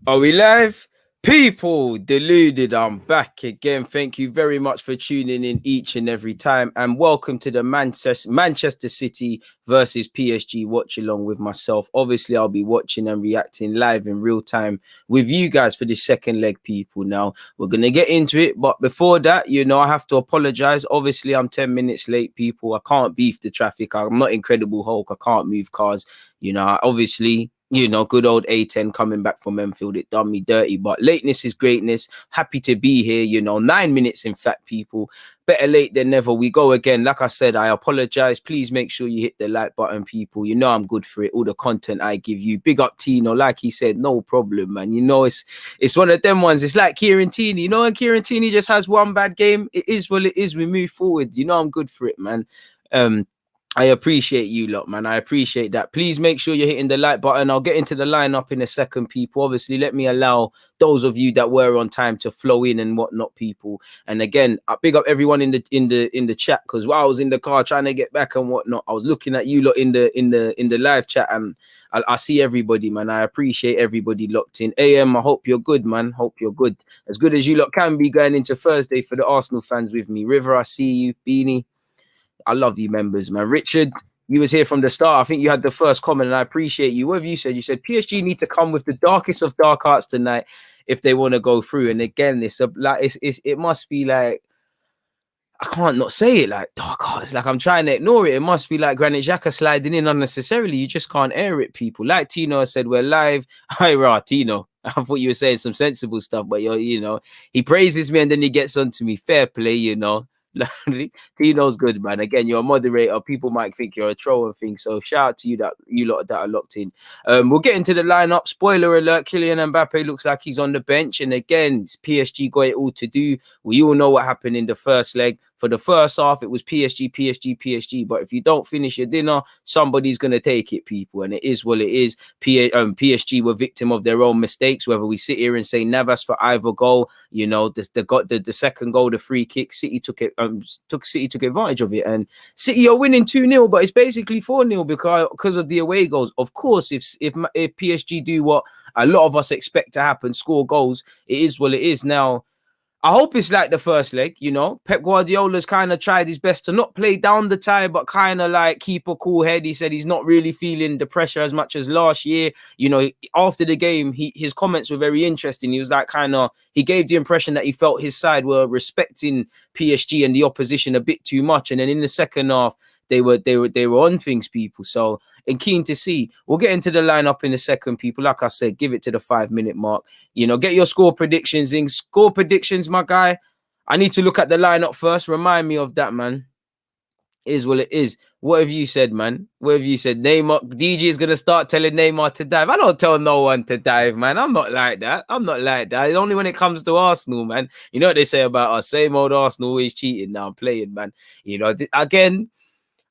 Are we live? People, Deluded, I'm back again. Thank you very much for tuning in each and every time. And welcome to the Manchester City versus PSG watch-along with myself. Obviously, I'll be watching and reacting live in real time with you guys for this second leg, people. Now, we're going to get into it. But before that, you know, I have to apologize. Obviously, I'm 10 minutes late, people. I can't beef the traffic. I'm not Incredible Hulk. I can't move cars. You know, obviously... You know, good old A10 coming back from Enfield, it done me dirty. But lateness is greatness. Happy to be here, you know, 9 minutes, in fact, people. Better late than never. We go again. Like I said, I apologize. Please make sure you hit the like button, people. You know I'm good for it. All the content I give you. Big up Tino. Like he said, no problem, man. You know, it's one of them ones. It's like Kieran Tierney. You know, when Kieran Tierney just has one bad game, it is what it is. We move forward. You know I'm good for it, man. I appreciate you lot, man. I appreciate that. Please make sure you're hitting the like button. I'll get into the lineup in a second, people. Obviously, let me allow those of you that were on time to flow in and whatnot, people. And again, I big up everyone in the chat, because while I was in the car trying to get back and whatnot, I was looking at you lot in the live chat, and I see everybody, man. I appreciate everybody locked in. AM, I hope you're good, man. Hope you're good. As good as you lot can be going into Thursday for the Arsenal fans with me. River, I see you. Beanie. I love you members, man. Richard, you was here from the start. I think you had the first comment, and I appreciate you. What have you said? You said PSG need to come with the darkest of dark arts tonight if they want to go through. And again, it must be like, I can't not say it like dark arts. Like I'm trying to ignore it. It must be like Granit Xhaka sliding in unnecessarily. You just can't air it, people. Like Tino said, we're live. Hi, Tino. I thought you were saying some sensible stuff, but you know, he praises me and then he gets on to me. Fair play, you know. Tino's good, man. Again, you're a moderator. People might think you're a troll and things. So shout out to you lot that are locked in. We'll get into the lineup. Spoiler alert: Kylian Mbappe looks like he's on the bench, and again, PSG got it all to do. We all know what happened in the first leg. For the first half, it was PSG. But if you don't finish your dinner, somebody's gonna take it, people, and it is what it is. PSG were victim of their own mistakes. Whether we sit here and say Navas for either goal, you know, the second goal, the free kick, City took advantage of it, and City are winning 2-0, but it's basically 4-0 because of the away goals. Of course, if PSG do what a lot of us expect to happen, score goals, it is what it is. Now, I hope it's like the first leg, you know. Pep Guardiola's kind of tried his best to not play down the tie, but kind of like keep a cool head. He said he's not really feeling the pressure as much as last year. You know, after the game, his comments were very interesting. He was like he gave the impression that he felt his side were respecting PSG and the opposition a bit too much. And then in the second half, they were on things, people. So, and keen to see. We'll get into the lineup in a second, people. Like I said, give it to the 5-minute mark. You know, get your score predictions in. Score predictions, my guy. I need to look at the lineup first. Remind me of that, man. Is what it is. What have you said, man? What have you said? Neymar, DG is going to start telling Neymar to dive. I don't tell no one to dive, man. I'm not like that. It's only when it comes to Arsenal, man. You know what they say about us. Same old Arsenal, always cheating. Now I'm playing, man. You know, again,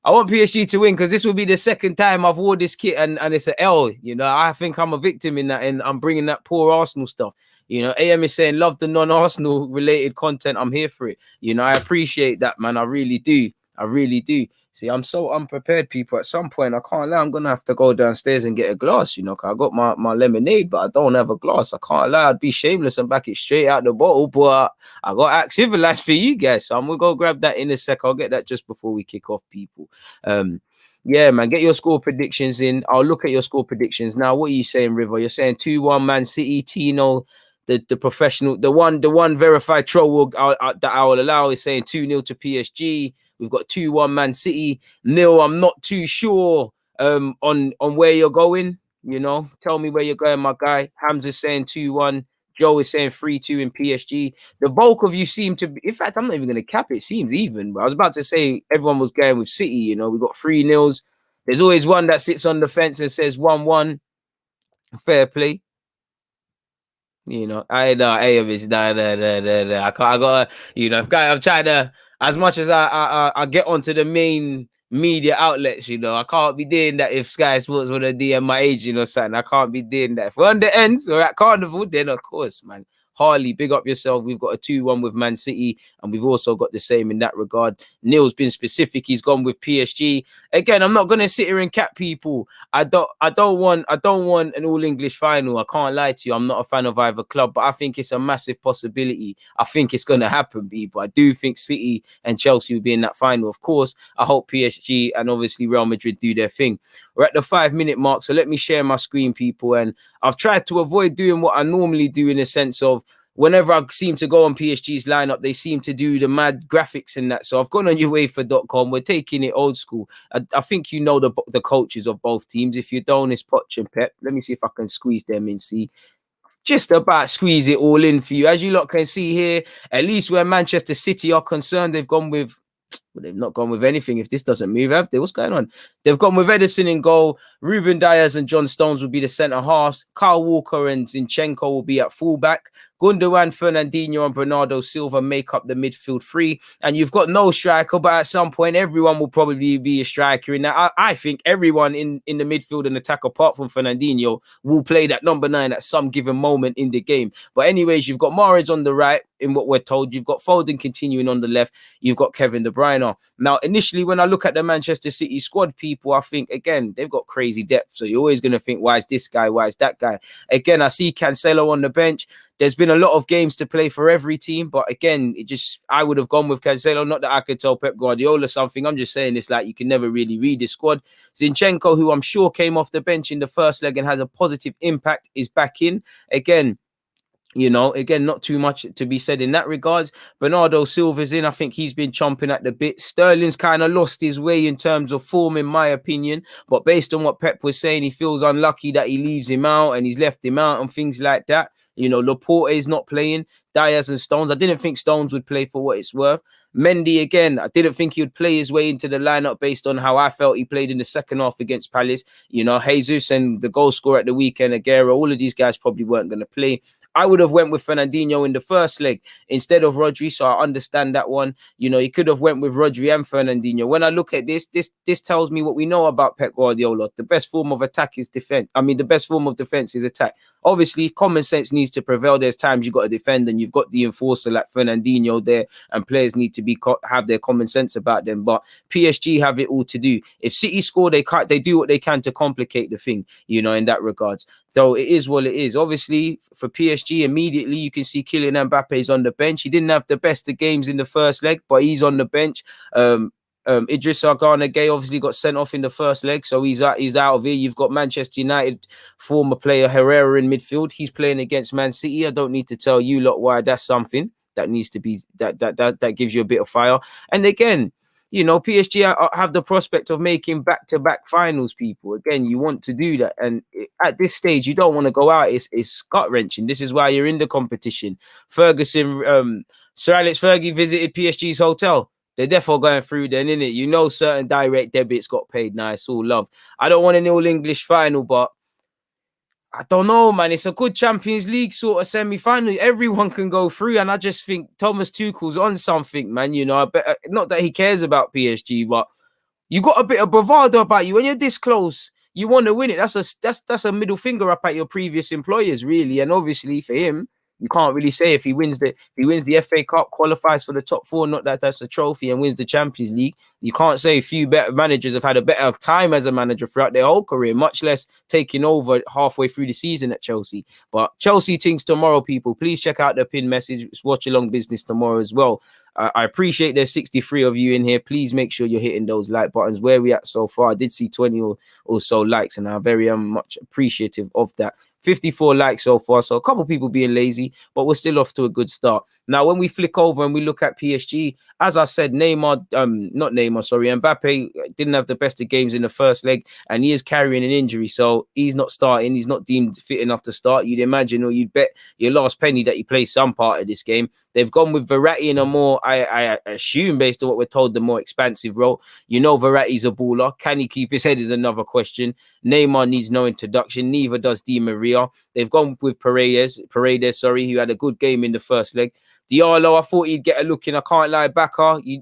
I want PSG to win because this will be the second time I've wore this kit and it's an L. You know, I think I'm a victim in that, and I'm bringing that poor Arsenal stuff. You know, AM is saying, love the non-Arsenal related content. I'm here for it. You know, I appreciate that, man. I really do. I really do. See, I'm so unprepared, people. At some point, I can't lie. I'm going to have to go downstairs and get a glass, you know, because I got my lemonade, but I don't have a glass. I can't lie. I'd be shameless and back it straight out the bottle, but I got to act civilized for you guys. So I'm going to go grab that in a sec. I'll get that just before we kick off, people. Yeah, man, get your score predictions in. I'll look at your score predictions. Now, what are you saying, River? You're saying 2-1 Man City. Tino, the professional, the one verified troll that I will allow is saying 2-0 to PSG. We've got 2-1 Man City. Neil, I'm not too sure on where you're going. You know, tell me where you're going, my guy. Hamza's saying 2-1. Joe is saying 3-2 in PSG. The bulk of you seem to be, in fact, I'm not even going to cap it. It seems even. But I was about to say everyone was going with City. You know, we got 3-0. There's always one that sits on the fence and says 1-1. Fair play. You know, I know AM is I gotta, you know, if guy, I'm trying to, as much as I get onto the main media outlets, you know, I can't be doing that if Sky Sports want to DM my agent or something. I can't be doing that. If we're on the ends or at Carnival, then of course, man. Harley, big up yourself. We've got a 2-1 with Man City, and we've also got the same in that regard. Neil's been specific. He's gone with PSG. again, I'm not gonna sit here and cap people. I don't want an all English final. I can't lie to you. I'm not a fan of either club, but I think it's a massive possibility. I think it's gonna happen, people. I do think City and Chelsea will be in that final. Of course, I hope PSG and obviously Real Madrid do their thing. We're at the 5-minute mark, so let me share my screen, people. And I've tried to avoid doing what I normally do in the sense of whenever I seem to go on PSG's lineup, they seem to do the mad graphics and that. So I've gone on UEFA.com. We're taking it old school. I think you know the coaches of both teams. If you don't, it's Poch and Pep. Let me see if I can squeeze them in. See, just about squeeze it all in for you. As you lot can see here, at least where Manchester City are concerned, they've gone with. Well, they've not gone with anything if this doesn't move, have they? What's going on? They've gone with Edison in goal. Ruben Diaz and John Stones will be the centre halves. Kyle Walker and Zinchenko will be at fullback. Gundogan, Fernandinho and Bernardo Silva make up the midfield three. And you've got no striker, but at some point, everyone will probably be a striker. In that, I think everyone in the midfield and attack, apart from Fernandinho, will play that number 9 at some given moment in the game. But anyways, you've got Mahrez on the right, in what we're told. You've got Foden continuing on the left. You've got Kevin De Bruyne. Now, initially, when I look at the Manchester City squad, people, I think, again, they've got crazy depth. So you're always going to think, why is this guy? Why is that guy? Again, I see Cancelo on the bench. There's been a lot of games to play for every team. But again, I would have gone with Cancelo. Not that I could tell Pep Guardiola something. I'm just saying it's like you can never really read the squad. Zinchenko, who I'm sure came off the bench in the first leg and has a positive impact, is back in. Again, not too much to be said in that regards. Bernardo Silva's in. I think he's been chomping at the bit. Sterling's kind of lost his way in terms of form, in my opinion. But based on what Pep was saying, he feels unlucky that he leaves him out and he's left him out and things like that. Laporte is not playing. Diaz and Stones. I didn't think Stones would play for what it's worth. Mendy, again, I didn't think he would play his way into the lineup based on how I felt he played in the second half against Palace. Jesus and the goal scorer at the weekend, Aguero, all of these guys probably weren't going to play. I would have went with Fernandinho in the first leg instead of Rodri, so I understand that one. He could have went with Rodri and Fernandinho. When I look at this tells me what we know about Pep Guardiola. The best form of attack is defense. The best form of defense is attack. Obviously, common sense needs to prevail. There's times you've got to defend and you've got the enforcer like Fernandinho there, and players need to have their common sense about them. But PSG have it all to do. If City score, they do what they can to complicate the thing, in that regards. So it is what it is. Obviously, for PSG, immediately you can see Kylian Mbappe is on the bench. He didn't have the best of games in the first leg, but he's on the bench. Idrissa Gana Gueye obviously got sent off in the first leg, so he's out of here. You've got Manchester United former player Herrera in midfield. He's playing against Man City. I don't need to tell you lot why that's something that needs to be that gives you a bit of fire. And again, PSG have the prospect of making back-to-back finals, people. Again, you want to do that. And at this stage, you don't want to go out. It's gut-wrenching. This is why you're in the competition. Ferguson, Sir Alex Fergie visited PSG's hotel. They're definitely going through then, innit? Certain direct debits got paid. Now it's all love. I don't want an all-English final, but I don't know, man. It's a good Champions League sort of semi-final. Everyone can go through, and I just think Thomas Tuchel's on something, man. I bet, not that he cares about PSG, but you got a bit of bravado about you when you're this close. You want to win it. That's a middle finger up at your previous employers, really. And obviously for him, you can't really say if he wins the FA Cup, qualifies for the top 4, not that that's a trophy, and wins the Champions League. You can't say a few better managers have had a better time as a manager throughout their whole career, much less taking over halfway through the season at Chelsea. But Chelsea things tomorrow, people. Please check out the pin message. It's Watchalong business tomorrow as well. I appreciate there's 63 of you in here. Please make sure you're hitting those like buttons. Where we at so far? I did see 20 or so likes, and I'm very much appreciative of that. 54 likes so far, so a couple people being lazy, but we're still off to a good start. Now, when we flick over and we look at PSG, as I said, Mbappe didn't have the best of games in the first leg, and he is carrying an injury, so he's not starting. He's not deemed fit enough to start. You'd imagine, or you'd bet your last penny that he plays some part of this game. They've gone with Verratti in a more, I assume, based on what we're told, the more expansive role. Verratti's a baller. Can he keep his head is another question. Neymar needs no introduction. Neither does Di Maria. They've gone with Paredes, who had a good game in the first leg. Diallo, I thought he'd get a look in. I can't lie, Baka. He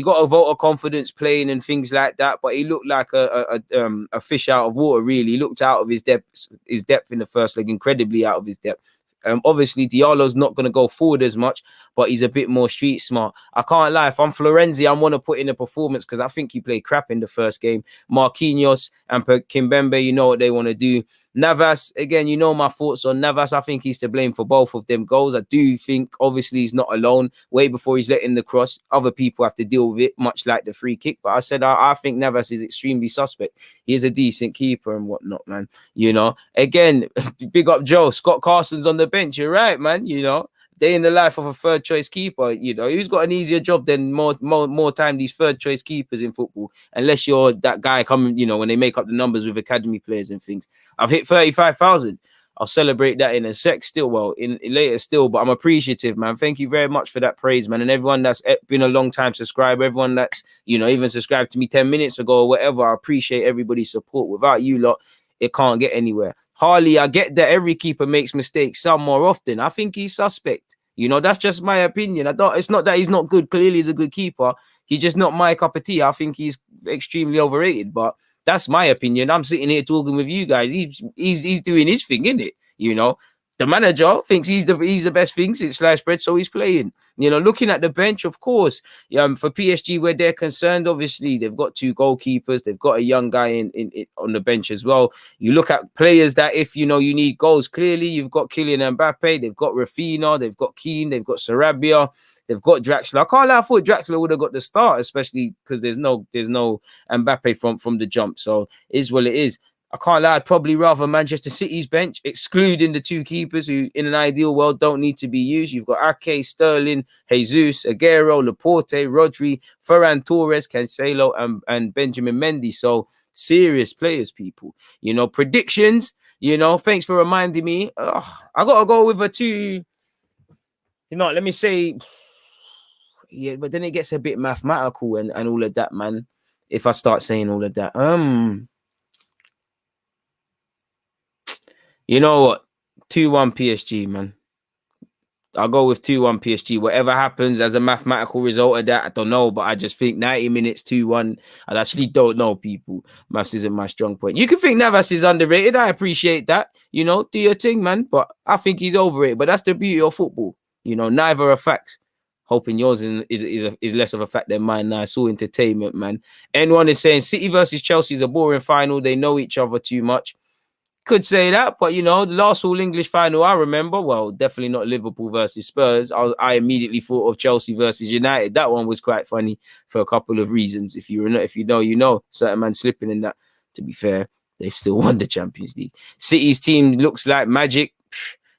got a vote of confidence playing and things like that, but he looked like a fish out of water. Really, he looked out of his depth in the first leg, incredibly out of his depth. Obviously, Diallo's not going to go forward as much, but he's a bit more street smart. I can't lie. If I'm Florenzi, I want to put in a performance because I think he played crap in the first game. Marquinhos and Kimpembe, you know what they want to do. Navas, again, you know my thoughts on Navas. I think he's to blame for both of them goals. I do think, obviously, he's not alone. Way before he's letting the cross, other people have to deal with it, much like the free kick. But I said I think Navas is extremely suspect. He is a decent keeper and whatnot, man. You know, again, big up Joe. Scott Carson's on the bench. You're right, man. You know, day in the life of a third choice keeper. You know, who's got an easier job than more time these third choice keepers in football, unless you're that guy coming, you know, when they make up the numbers with academy players and things. I've hit 35,000. I'll celebrate that in a sec still, well, in later still, but I'm appreciative, man. Thank you very much for that praise, man. And everyone that's been a long time subscriber, everyone that's, you know, even subscribed to me 10 minutes ago or whatever, I appreciate everybody's support. Without you lot, it can't get anywhere. Harley, I get that every keeper makes mistakes some more often. I think he's suspect. You know, that's just my opinion. It's not that he's not good. Clearly, he's a good keeper. He's just not my cup of tea. I think he's extremely overrated, but that's my opinion. I'm sitting here talking with you guys. He's doing his thing, innit? You know, the manager thinks he's the best thing since sliced bread, so he's playing. You know, looking at the bench, of course, for PSG, where they're concerned, obviously they've got 2 goalkeepers, they've got a young guy in on the bench as well. You look at players that, if you know you need goals, clearly you've got Kylian Mbappe, they've got Rafinha, they've got Keane, they've got Sarabia, they've got Draxler. I can't lie, I thought Draxler would have got the start, especially because there's no Mbappe from the jump. So it is what it is. I can't lie, I'd probably rather Manchester City's bench, excluding the 2 keepers who, in an ideal world, don't need to be used. You've got Ake, Sterling, Jesus, Aguero, Laporte, Rodri, Ferran Torres, Cancelo, and Benjamin Mendy. So, serious players, people. You know, predictions, you know, thanks for reminding me. I got to go with a 2. You know, let me say, yeah, but then it gets a bit mathematical and all of that, man, if I start saying all of that. You know what? 2-1 PSG, man. I'll go with 2-1 PSG. Whatever happens as a mathematical result of that, I don't know. But I just think 90 minutes, 2-1. I actually don't know, people. Maths isn't my strong point. You can think Navas is underrated. I appreciate that. You know, do your thing, man. But I think he's overrated. But that's the beauty of football. You know, neither are facts. Hoping yours is less of a fact than mine now. It's all entertainment, man. Anyone is saying City versus Chelsea is a boring final. They know each other too much. Could say that, but you know, the last all English final I remember, well, definitely not Liverpool versus Spurs. I immediately thought of Chelsea versus United. That one was quite funny for a couple of reasons. If you know, you know, certain man slipping in that. To be fair, they've still won the Champions League. City's team looks like magic.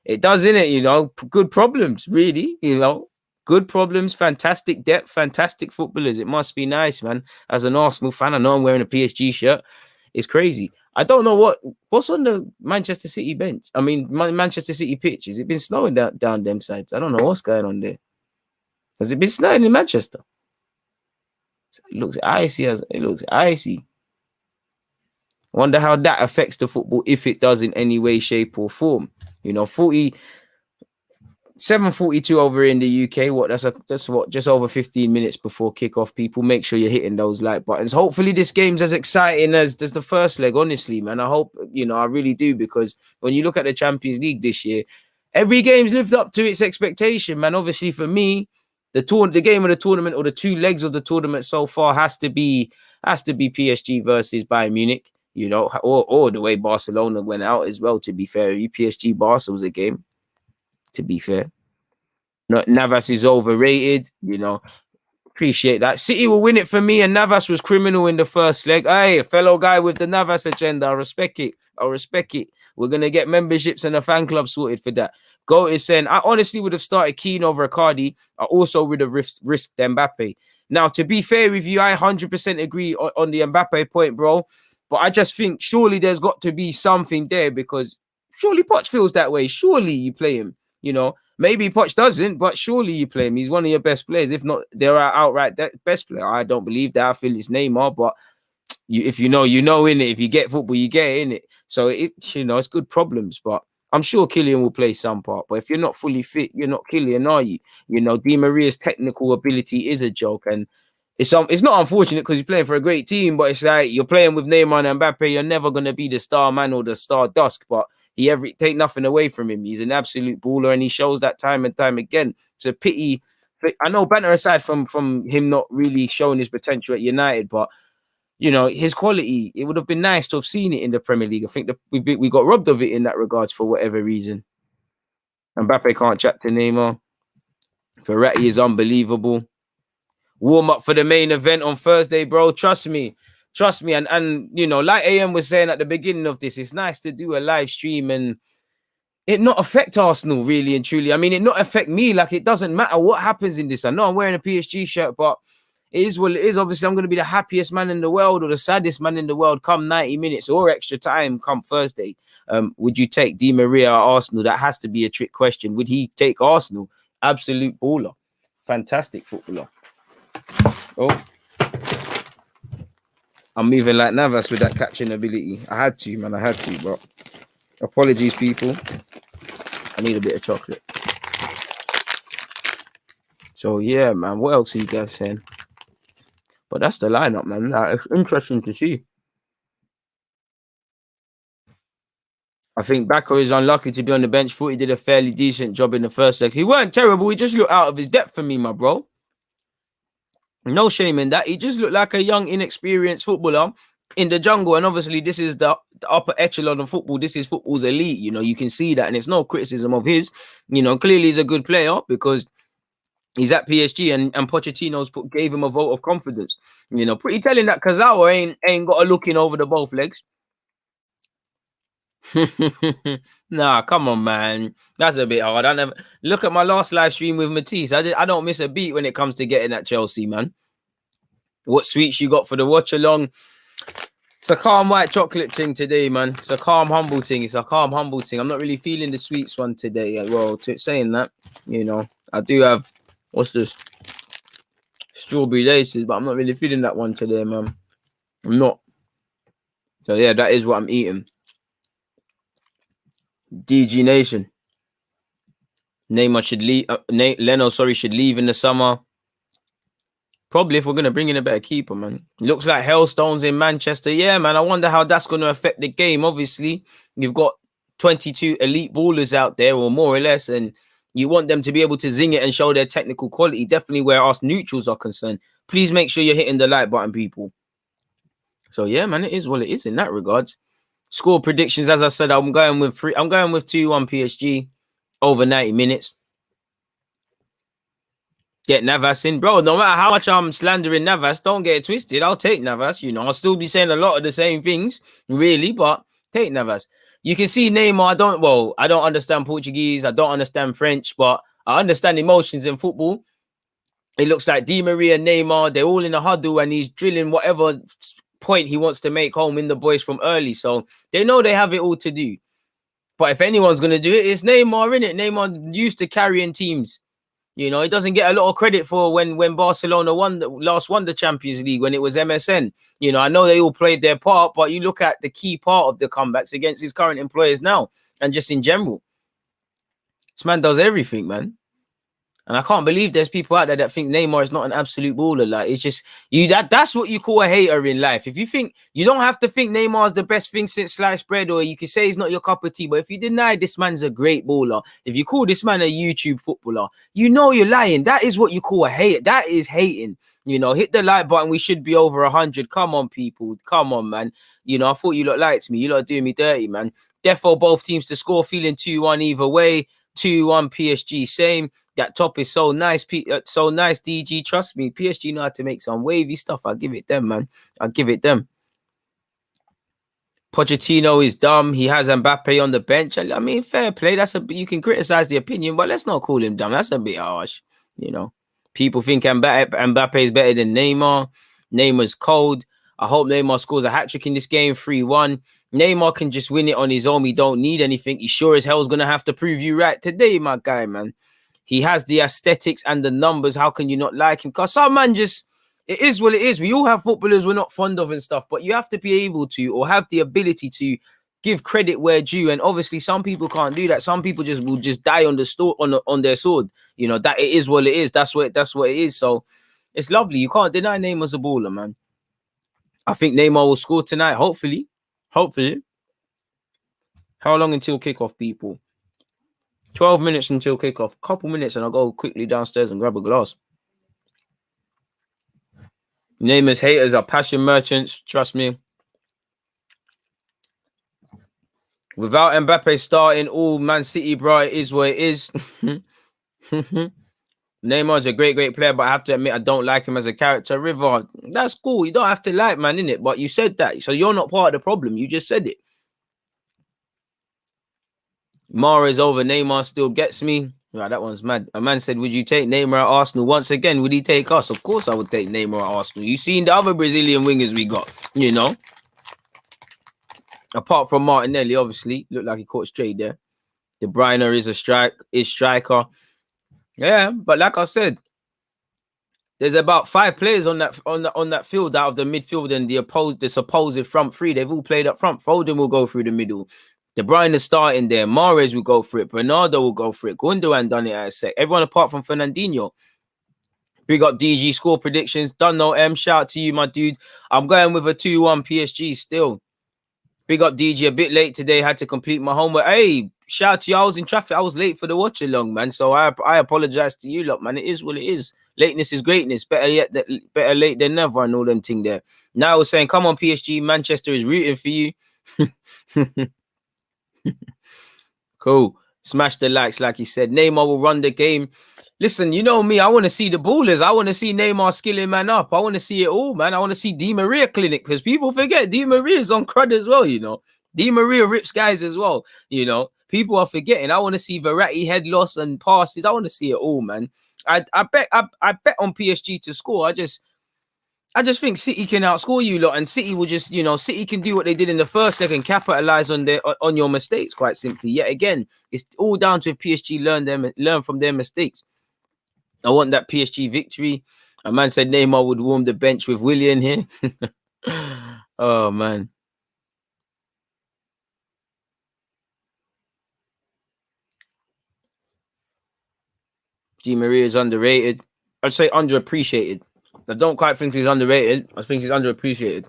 It does, innit? You know, good problems, really. You know, good problems, fantastic depth, fantastic footballers. It must be nice, man. As an Arsenal fan, I know I'm wearing a PSG shirt. It's crazy. I don't know what's on the Manchester City bench. I mean, Manchester City pitch. Has it been snowing down them sides? I don't know what's going on there. Has it been snowing in Manchester? It looks icy. It looks icy. I wonder how that affects the football, if it does in any way, shape, or form. You know, 7:42 over in the UK. That's what just over 15 minutes before kickoff. People, make sure you're hitting those like buttons. Hopefully this game's as exciting as the first leg, honestly, man. I hope, you know, I really do, because when you look at the Champions League this year, every game's lived up to its expectation, man. Obviously for me, the game of the tournament, or the 2 legs of the tournament so far, has to be PSG versus Bayern Munich, you know, or the way Barcelona went out as well, to be fair. PSG Barca was a game. To be fair, Navas is overrated, you know. Appreciate that. City will win it for me, and Navas was criminal in the first leg. Hey, a fellow guy with the Navas agenda. I respect it. We're gonna get memberships and a fan club sorted for that. Go is saying, I honestly would have started Keane over Icardi. I also would have risked Mbappe. Now, to be fair with you, I 100% agree on the Mbappe point, bro. But I just think surely there's got to be something there, because surely Poch feels that way. Surely you play him. You know, maybe Poch doesn't, but surely you play him. He's one of your best players. If not, they're outright best player. I don't believe that. I feel it's Neymar, but if you know, innit? If you get football, you get it, innit? So it's good problems, but I'm sure Kylian will play some part. But if you're not fully fit, you're not Kylian, are you? You know, Di Maria's technical ability is a joke, and it's not unfortunate because he's playing for a great team, but it's like you're playing with Neymar and Mbappe. You're never going to be the star man or the star dusk, but he ever take nothing away from him. He's an absolute baller, and he shows that time and time again. It's a pity. I know, banter aside from him not really showing his potential at United, but you know, his quality, it would have been nice to have seen it in the Premier League. I think that we got robbed of it in that regards for whatever reason. Mbappe can't chat to Neymar. Verratti is unbelievable. Warm up for the main event on Thursday, bro. Trust me. And you know, like AM was saying at the beginning of this, it's nice to do a live stream and it not affect Arsenal really and truly. I mean, it not affect me. Like, it doesn't matter what happens in this. I know I'm wearing a PSG shirt, but it is what it is. Obviously, I'm going to be the happiest man in the world or the saddest man in the world come 90 minutes or extra time come Thursday. Would you take Di Maria at Arsenal? That has to be a trick question. Would he take Arsenal? Absolute baller. Fantastic footballer. Oh, I'm moving like Navas with that catching ability. I had to, man. I had to, but apologies, people. I need a bit of chocolate. So, yeah, man. What else are you guys saying? But that's the lineup, man. It's interesting to see. I think Bako is unlucky to be on the bench. Thought he did a fairly decent job in the first leg. He weren't terrible. He just looked out of his depth for me, my bro. No shame in that. He just looked like a young, inexperienced footballer in the jungle. And obviously, this is the upper echelon of football. This is football's elite. You know, you can see that. And it's no criticism of his. You know, clearly he's a good player because he's at PSG and Pochettino's gave him a vote of confidence. You know, pretty telling that Kazawa ain't got a looking over the both legs. Nah, come on, man. That's a bit hard. I never look at my last live stream with Matisse. I don't miss a beat when it comes to getting at Chelsea, man. What sweets you got for the watch along? It's a calm white chocolate thing today, man. It's a calm humble thing. It's a calm humble thing. I'm not really feeling the sweets one today. Well, saying that, you know, I do have what's this? Strawberry laces, but I'm not really feeling that one today, man. I'm not. So yeah, that is what I'm eating. DG Nation. Neymar should leave. Leno, sorry, should leave in the summer. Probably if we're going to bring in a better keeper, man. Looks like hailstones in Manchester. Yeah, man. I wonder how that's going to affect the game. Obviously, you've got 22 elite ballers out there, or more or less, and you want them to be able to zing it and show their technical quality. Definitely where us neutrals are concerned. Please make sure you're hitting the like button, people. So, yeah, man, it is what it is in that regards. Score predictions, as I said, I'm going with 2-1 PSG over 90 minutes. Get Navas in, bro. No matter how much I'm slandering Navas, don't get it twisted. I'll take Navas. You know, I'll still be saying a lot of the same things, really, but take Navas. You can see Neymar. I don't understand Portuguese. I don't understand French, but I understand emotions in football. It looks like Di Maria, Neymar, they're all in a huddle and he's drilling whatever point he wants to make home in the boys from early. So they know they have it all to do. But if anyone's going to do it, it's Neymar, innit? Neymar used to carrying teams. You know, he doesn't get a lot of credit for when Barcelona won the Champions League when it was MSN. You know, I know they all played their part, but you look at the key part of the comebacks against his current employers now and just in general. This man does everything, man. And I can't believe there's people out there that think Neymar is not an absolute baller. Like, it's just that's what you call a hater in life. If you think, you don't have to think Neymar is the best thing since sliced bread, or you can say he's not your cup of tea. But if you deny this man's a great baller, if you call this man a YouTube footballer, you know you're lying. That is what you call a hater. That is hating. You know, hit the like button. We should be over 100. Come on, people. Come on, man. You know, I thought you lot liked me. You lot doing me dirty, man. Defo both teams to score, feeling 2-1 either way. 2-1 PSG, same. That top is so nice. So nice, DG. Trust me, PSG know how to make some wavy stuff. I'll give it them, man. I'll give it them. Pochettino is dumb. He has Mbappe on the bench. I mean, fair play. You can criticize the opinion, but let's not call him dumb. That's a bit harsh. You know, people think Mbappe is better than Neymar. Neymar's cold. I hope Neymar scores a hat-trick in this game, 3-1. Neymar can just win it on his own. He don't need anything. He sure as hell is going to have to prove you right today, my guy, man. He has the aesthetics and the numbers. How can you not like him? Because some man just, it is what it is. We all have footballers we're not fond of and stuff, but you have to be able to, or have the ability to, give credit where due. And obviously some people can't do that. Some people will just die on their sword. You know, that it is what it is. That's what it is. So it's lovely. You can't deny Neymar's a baller, man. I think Neymar will score tonight, hopefully. How long until kickoff, people? 12 minutes until kickoff. Couple minutes and I'll go quickly downstairs and grab a glass. Namers, haters are passion merchants. Trust me. Without Mbappe starting, all Man City, bro, it is what it is. Neymar's a great, great player, but I have to admit I don't like him as a character. River, that's cool. You don't have to like, man, innit? But you said that, so you're not part of the problem. You just said it. Mahrez over Neymar still gets me. Right, that one's mad. A man said, would you take Neymar at Arsenal? Once again, would he take us? Of course I would take Neymar at Arsenal. You seen the other Brazilian wingers we got, you know? Apart from Martinelli, obviously. Looked like he caught straight there. De Bruyne is striker. Yeah, but like I said, there's about 5 players on that field out of the midfield and the supposed front three. They've all played up front. Foden will go through the middle. De Bruyne is starting there. Mahrez will go for it. Bernardo will go for it. Gundogan done it at a sec. Everyone apart from Fernandinho. Big up DG score predictions. Done no M. Shout out to you, my dude. I'm going with a 2-1 PSG still. Big up DG. A bit late today. Had to complete my homework. Hey, shout out to you. I was in traffic. I was late for the watch-along, man. So I apologize to you, lot, man. It is what it is. Lateness is greatness. Better late than never and all them thing there. Now I was saying, come on, PSG. Manchester is rooting for you. Cool. Smash the likes, like he said. Neymar will run the game. Listen, you know me. I want to see the ballers. I want to see Neymar skilling man up. I want to see it all, man. I want to see Di Maria clinic because people forget Di Maria is on crud as well, you know. Di Maria rips guys as well, you know. People are forgetting. I want to see Verratti head loss and passes. I want to see it all, man. I bet on PSG to score. I just think City can outscore you lot, and City will just, you know, City can do what they did in the first leg and capitalize on your mistakes. Quite simply, yet again, it's all down to if PSG learn from their mistakes. I want that PSG victory. A man said Neymar would warm the bench with Willian here. Oh man. Di Maria is underrated. I'd say underappreciated. I don't quite think he's underrated. I think he's underappreciated.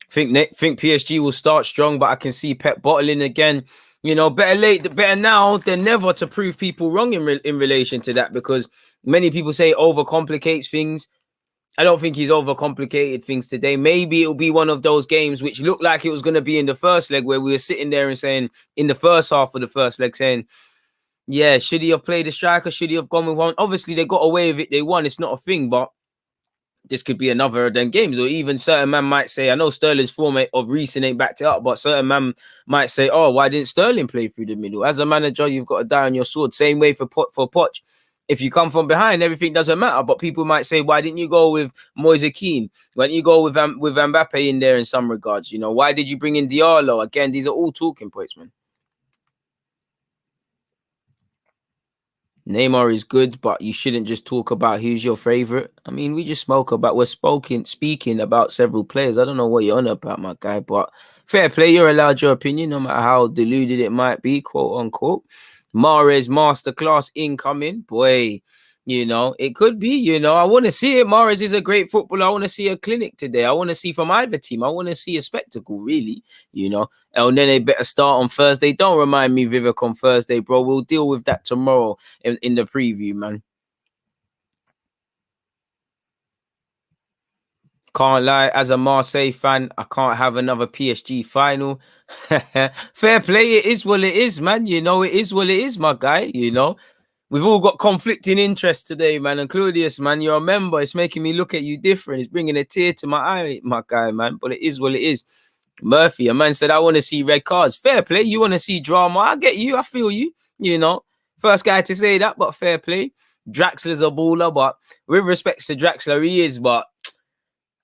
Think PSG will start strong, but I can see Pep bottling again. You know, better now than never to prove people wrong in relation to that, because many people say overcomplicates things. I don't think he's overcomplicated things today. Maybe it'll be one of those games which looked like it was going to be in the first leg, where we were sitting there and saying, in the first half of the first leg, saying, yeah, should he have played a striker? Should he have gone with one? Obviously, they got away with it. They won. It's not a thing, but this could be another of them games. Or even certain man might say, I know Sterling's form of recent ain't backed it up, but certain man might say, oh, why didn't Sterling play through the middle? As a manager, you've got to die on your sword. Same way for Poch. If you come from behind, everything doesn't matter. But people might say, why didn't you go with Moise Kean? Why didn't you go with Mbappe in there in some regards? You know, why did you bring in Diallo? Again, these are all talking points, man. Neymar is good, but you shouldn't just talk about who's your favorite. I mean, we're speaking about several players. I don't know what you're on about, my guy, but fair play. You're allowed your opinion, no matter how deluded it might be, quote unquote. Mahrez masterclass incoming, boy. You know, it could be, you know, I want to see it. Mahrez is a great footballer. I want to see a clinic today. I want to see from either team. I want to see a spectacle, really, you know. El Nene better start on Thursday. Don't remind me, Vivek, on Thursday, bro. We'll deal with that tomorrow in the preview, man. Can't lie, as a Marseille fan, I can't have another PSG final. Fair play, it is what it is, man. You know, it is what it is, my guy, you know. We've all got conflicting interests today, man. And Claudius, man, you're a member. It's making me look at you different. It's bringing a tear to my eye, my guy, man. But it is what it is. Murphy, a man said, I want to see red cards. Fair play. You want to see drama. I get you. I feel you. You know, first guy to say that, but fair play. Draxler's a baller, but with respect to Draxler, he is, but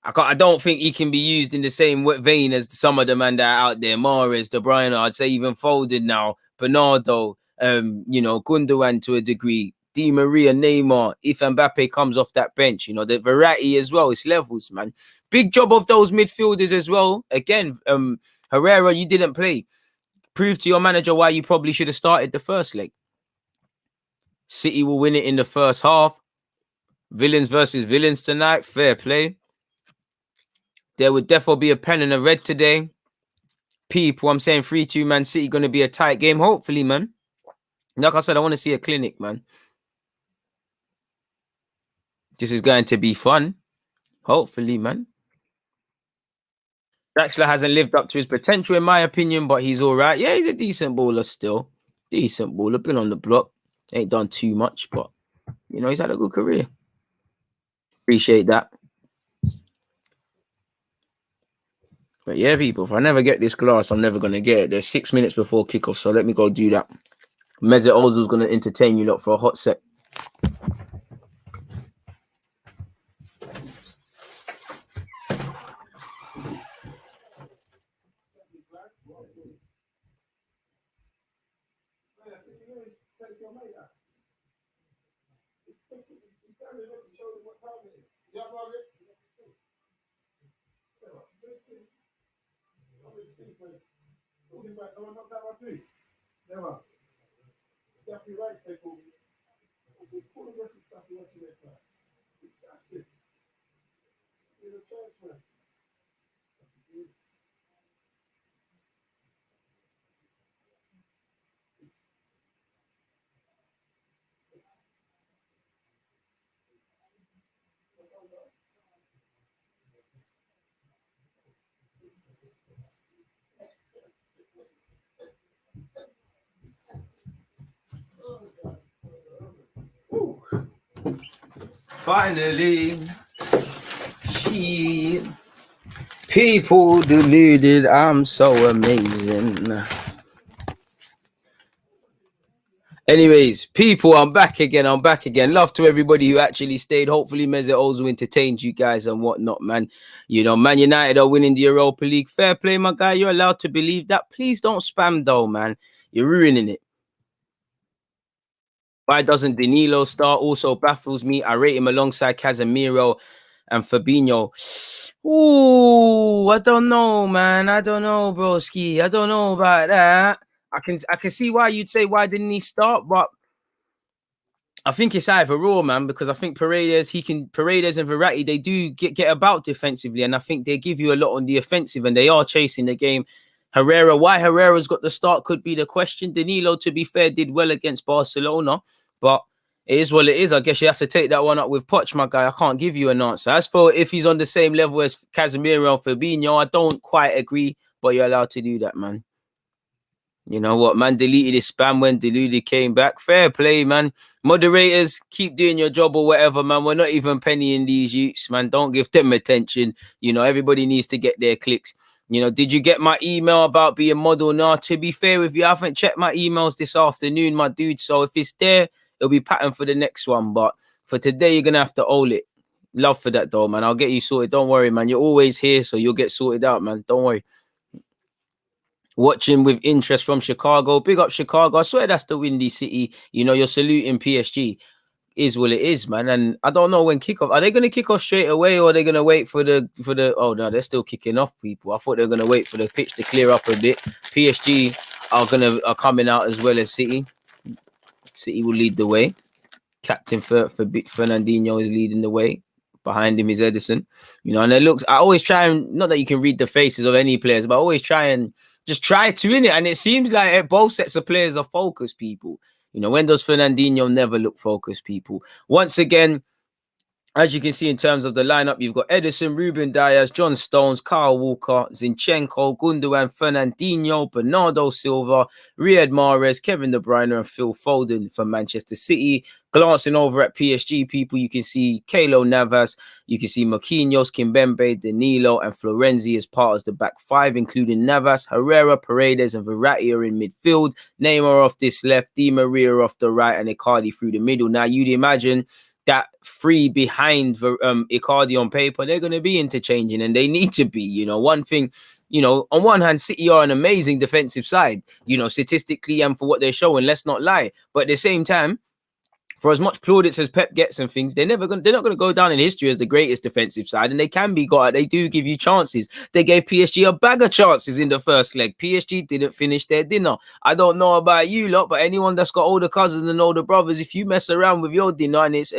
I don't think he can be used in the same vein as some of the men that are out there. Mahrez, De Bruyne, I'd say even Foden now. Bernardo, you know, Gundogan to a degree, Di Maria, Neymar, if Mbappe comes off that bench, you know, the variety as well, it's levels, man. Big job of those midfielders as well. Again, Herrera, you didn't play. Prove to your manager why you probably should have started the first leg. City will win it in the first half. Villains versus villains tonight. Fair play. There would definitely be a pen and a red today. People, I'm saying 3-2 Man City going to be a tight game. Hopefully, man. Like I said, I want to see a clinic, man. This is going to be fun. Hopefully, man. Draxler hasn't lived up to his potential, in my opinion, but he's all right. Yeah, he's a decent baller still. Decent baller. Been on the block. Ain't done too much, but, you know, he's had a good career. Appreciate that. But yeah, people, if I never get this glass, I'm never going to get it. There's 6 minutes before kickoff, so let me go do that. Mesut Ozil's going to entertain you lot for a hot set. Finally, people deluded. I'm so amazing. Anyways, people, I'm back again. Love to everybody who actually stayed. Hopefully, Mesut Ozil entertained you guys and whatnot, man. You know, Man United are winning the Europa League. Fair play, my guy. You're allowed to believe that. Please don't spam, though, man. You're ruining it. Why doesn't Danilo start? Also baffles me. I rate him alongside Casemiro and Fabinho. Ooh, I don't know, man. I don't know, broski. I don't know about that. I can see why you'd say why didn't he start, but I think it's either raw, man, because I think Paredes and Verratti, they do get about defensively, and I think they give you a lot on the offensive, and they are chasing the game. Why Herrera's got the start could be the question. Danilo, to be fair, did well against Barcelona, but it is what it is. I guess you have to take that one up with Poch, my guy. I can't give you an answer. As for if he's on the same level as Casemiro and Fabinho, I don't quite agree, but you're allowed to do that, man. You know what, man? Deleted his spam when Deluded came back. Fair play, man. Moderators, keep doing your job or whatever, man. We're not even pennying these youths, man. Don't give them attention. You know, everybody needs to get their clicks. You know, did you get my email about being model? Nah, to be fair with you, I haven't checked my emails this afternoon, my dude. So if it's there, it'll be patterned for the next one. But for today, you're going to have to hold it. Love for that, though, man. I'll get you sorted. Don't worry, man. You're always here, so you'll get sorted out, man. Don't worry. Watching with interest from Chicago. Big up Chicago. I swear that's the Windy City. You know, you're saluting PSG. Is what it is, man. And I don't know when kickoff. Are they going to kick off straight away, or are they going to wait for the? Oh no, they're still kicking off, people. I thought they were going to wait for the pitch to clear up a bit. PSG are coming out as well as City. City will lead the way. Captain Fernandinho is leading the way. Behind him is Edison. You know, and it looks. I always try and not that you can read the faces of any players, but I always try and just try to in it. And it seems like both sets of players are focused, people. You know, when does Fernandinho never look focused, people? Once again, as you can see in terms of the lineup, you've got Edison, Ruben Diaz, John Stones, Kyle Walker, Zinchenko, Gundogan, Fernandinho, Bernardo Silva, Riyad Mahrez, Kevin De Bruyne, and Phil Foden for Manchester City. Glancing over at PSG, people, you can see Keylor Navas, you can see Marquinhos, Kimpembe, Danilo, and Florenzi as part of the back five, including Navas, Herrera, Paredes, and Verratti are in midfield. Neymar off this left, Di Maria off the right, and Icardi through the middle. Now, you'd imagine that three behind Icardi on paper, they're going to be interchanging, and they need to be. You know, one thing, you know, on one hand, City are an amazing defensive side, you know, statistically and for what they're showing, let's not lie. But at the same time, For as much plaudits as Pep gets and things, they're not going to go down in history as the greatest defensive side, and they can be got. They do give you chances. They gave PSG a bag of chances in the first leg. PSG didn't finish their dinner. I don't know about you lot, but anyone that's got older cousins and older brothers, if you mess around with your dinner and it's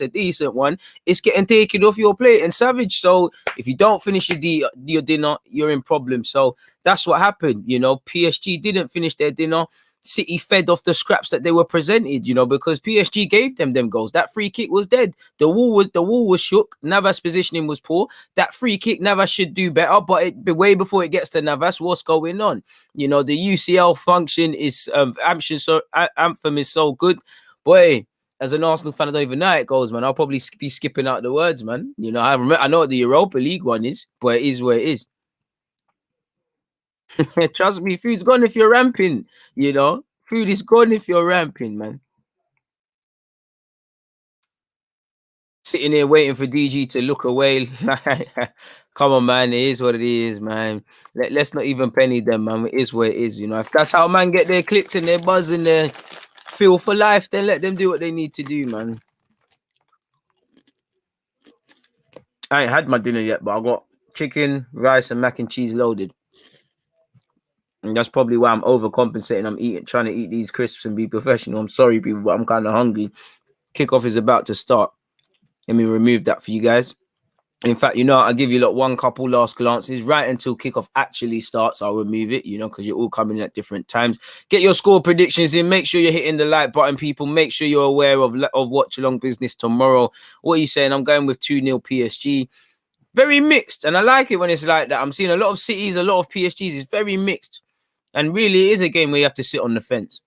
a decent one, it's getting taken off your plate and savage. So if you don't finish your dinner, you're in problem. So that's what happened. You know, PSG didn't finish their dinner. City fed off the scraps that they were presented, you know, because PSG gave them goals. That free kick was dead. The wall was shook. Navas' positioning was poor. That free kick, Navas should do better, but way before it gets to Navas, what's going on? You know, the UCL function is anthem is so good. Boy, as an Arsenal fan, I don't even know how it goes, man. I'll probably be skipping out the words, man. You know, I know what the Europa League one is, but it is where it is. Trust me, food's gone if you're ramping, you know. Food is gone if you're ramping, man. Sitting here waiting for DG to look away. Come on, man. It is what it is, man. Let's not even penny them, man. It is what it is, you know. If that's how man get their clicks and their buzz and their feel for life, then let them do what they need to do, man. I ain't had my dinner yet, but I got chicken, rice, and mac and cheese loaded. And that's probably why I'm overcompensating. I'm trying to eat these crisps and be professional. I'm sorry, people, but I'm kind of hungry. Kickoff is about to start. Let me remove that for you guys. In fact, you know, I'll give you like one couple last glances right until kickoff actually starts. I'll remove it, you know, because you're all coming in at different times. Get your score predictions in. Make sure you're hitting the like button, people. Make sure you're aware of Watchalong business tomorrow. What are you saying? I'm going with 2-0 PSG. Very mixed. And I like it when it's like that. I'm seeing a lot of Cities, a lot of PSGs. It's very mixed. And really, it is a game where you have to sit on the fence.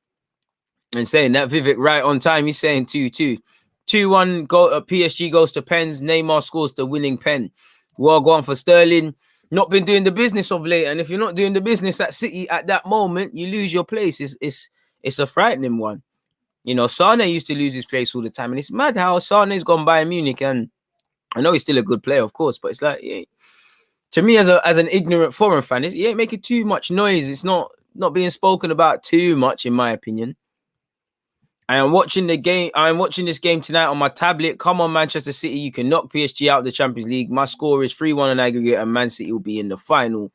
And saying that, Vivek, right on time, he's saying 2-2. 2-1, PSG goes to pens. Neymar scores the winning pen. Well, go on for Sterling. Not been doing the business of late. And if you're not doing the business at City at that moment, you lose your place. It's a frightening one. You know, Sane used to lose his place all the time. And it's mad how Sane's gone by Munich. And I know he's still a good player, of course. But it's like, yeah, to me, as an ignorant foreign fan, he ain't making too much noise. It's not being spoken about too much, in my opinion. I am watching the game. I'm watching this game tonight on my tablet. Come on, Manchester City. You can knock PSG out of the Champions League. My score is 3-1 on aggregate, and Man City will be in the final.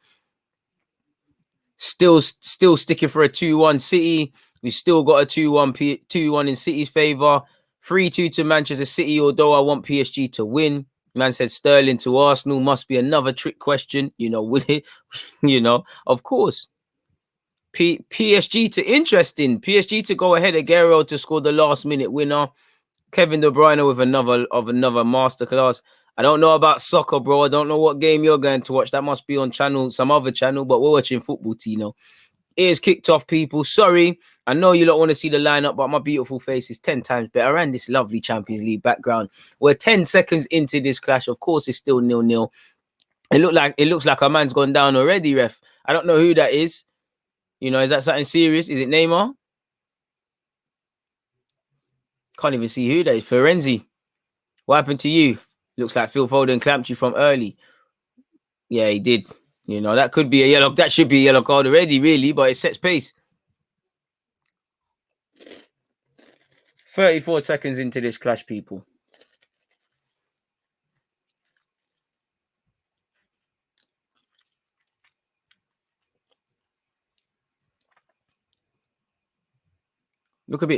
Still sticking for a 2-1 City. We still got a 2-1 in City's favour. 3-2 to Manchester City, although I want PSG to win. Man said Sterling to Arsenal must be another trick question. You know, will it? You know, of course. PSG to interesting. PSG to go ahead. Aguero to score the last minute winner. Kevin De Bruyne with another masterclass. I don't know about soccer, bro. I don't know what game you're going to watch. That must be on some other channel, but we're watching football, Tino. It is kicked off, people. Sorry. I know you don't want to see the lineup, but my beautiful face is 10 times better. And this lovely Champions League background. We're 10 seconds into this clash. Of course, it's still 0-0. It looks like a man's gone down already, ref. I don't know who that is. You know, is that something serious? Is it Neymar? Can't even see who that is. Ferenzi. What happened to you? Looks like Phil Foden clamped you from early. Yeah, he did. You know, that could be a yellow. That should be a yellow card already, really, but it sets pace. 34 seconds into this clash, people.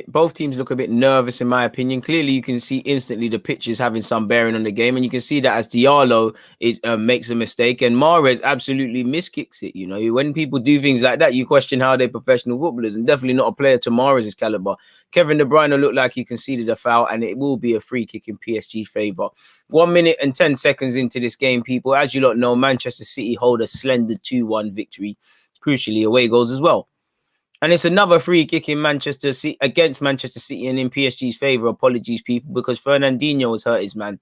Both teams look a bit nervous, in my opinion. Clearly, you can see instantly the pitch is having some bearing on the game, and you can see that as Diallo makes a mistake, and Mahrez absolutely miskicks it. You know, when people do things like that, you question how they're professional footballers, and definitely not a player to Mahrez's caliber. Kevin De Bruyne looked like he conceded a foul, and it will be a free kick in PSG favour. 1 minute and 10 seconds into this game, people. As you lot know, Manchester City hold a slender 2-1 victory. Crucially, away goals as well. And it's another free kick in Manchester City against Manchester City and in PSG's favour. Apologies, people, because Fernandinho has hurt his man.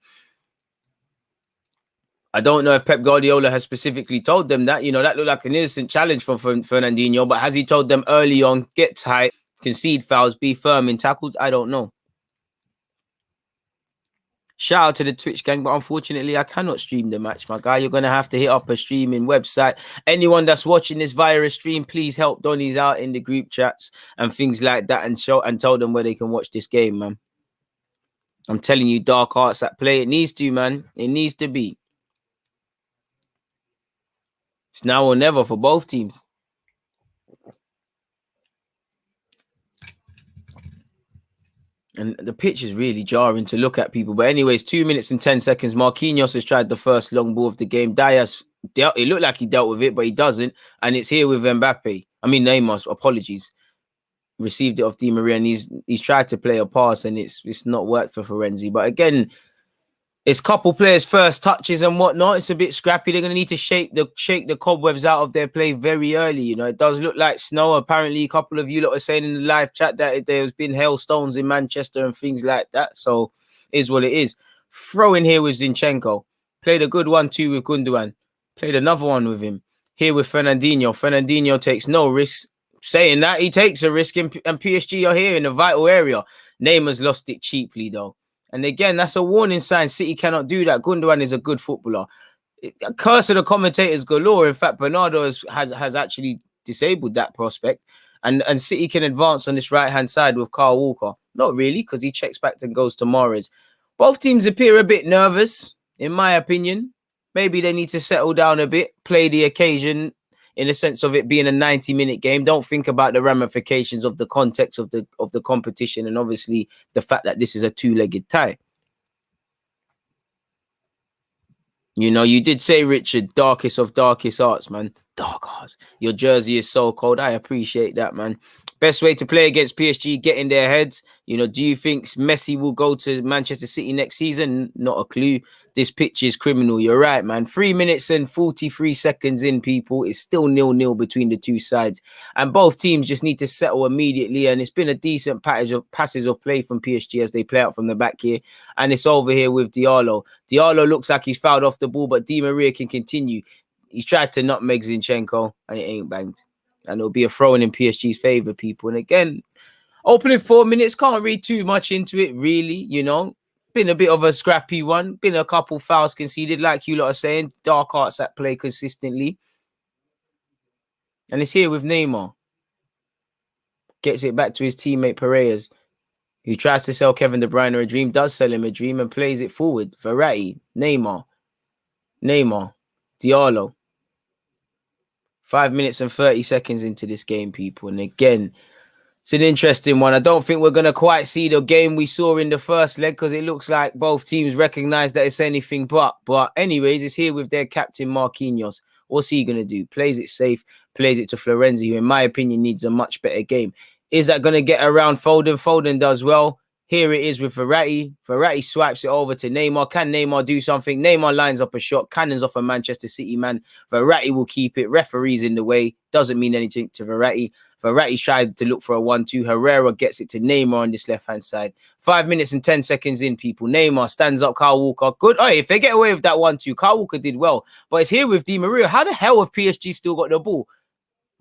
I don't know if Pep Guardiola has specifically told them that. You know, that looked like an innocent challenge from Fernandinho. But has he told them early on, get tight, concede fouls, be firm in tackles? I don't know. Shout out to the Twitch gang, but unfortunately, I cannot stream the match, my guy. You're going to have to hit up a streaming website. Anyone that's watching this via a stream, please help Donnies out in the group chats and things like that and tell them where they can watch this game, man. I'm telling you, dark arts at play. It needs to, man. It needs to be. It's now or never for both teams. And the pitch is really jarring to look at, people. But anyways, 2 minutes and 10 seconds. Marquinhos has tried the first long ball of the game. Diaz dealt. It looked like he dealt with it, but he doesn't. And it's here with Mbappe. I mean, Neymar. Apologies. Received it off Di Maria, and he's tried to play a pass, and it's not worked for Florenzi. But again, it's couple players' first touches and whatnot. It's a bit scrappy. They're going to need to shake the cobwebs out of their play very early. You know, it does look like snow. Apparently, a couple of you lot are saying in the live chat that there's been hailstones in Manchester and things like that. So, is what it is. Throw in here with Zinchenko. Played a good 1-2 with Gundogan. Played another one with him. Here with Fernandinho. Fernandinho takes no risks. Saying that, he takes a risk, and PSG are here in a vital area. Neymar's lost it cheaply, though. And again, that's a warning sign. City cannot do that. Gundogan is a good footballer. Curse of the commentators galore. In fact, Bernardo has actually disabled that prospect. And City can advance on this right-hand side with Kyle Walker. Not really, because he checks back and goes to Mahrez. Both teams appear a bit nervous, in my opinion. Maybe they need to settle down a bit, play the occasion in the sense of it being a 90-minute game. Don't think about the ramifications of the context of the competition, and obviously the fact that this is a two-legged tie. You know, you did say, Richard, darkest of darkest arts, man. Dark arts. Your jersey is so cold. I appreciate that, man. Best way to play against PSG, get in their heads. You know, do you think Messi will go to Manchester City next season? Not a clue. This pitch is criminal. You're right, man. 3 minutes and 43 seconds in, people. It's still 0-0 between the two sides. And both teams just need to settle immediately. And it's been a decent passes of play from PSG as they play out from the back here. And it's over here with Diallo. Diallo looks like he's fouled off the ball, but Di Maria can continue. He's tried to nutmeg Zinchenko, and it ain't banged. And it'll be a throw-in PSG's favour, people. And again, opening 4 minutes, can't read too much into it, really, you know. Been a bit of a scrappy one. Been a couple fouls conceded, like you lot are saying. Dark arts at play consistently. And it's here with Neymar. Gets it back to his teammate Paredes, who tries to sell Kevin De Bruyne a dream, does sell him a dream, and plays it forward. Verratti, Neymar, Diallo. 5 minutes and 30 seconds into this game, people. And again, it's an interesting one. I don't think we're going to quite see the game we saw in the first leg, because it looks like both teams recognize that it's anything but. But anyways, it's here with their captain, Marquinhos. What's he going to do? Plays it safe, plays it to Florenzi, who in my opinion needs a much better game. Is that going to get around Foden? Foden does well. Here it is with Verratti. Verratti swipes it over to Neymar. Can Neymar do something? Neymar lines up a shot. Cannons off a Manchester City man. Verratti will keep it. Referee's in the way. Doesn't mean anything to Verratti. Verratti tried to look for a 1-2. Herrera gets it to Neymar on this left-hand side. 5 minutes and 10 seconds in, people. Neymar stands up. Kyle Walker. Good. Oh, if they get away with that 1-2, Kyle Walker did well. But it's here with Di Maria. How the hell have PSG still got the ball?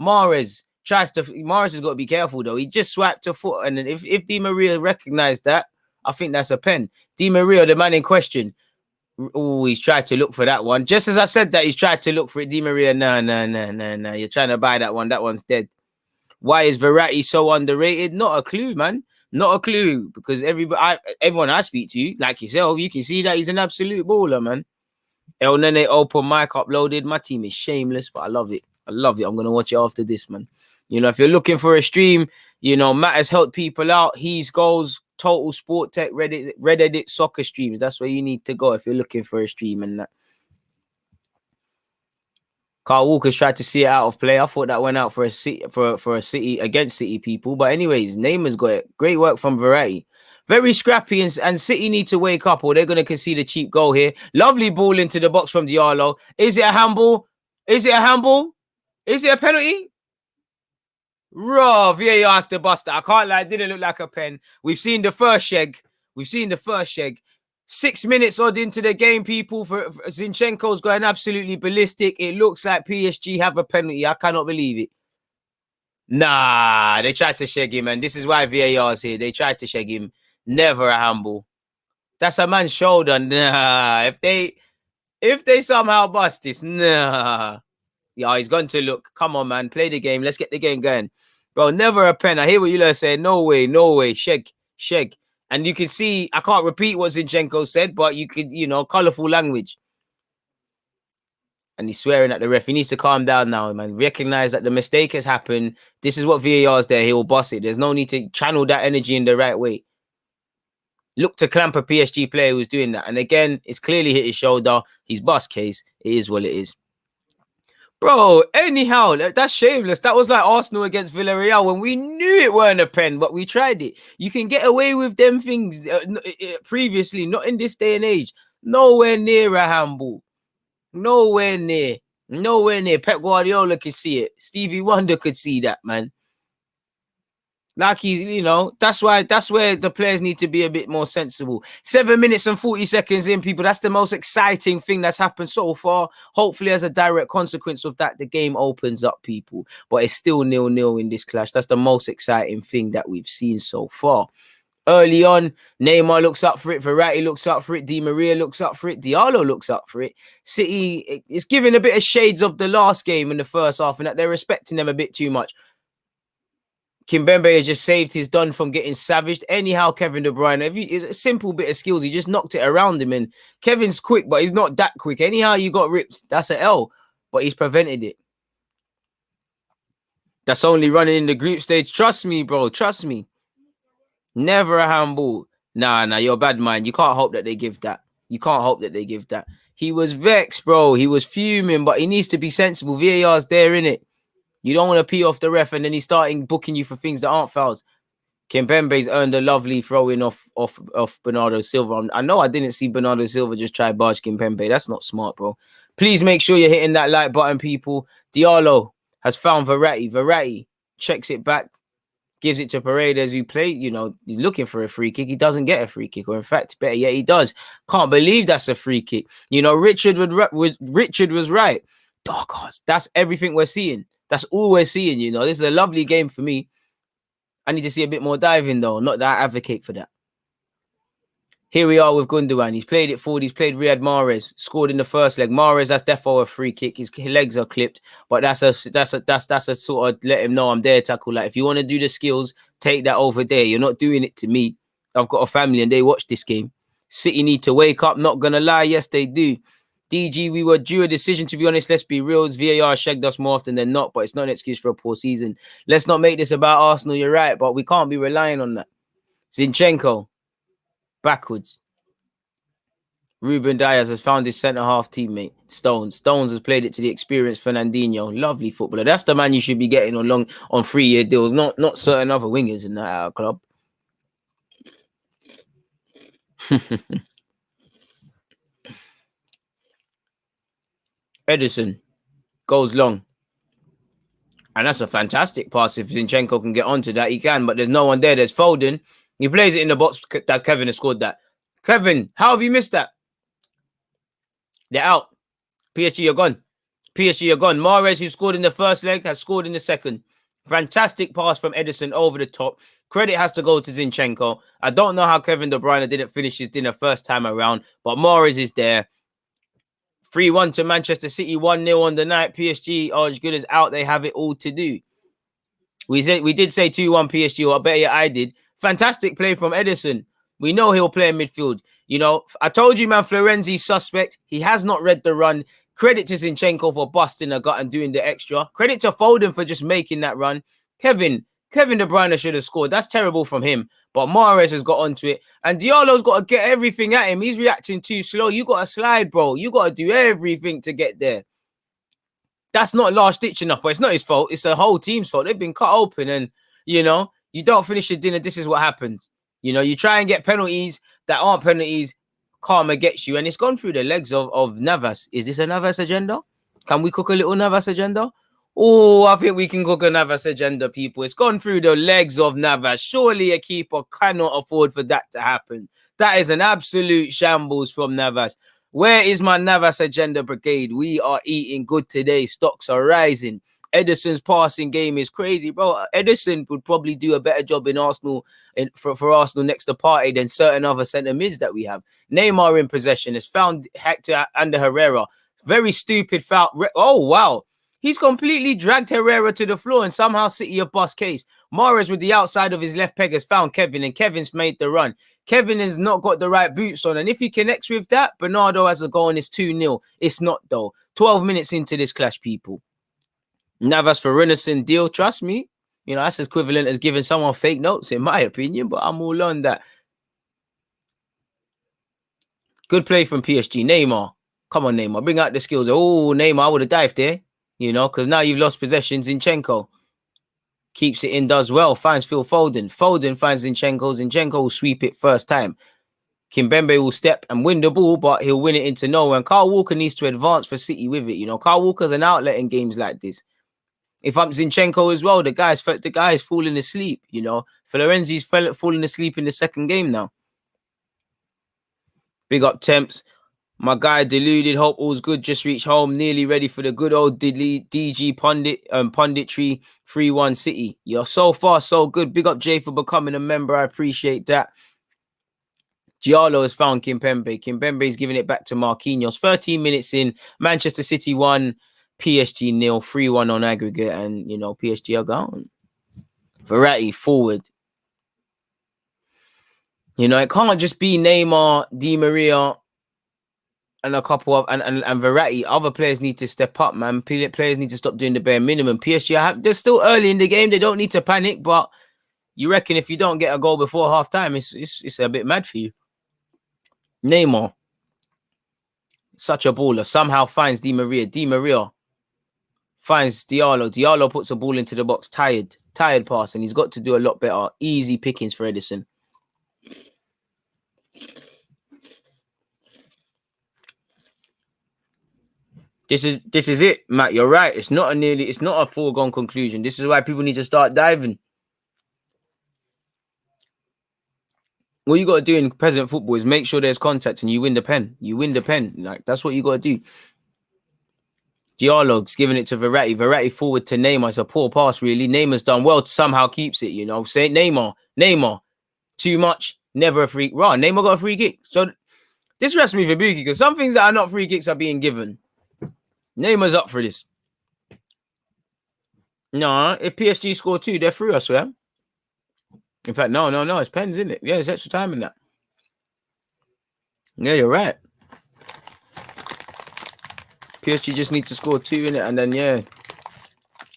Mahrez has got to be careful, though. He just swiped a foot. And if Di Maria recognized that, I think that's a pen. Di Maria, the man in question. Oh, he's tried to look for that one. Just as I said that, he's tried to look for it. Di Maria, no. You're trying to buy that one. That one's dead. Why is Verratti so underrated? Not a clue, man. Not a clue. Because everyone I speak to, like yourself, you can see that he's an absolute baller, man. El Nene open mic uploaded. My team is shameless, but I love it. I'm going to watch it after this, man. You know, if you're looking for a stream, you know, Matt has helped people out. He's goals, Total Sport Tech, Red Edit soccer streams. That's where you need to go if you're looking for a stream and that. Carl Walker's tried to see it out of play. I thought that went out for a City against City, people. But anyways, Neymar's got it. Great work from Verratti. Very scrappy, and City need to wake up, or they're going to concede a cheap goal here. Lovely ball into the box from Diallo. Is it a handball? Is it a handball? Is it a penalty? Raw, VAR has to bust it. I can't lie, it didn't look like a pen. We've seen the first sheg. 6 minutes odd into the game, people. For Zinchenko's going absolutely ballistic. It looks like PSG have a penalty. I cannot believe it. Nah, they tried to sheg him, and this is why VAR is here. They tried to sheg him. Never a handball. That's a man's shoulder. Nah. If they somehow bust this, nah. Yeah, he's going to look. Come on, man. Play the game. Let's get the game going. Bro, never a pen. I hear what you lot say. No way. Sheg. And you can see, I can't repeat what Zinchenko said, but you could, colorful language. And he's swearing at the ref. He needs to calm down now, man. Recognize that the mistake has happened. This is what VAR is there. He will boss it. There's no need to channel that energy in the right way. Look to clamp a PSG player who's doing that. And again, it's clearly hit his shoulder. He's bust case. It is what it is. Bro, anyhow, that's shameless. That was like Arsenal against Villarreal when we knew it weren't a pen, but we tried it. You can get away with them things previously, not in this day and age. Nowhere near a handball. Nowhere near. Nowhere near. Pep Guardiola could see it. Stevie Wonder could see that, man. Like he's, that's where the players need to be a bit more sensible. 7 minutes and 40 seconds in, people. That's the most exciting thing that's happened so far. Hopefully, as a direct consequence of that, the game opens up, people. But it's still 0-0 in this clash. That's the most exciting thing that we've seen so far. Early on, Neymar looks up for it. Verratti looks up for it. Di Maria looks up for it. Diallo looks up for it. City is giving a bit of shades of the last game in the first half and that they're respecting them a bit too much. Kimpembe has just saved his done from getting savaged. Anyhow, Kevin De Bruyne, it's a simple bit of skills. He just knocked it around him. And Kevin's quick, but he's not that quick. Anyhow, you got ripped. That's an L. But he's prevented it. That's only running in the group stage. Trust me, bro. Trust me. Never a handball. Nah, you're a bad man. You can't hope that they give that. You can't hope that they give that. He was vexed, bro. He was fuming, but he needs to be sensible. VAR's there, innit? You don't want to pee off the ref and then he's starting booking you for things that aren't fouls. Kimpembe's earned a lovely throw-in off Bernardo Silva. I know I didn't see Bernardo Silva just try barge Kimpembe. That's not smart, bro. Please make sure you're hitting that like button, people. Diallo has found Verratti. Verratti checks it back. Gives it to Paredes, who played, he's looking for a free kick. He doesn't get a free kick, or in fact, better yet, he does. Can't believe that's a free kick. Richard was right. Dark horse. That's everything we're seeing. That's all we're seeing, This is a lovely game for me. I need to see a bit more diving, though. Not that I advocate for that. Here we are with Gundogan. He's played it forward. He's played Riyad Mahrez. Scored in the first leg. Mahrez, that's defo a free kick. His legs are clipped. But that's a sort of let him know I'm there tackle. Like, if you want to do the skills, take that over there. You're not doing it to me. I've got a family and they watch this game. City need to wake up. Not going to lie. Yes, they do. DG, we were due a decision, to be honest. Let's be real. VAR shagged us more often than not, but it's not an excuse for a poor season. Let's not make this about Arsenal. You're right, but we can't be relying on that. Zinchenko. Backwards. Ruben Diaz has found his centre-half teammate, Stones. Stones has played it to the experienced Fernandinho. Lovely footballer. That's the man you should be getting on 3-year deals, not certain other wingers in that club. Edison goes long. And that's a fantastic pass. If Zinchenko can get onto that, he can. But there's no one there. There's Foden. He plays it in the box that Kevin has scored that. Kevin, how have you missed that? They're out. PSG are gone. PSG are gone. Mahrez, who scored in the first leg, has scored in the second. Fantastic pass from Edison over the top. Credit has to go to Zinchenko. I don't know how Kevin De Bruyne didn't finish his dinner first time around, but Mahrez is there. 3-1 to Manchester City, 1-0 on the night. PSG are as good as out. They have it all to do. We did say 2-1 PSG, or I bet you I did. Fantastic play from Edison. We know he'll play in midfield. I told you, man, Florenzi's suspect. He has not read the run. Credit to Zinchenko for busting a gut and doing the extra. Credit to Foden for just making that run. Kevin De Bruyne should have scored. That's terrible from him. But Mahrez has got onto it. And Diallo's got to get everything at him. He's reacting too slow. You got to slide, bro. You got to do everything to get there. That's not last ditch enough, but it's not his fault. It's the whole team's fault. They've been cut open and, you don't finish your dinner. This is what happens. You try and get penalties that aren't penalties. Karma gets you. And it's gone through the legs of Navas. Is this a Navas agenda? Can we cook a little Navas agenda? Oh, I think we can cook a Navas agenda, people. It's gone through the legs of Navas. Surely a keeper cannot afford for that to happen. That is an absolute shambles from Navas. Where is my Navas agenda brigade? We are eating good today. Stocks are rising. Edison's passing game is crazy, bro. Edison would probably do a better job in Arsenal for Arsenal next to Partey than certain other centre mids that we have. Neymar in possession has found Hector and Herrera. Very stupid foul. Oh, wow. He's completely dragged Herrera to the floor, and somehow City have bust case. Mahrez with the outside of his left peg has found Kevin, and Kevin's made the run. Kevin has not got the right boots on, and if he connects with that, Bernardo has a goal and it's 2-0. It's not, though. 12 minutes into this clash, people. Navas for Renison deal, trust me. You know, that's equivalent as giving someone fake notes, in my opinion, but I'm all on that. Good play from PSG. Neymar. Come on, Neymar. Bring out the skills. Oh, Neymar, I would have dived there. You know, because now you've lost possession. Zinchenko keeps it in, does well. Finds Phil Foden. Foden finds Zinchenko. Zinchenko will sweep it first time. Kimpembe will step and win the ball, but he'll win it into nowhere. And Kyle Walker needs to advance for City with it. You know, Kyle Walker's an outlet in games like this. If I'm Zinchenko as well, the guy's falling asleep. You know, Florenzi's falling asleep in the second game now. Big up Temps. My guy Deluded, hope all's good. Just reached home, nearly ready for the good old DG punditry 3-1 City. You're so far so good. Big up Jay for becoming a member. I appreciate that. Giallo has found Kimpembe. Kimpembe is giving it back to Marquinhos. 13 minutes in, Manchester City 1, PSG 0, 3-1 on aggregate, and you know PSG are gone. Verratti forward. You know, it can't just be Neymar, Di Maria, and a couple of and Verratti. Other players need to step up, man. Players need to stop doing the bare minimum. PSG, they're still early in the game. They don't need to panic, but you reckon if you don't get a goal before half time, it's a bit mad for you. Neymar, such a baller, somehow finds Di Maria. Di Maria finds Diallo. Diallo puts a ball into the box. Tired pass, and he's got to do a lot better. Easy pickings for Edison. This is it, Matt. You're right. It's not a foregone conclusion. This is why people need to start diving. All you got to do in present football is make sure there's contact and you win the pen. You win the pen. Like, that's what you got to do. Dialog's giving it to Verratti. Verratti forward to Neymar. It's a poor pass, really. Neymar's done well to somehow keeps it, you know. Say Neymar. Too much. Never a free. Right, Neymar got a free kick. So this rests me for Buki, because some things that are not free kicks are being given. Neymar's up for this. No, if PSG score 2, they're through, I swear. In fact, no. It's pens, isn't it? Yeah, it's extra time in that. Yeah, you're right. PSG just need to score 2 in it, and then, yeah,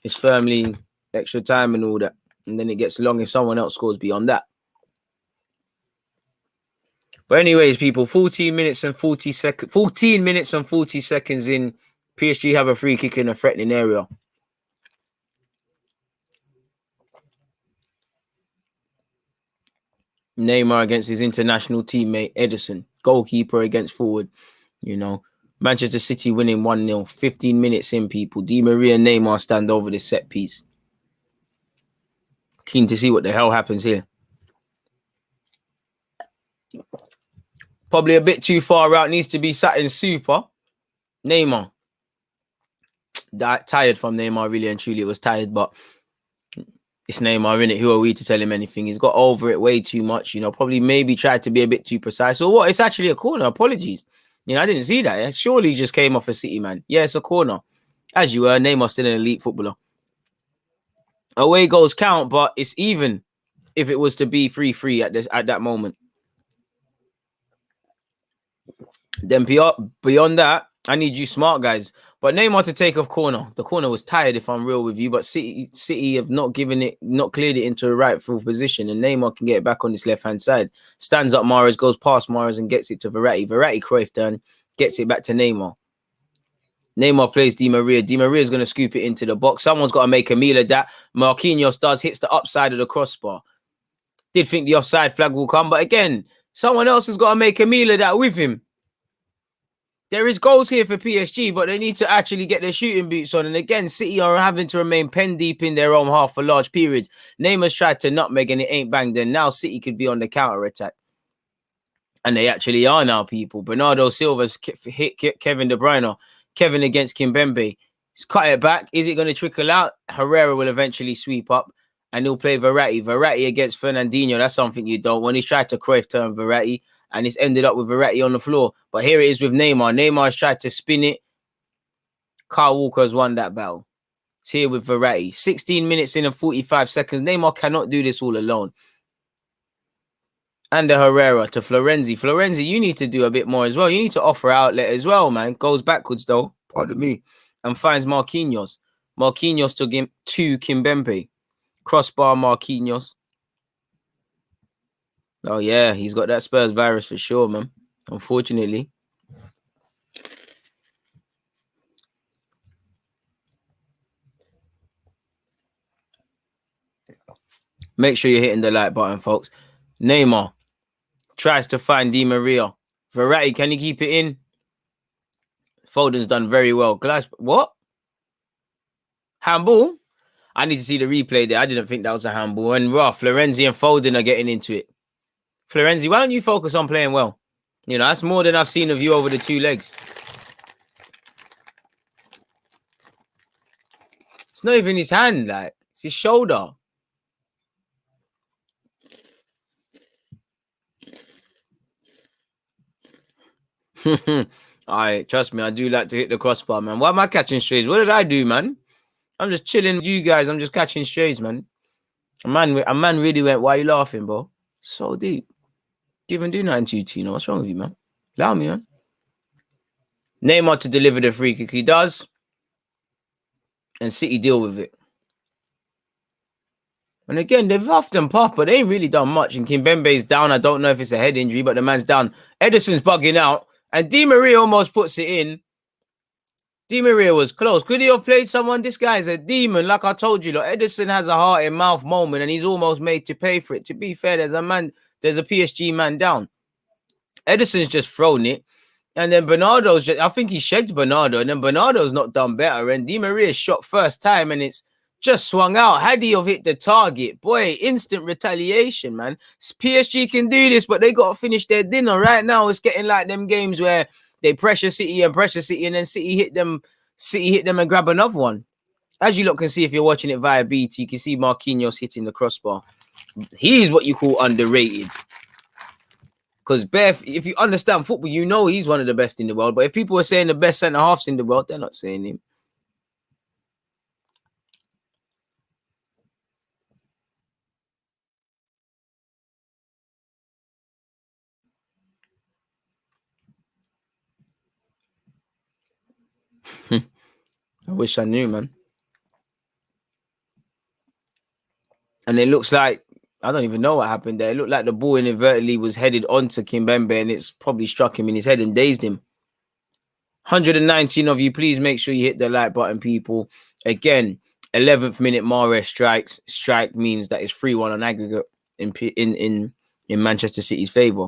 it's firmly extra time and all that. And then it gets long if someone else scores beyond that. But anyways, people, 14 minutes and 40 seconds in, PSG have a free kick in a threatening area. Neymar against his international teammate Edison. Goalkeeper against forward. You know, Manchester City winning 1-0. 15 minutes in, people. Di Maria and Neymar stand over this set piece. Keen to see what the hell happens here. Probably a bit too far out. Needs to be sat in super. Neymar. Tired from Neymar, really and truly. It was tired, but it's Neymar, innit? Who are we to tell him anything? He's got over it way too much, you know. Probably maybe tried to be a bit too precise. Or what? It's actually a corner. Apologies. You know, I didn't see that. It surely just came off a City, man. Yeah, it's a corner. As you were, Neymar's still an elite footballer. Away goals count, but it's even if it was to be 3-3 at that moment. Then beyond that, I need you smart guys. But Neymar to take off corner. The corner was tired, if I'm real with you. But City have not cleared it into a rightful position. And Neymar can get it back on this left-hand side. Stands up Mahrez, goes past Mahrez and gets it to Verratti. Verratti, Cruyff turn, gets it back to Neymar. Neymar plays Di Maria. Di Maria is going to scoop it into the box. Someone's got to make a meal of that. Marquinhos hits the upside of the crossbar. Did think the offside flag will come. But again, someone else has got to make a meal of that with him. There is goals here for PSG, but they need to actually get their shooting boots on. And again, City are having to remain pen deep in their own half for large periods. Neymar's tried to nutmeg and it ain't banged. And now City could be on the counter attack. And they actually are now, people. Bernardo Silva's hit Kevin De Bruyne. Kevin against Kimpembe. He's cut it back. Is it going to trickle out? Herrera will eventually sweep up. And he'll play Verratti. Verratti against Fernandinho. That's something you don't want. He's tried to Cruyff turn Verratti. And it's ended up with Verratti on the floor. But here it is with Neymar. Neymar's tried to spin it. Kyle Walker has won that battle. It's here with Verratti. 16 minutes in and 45 seconds. Neymar cannot do this all alone. And the Herrera to Florenzi. Florenzi, you need to do a bit more as well. You need to offer outlet as well, man. Goes backwards, though. Pardon me. And finds Marquinhos. Marquinhos to Kimpembe. Crossbar Marquinhos. Oh, yeah. He's got that Spurs virus for sure, man. Unfortunately. Make sure you're hitting the like button, folks. Neymar tries to find Di Maria. Verratti, can he keep it in? Foden's done very well. Glass, what? Handball? I need to see the replay there. I didn't think that was a handball. And Florenzi and Foden are getting into it. Florenzi, why don't you focus on playing well? You know, that's more than I've seen of you over the 2 legs. It's not even his hand, like, it's his shoulder. All right, trust me, I do like to hit the crossbar, man. Why am I catching strays? What did I do, man? I'm just chilling with you guys. I'm just catching strays, man. A man really went, why are you laughing, bro? So deep. You even do nothing to you, Tino. What's wrong with you, man? Allow me, man. Neymar to deliver the free kick. He does. And City deal with it. And again, they've huffed and puffed, but they ain't really done much. And Kimpembe's down. I don't know if it's a head injury, but the man's down. Ederson's bugging out. And Di Maria almost puts it in. Di Maria was close. Could he have played someone? This guy is a demon. Like I told you, look, Ederson has a heart in mouth moment, and he's almost made to pay for it. To be fair, there's a PSG man down. Ederson's just thrown it. And then Bernardo's I think he shagged Bernardo, and then Bernardo's not done better. And Di Maria's shot first time, and it's just swung out. Had he have hit the target, boy, instant retaliation, man. PSG can do this, but they got to finish their dinner right now. It's getting like them games where they pressure City, and then City hit them and grab another one. As you lot can see, if you're watching it via BT, you can see Marquinhos hitting the crossbar. He's what you call underrated. Because if you understand football, you know he's one of the best in the world. But if people are saying the best centre-halves in the world, they're not saying him. I wish I knew, man. And it looks like, I don't even know what happened there. It looked like the ball inadvertently was headed onto Kimpembe, and it's probably struck him in his head and dazed him. 119 of you, please make sure you hit the like button, people. Again, 11th minute Mahrez strikes. Strike means that it's 3-1 on aggregate in Manchester City's favour.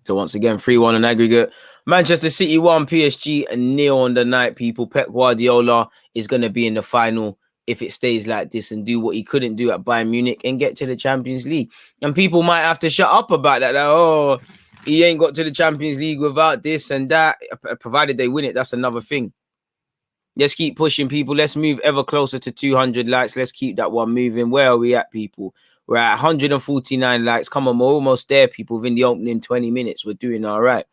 So once again, 3-1 on aggregate. Manchester City 1, PSG 0 on the night, people. Pep Guardiola is going to be in the final if it stays like this and do what he couldn't do at Bayern Munich and get to the Champions League. And people might have to shut up about that. Like, oh, he ain't got to the Champions League without this and that. Provided they win it, that's another thing. Let's keep pushing, people. Let's move ever closer to 200 likes. Let's keep that one moving. Where are we at, people? We're at 149 likes. Come on, we're almost there, people. Within the opening 20 minutes, we're doing all right.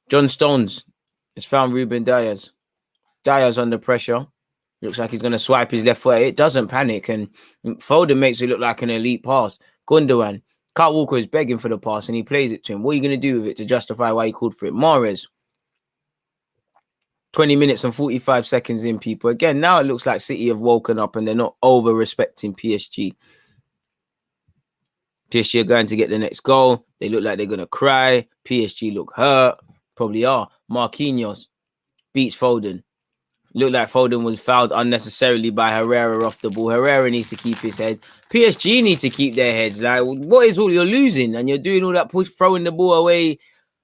John Stones has found Ruben Diaz. Diaz under pressure. Looks like he's going to swipe his left foot. It doesn't panic. And Foden makes it look like an elite pass. Gundogan. Kyle Walker is begging for the pass and he plays it to him. What are you going to do with it to justify why he called for it? Mahrez. 20 minutes and 45 seconds in, people. Again, now it looks like City have woken up and they're not over-respecting PSG. PSG are going to get the next goal. They look like they're going to cry. PSG look hurt. Probably are. Marquinhos beats Foden. Looked like Foden was fouled unnecessarily by Herrera off the ball. Herrera needs to keep his head. PSG need to keep their heads. Like, what is all you're losing? And you're doing all that push, throwing the ball away,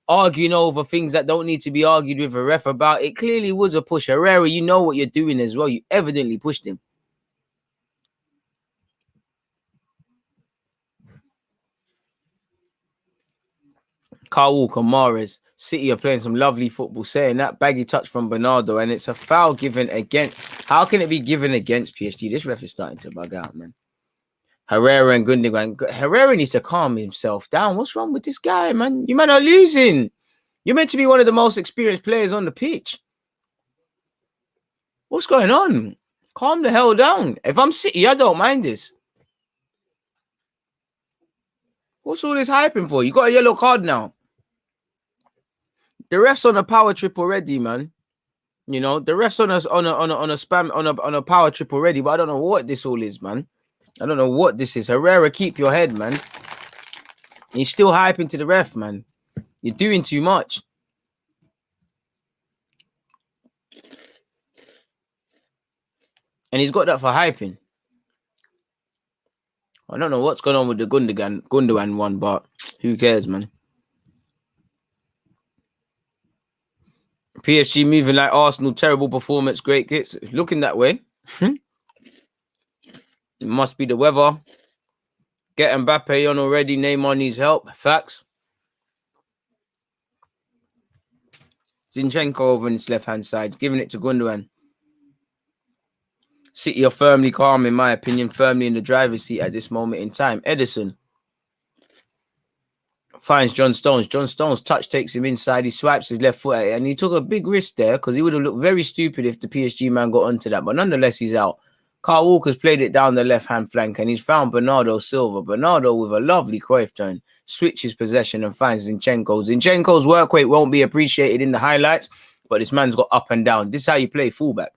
arguing over things that don't need to be argued with a ref about. It clearly was a push. Herrera, you know what you're doing as well. You evidently pushed him. Kyle Walker, Mahrez. City are playing some lovely football. Saying that baggy touch from Bernardo, and it's a foul given against. How can it be given against PSG? This ref is starting to bug out, man. Herrera and Gundogan. Herrera needs to calm himself down. What's wrong with this guy, man? You men are losing. You're meant to be one of the most experienced players on the pitch. What's going on? Calm the hell down. If I'm City, I don't mind this. What's all this hyping for? You got a yellow card now. The ref's on a power trip already, man. You know, the ref's on a power trip already, but I don't know what this all is, man. I don't know what this is. Herrera, keep your head, man. You're still hyping to the ref, man. You're doing too much. And he's got that for hyping. I don't know what's going on with the Gundogan one, but who cares, man? PSG moving like Arsenal, terrible performance, great kicks. It's looking that way. It must be the weather. Get Mbappe on already. Neymar needs help. Facts. Zinchenko over on his left-hand side, giving it to Gundogan. City are firmly calm, in my opinion, firmly in the driver's seat at this moment in time. Edison finds John Stones. John Stones' touch takes him inside. He swipes his left foot at it, and he took a big risk there because he would have looked very stupid if the PSG man got onto that. But nonetheless, he's out. Carl Walker's played it down the left-hand flank, and he's found Bernardo Silva. Bernardo with a lovely Cruyff turn, switches possession and finds Zinchenko. Zinchenko's work rate won't be appreciated in the highlights, but this man's got up and down. This is how you play fullback.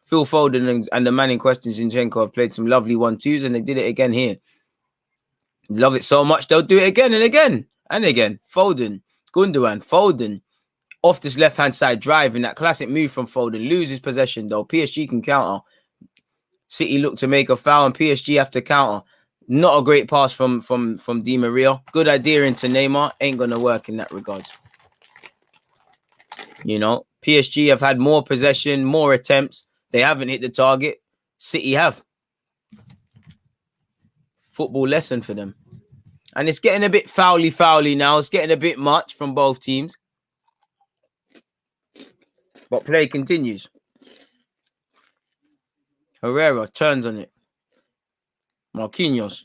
Phil Foden and the man in question, Zinchenko, have played some lovely 1-2s, and they did it again here. Love it so much, they'll do it again and again and again. Foden, Gundogan, Foden, off this left-hand side, driving that classic move from Foden, loses possession though. PSG can counter. City look to make a foul, and PSG have to counter. Not a great pass from Di Maria. Good idea into Neymar. Ain't going to work in that regard. You know, PSG have had more possession, more attempts. They haven't hit the target. City have. Football lesson for them. And it's getting a bit foully now. It's getting a bit much from both teams. But play continues. Herrera turns on it. Marquinhos.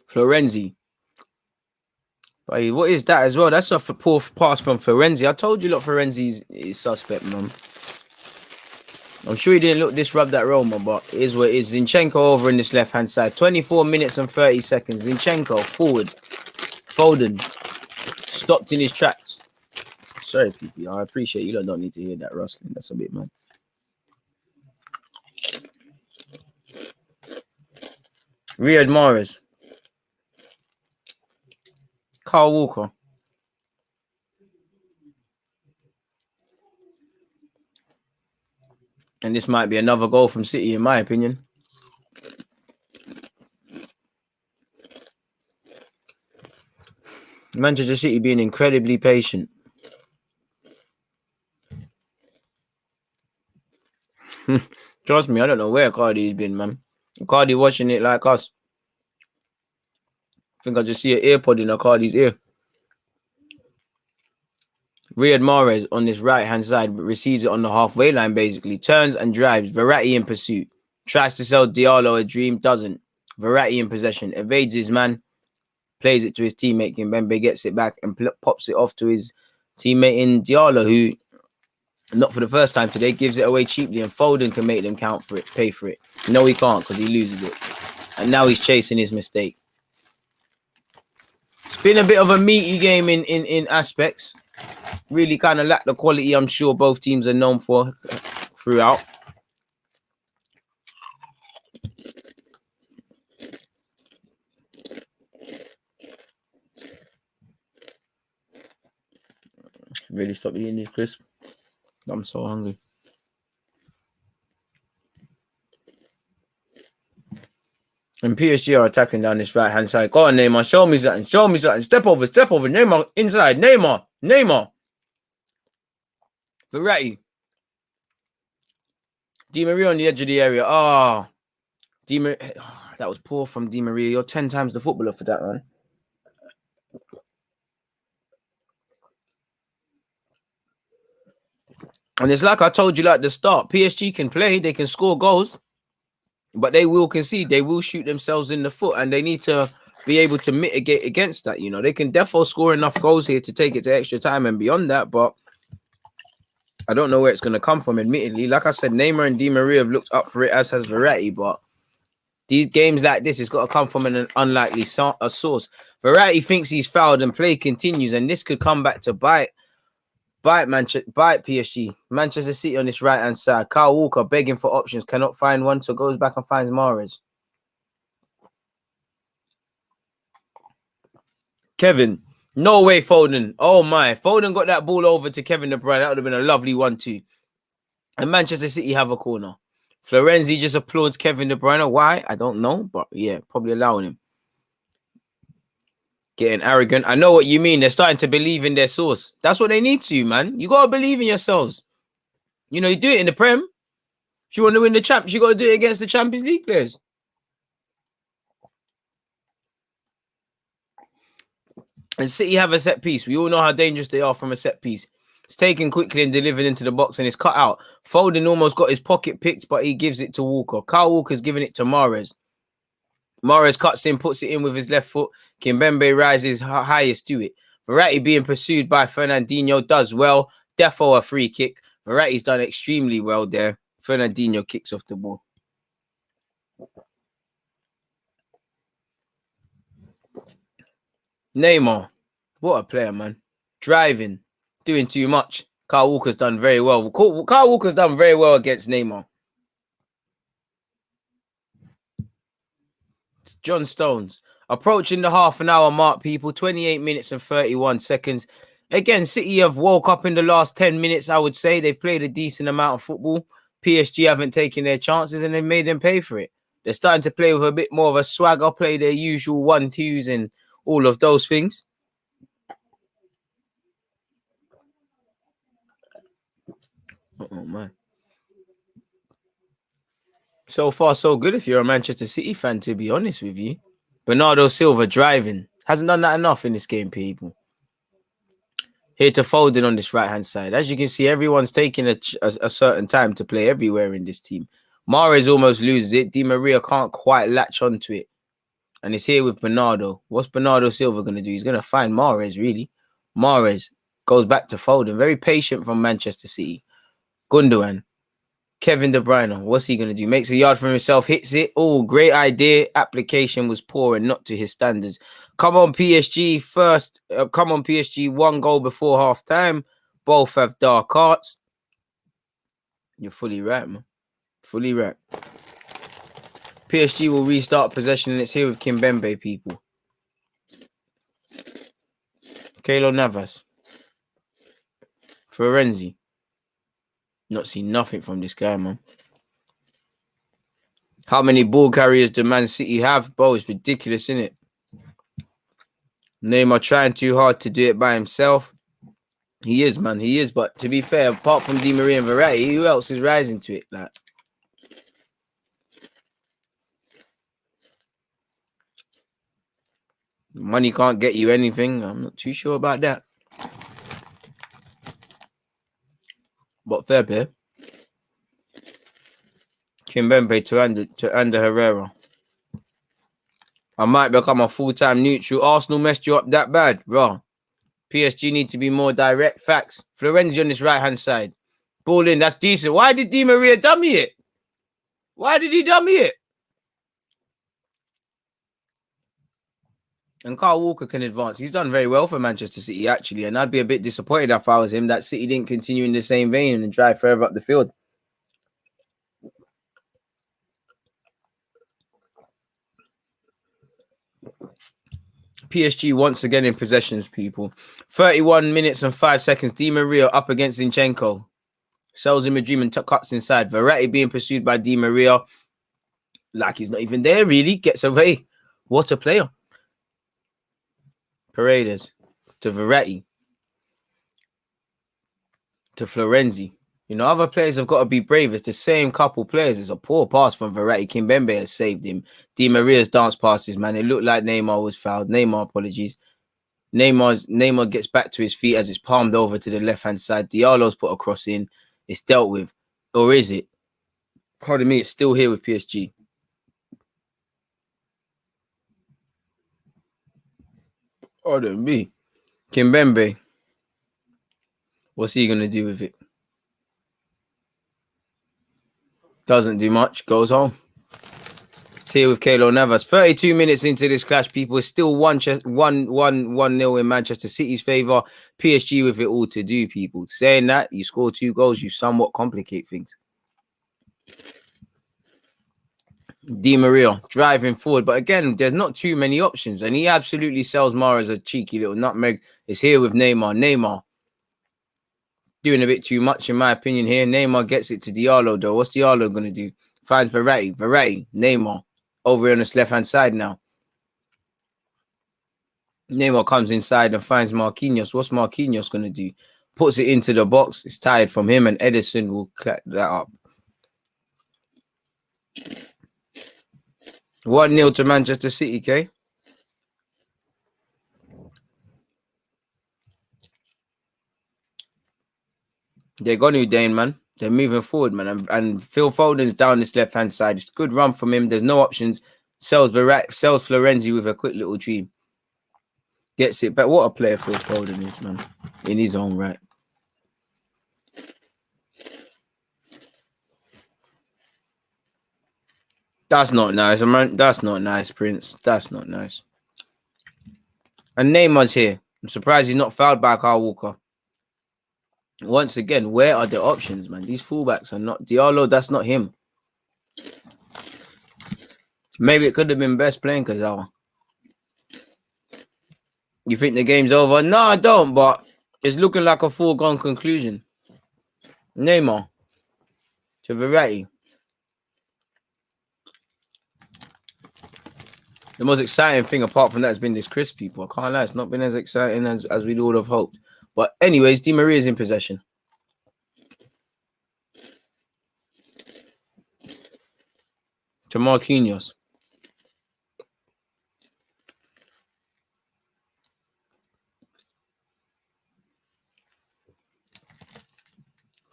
Florenzi. But what is that as well? That's a poor pass from Florenzi. I told you, look, Florenzi is suspect, man. I'm sure he didn't look disrupt that Roma, but it is what it is. Zinchenko over in this left-hand side. 24 minutes and 30 seconds. Zinchenko forward. Foden stopped in his tracks. Sorry, PP. I appreciate you. Don't need to hear that rustling. That's a bit mad. Riyad Mahrez. Carl Walker. And this might be another goal from City, in my opinion. Manchester City being incredibly patient. Trust me, I don't know where Cardi's been, man. Cardi watching it like us. I think I just see an earpod in Cardi's ear. Riyad Mahrez on this right-hand side receives it on the halfway line, basically. Turns and drives. Verratti in pursuit. Tries to sell Diallo a dream. Doesn't. Verratti in possession. Evades his man. Plays it to his teammate. Kimpembe gets it back and pops it off to his teammate in Diallo, who, not for the first time today, gives it away cheaply. And Foden can make them count for it, pay for it. No, he can't because he loses it. And now he's chasing his mistake. It's been a bit of a meaty game in aspects. Really kind of lack the quality I'm sure both teams are known for throughout. Really stop eating this crisp. I'm so hungry. And PSG are attacking down this right-hand side. Go on, Neymar. Show me something. Show me something. Step over. Step over. Neymar inside. Neymar. Neymar. Verratti. Di Maria on the edge of the area. Oh. Di Maria. Oh, that was poor from Di Maria. You're 10 times the footballer for that, man. And it's like I told you at the start. PSG can play. They can score goals. But they will concede. They will shoot themselves in the foot. And they need to be able to mitigate against that. You know, they can definitely score enough goals here to take it to extra time and beyond that, but I don't know where it's going to come from, admittedly. Like I said, Neymar and Di Maria have looked up for it, as has Verratti, but these games like this, it's got to come from an unlikely source. Verratti thinks he's fouled and play continues, and this could come back to bite PSG. Manchester City on this right-hand side. Kyle Walker begging for options, cannot find one, so goes back and finds Mahrez. Kevin, no way, Foden. Oh my, Foden got that ball over to Kevin De Bruyne. That would have been a lovely 1-2. And Manchester City have a corner. Florenzi just applauds Kevin De Bruyne. Why? I don't know, but yeah, probably allowing him. Getting arrogant. I know what you mean. They're starting to believe in their source. That's what they need to, man. You got to believe in yourselves. You know, you do it in the Prem. If you want to win the champs, you got to do it against the Champions League players. And City have a set piece. We all know how dangerous they are from a set piece. It's taken quickly and delivered into the box and it's cut out. Foden almost got his pocket picked, but he gives it to Walker. Kyle Walker's giving it to Mahrez. Mahrez cuts in, puts it in with his left foot. Kimpembe rises highest to it. Verratti being pursued by Fernandinho does well. Defo a free kick. Verratti's done extremely well there. Fernandinho kicks off the ball. Neymar. What a player, man. Driving. Doing too much. Kyle Walker's done very well. Kyle Walker's done very well against Neymar. John Stones. Approaching the half an hour mark, people. 28 minutes and 31 seconds. Again, City have woke up in the last 10 minutes, I would say. They've played a decent amount of football. PSG haven't taken their chances and they've made them pay for it. They're starting to play with a bit more of a swagger, play their usual 1-2s and all of those things. Oh, man. So far, so good if you're a Manchester City fan, to be honest with you. Bernardo Silva driving. Hasn't done that enough in this game, people. Here to Foden on this right-hand side. As you can see, everyone's taking a certain time to play everywhere in this team. Mahrez almost loses it. Di Maria can't quite latch onto it. And it's here with Bernardo. What's Bernardo Silva going to do? He's going to find Mahrez, really. Mahrez goes back to Foden. Very patient from Manchester City. Gundogan. Kevin De Bruyne. What's he going to do? Makes a yard for himself. Hits it. Oh, great idea. Application was poor and not to his standards. Come on, PSG first. Come on, PSG. 1 goal before half time. Both have dark arts. You're fully right, man. Fully right. PSG will restart possession and it's here with Kimpembe, people. Keylor Navas. Florenzi. Not seen nothing from this guy, man. How many ball carriers do Man City have? Bro, it's ridiculous, isn't it? Neymar trying too hard to do it by himself. He is, man. He is. But to be fair, apart from Di Maria and Verratti, who else is rising to it? Like, money can't get you anything. I'm not too sure about that. But fair play. Kimpembe to Ander Herrera. I might become a full-time neutral. Arsenal messed you up that bad, bro. PSG need to be more direct. Facts. Florenzi on this right-hand side. Ball in. That's decent. Why did Di Maria dummy it? Why did he dummy it? And Kyle Walker can advance. He's done very well for Manchester City, actually. And I'd be a bit disappointed if I was him that City didn't continue in the same vein and drive further up the field. PSG once again in possessions, people. 31 minutes and 5 seconds. Di Maria up against Zinchenko. Sells him a dream and cuts inside. Verratti being pursued by Di Maria. Like he's not even there, really. Gets away. What a player. Paredes to Verratti. To Florenzi. You know, other players have got to be brave. It's the same couple players. It's a poor pass from Verratti. Kimpembe has saved him. Di Maria's dance passes, man. It looked like Neymar was fouled. Neymar, apologies. Neymar gets back to his feet as it's palmed over to the left-hand side. Diallo's put a cross in. It's dealt with. Or is it? Pardon me, it's still here with PSG. Pardon me. Kimpembe. What's he gonna do with it? Doesn't do much. Goes home. It's here with Keylor Navas. 32 minutes into this clash, people. It's still 1-0 in Manchester City's favour. PSG with it all to do, people. Saying that, you score 2 goals, you somewhat complicate things. Di Maria driving forward. But again, there's not too many options. And he absolutely sells Mara as a cheeky little nutmeg. It's here with Neymar. Neymar doing a bit too much, in my opinion, here. Neymar gets it to Diallo, though. What's Diallo going to do? Finds Verratti. Verratti. Neymar. Over here on this left-hand side now. Neymar comes inside and finds Marquinhos. What's Marquinhos going to do? Puts it into the box. It's tired from him, and Edison will clap that up. 1-0 to Manchester City, okay? They're going to, Dane, man. They're moving forward, man. And Phil Foden's down this left-hand side. It's a good run from him. There's no options. Sells Florenzi with a quick little dream. Gets it back. What a player Phil Foden is, man. In his own right. That's not nice, man. That's not nice, Prince. That's not nice. And Neymar's here. I'm surprised he's not fouled by Kyle Walker. Once again, where are the options, man? These fullbacks are not Diallo. That's not him. Maybe it could have been best playing Kazawa. You think the game's over? No, I don't, but it's looking like a foregone conclusion. Neymar to Verratti. The most exciting thing apart from that has been this Chris, people. I can't lie, it's not been as exciting as we'd all have hoped. But anyways, Di Maria's in possession. To Marquinhos.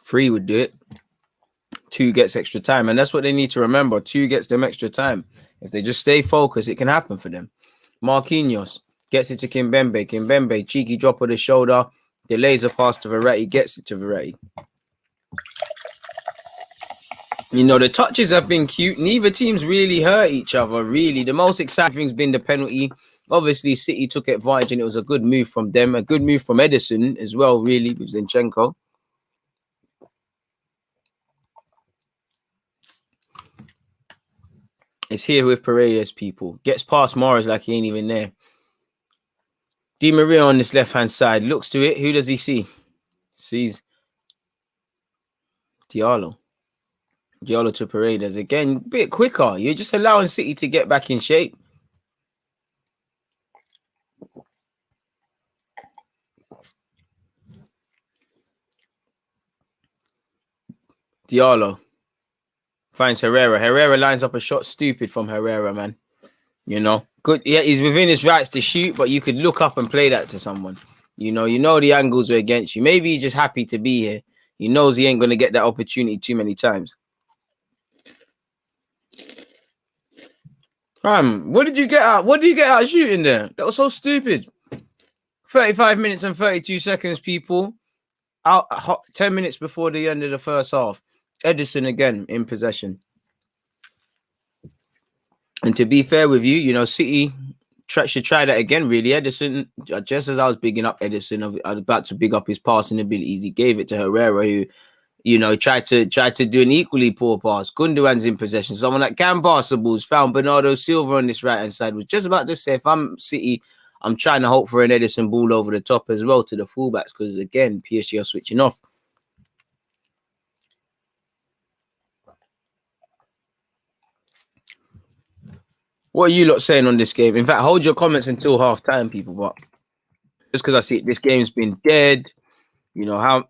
Three would do it. 2 gets extra time. And that's what they need to remember. 2 gets them extra time. If they just stay focused, it can happen for them. Marquinhos gets it to Kimpembe. Kimpembe, cheeky drop of the shoulder. Delays a pass to Verratti. Gets it to Verratti. You know, the touches have been cute. Neither team's really hurt each other, really. The most exciting thing's been the penalty. Obviously, City took advantage, and it was a good move from them. A good move from Edison as well, really, with Zinchenko. It's here with Paredes, people. Gets past Morris like he ain't even there. Di Maria on this left-hand side. Looks to it. Who does he see? Sees Diallo. Diallo to Paredes. Again, a bit quicker. You're just allowing City to get back in shape. Diallo finds Herrera. Herrera lines up a shot. Stupid from Herrera, man. You know, good. Yeah, he's within his rights to shoot, but you could look up and play that to someone. You know the angles are against you. Maybe he's just happy to be here. He knows he ain't going to get that opportunity too many times. What did you get out? What did you get out shooting there? That was so stupid. 35 minutes and 32 seconds, people. Out 10 minutes before the end of the first half. Edison again in possession. And to be fair with you, you know, City should try that again, really. Edison, just as I was bigging up Edison, I was about to big up his passing abilities. He gave it to Herrera, who, you know, tried to do an equally poor pass. Gundogan's in possession. Someone that can pass the balls. Found Bernardo Silva on this right-hand side. Was just about to say, if I'm City, I'm trying to hope for an Edison ball over the top as well to the fullbacks, because, again, PSG are switching off. What are you lot saying on this game? In fact, hold your comments until half-time, people. But just because I see this game's been dead, you know, how...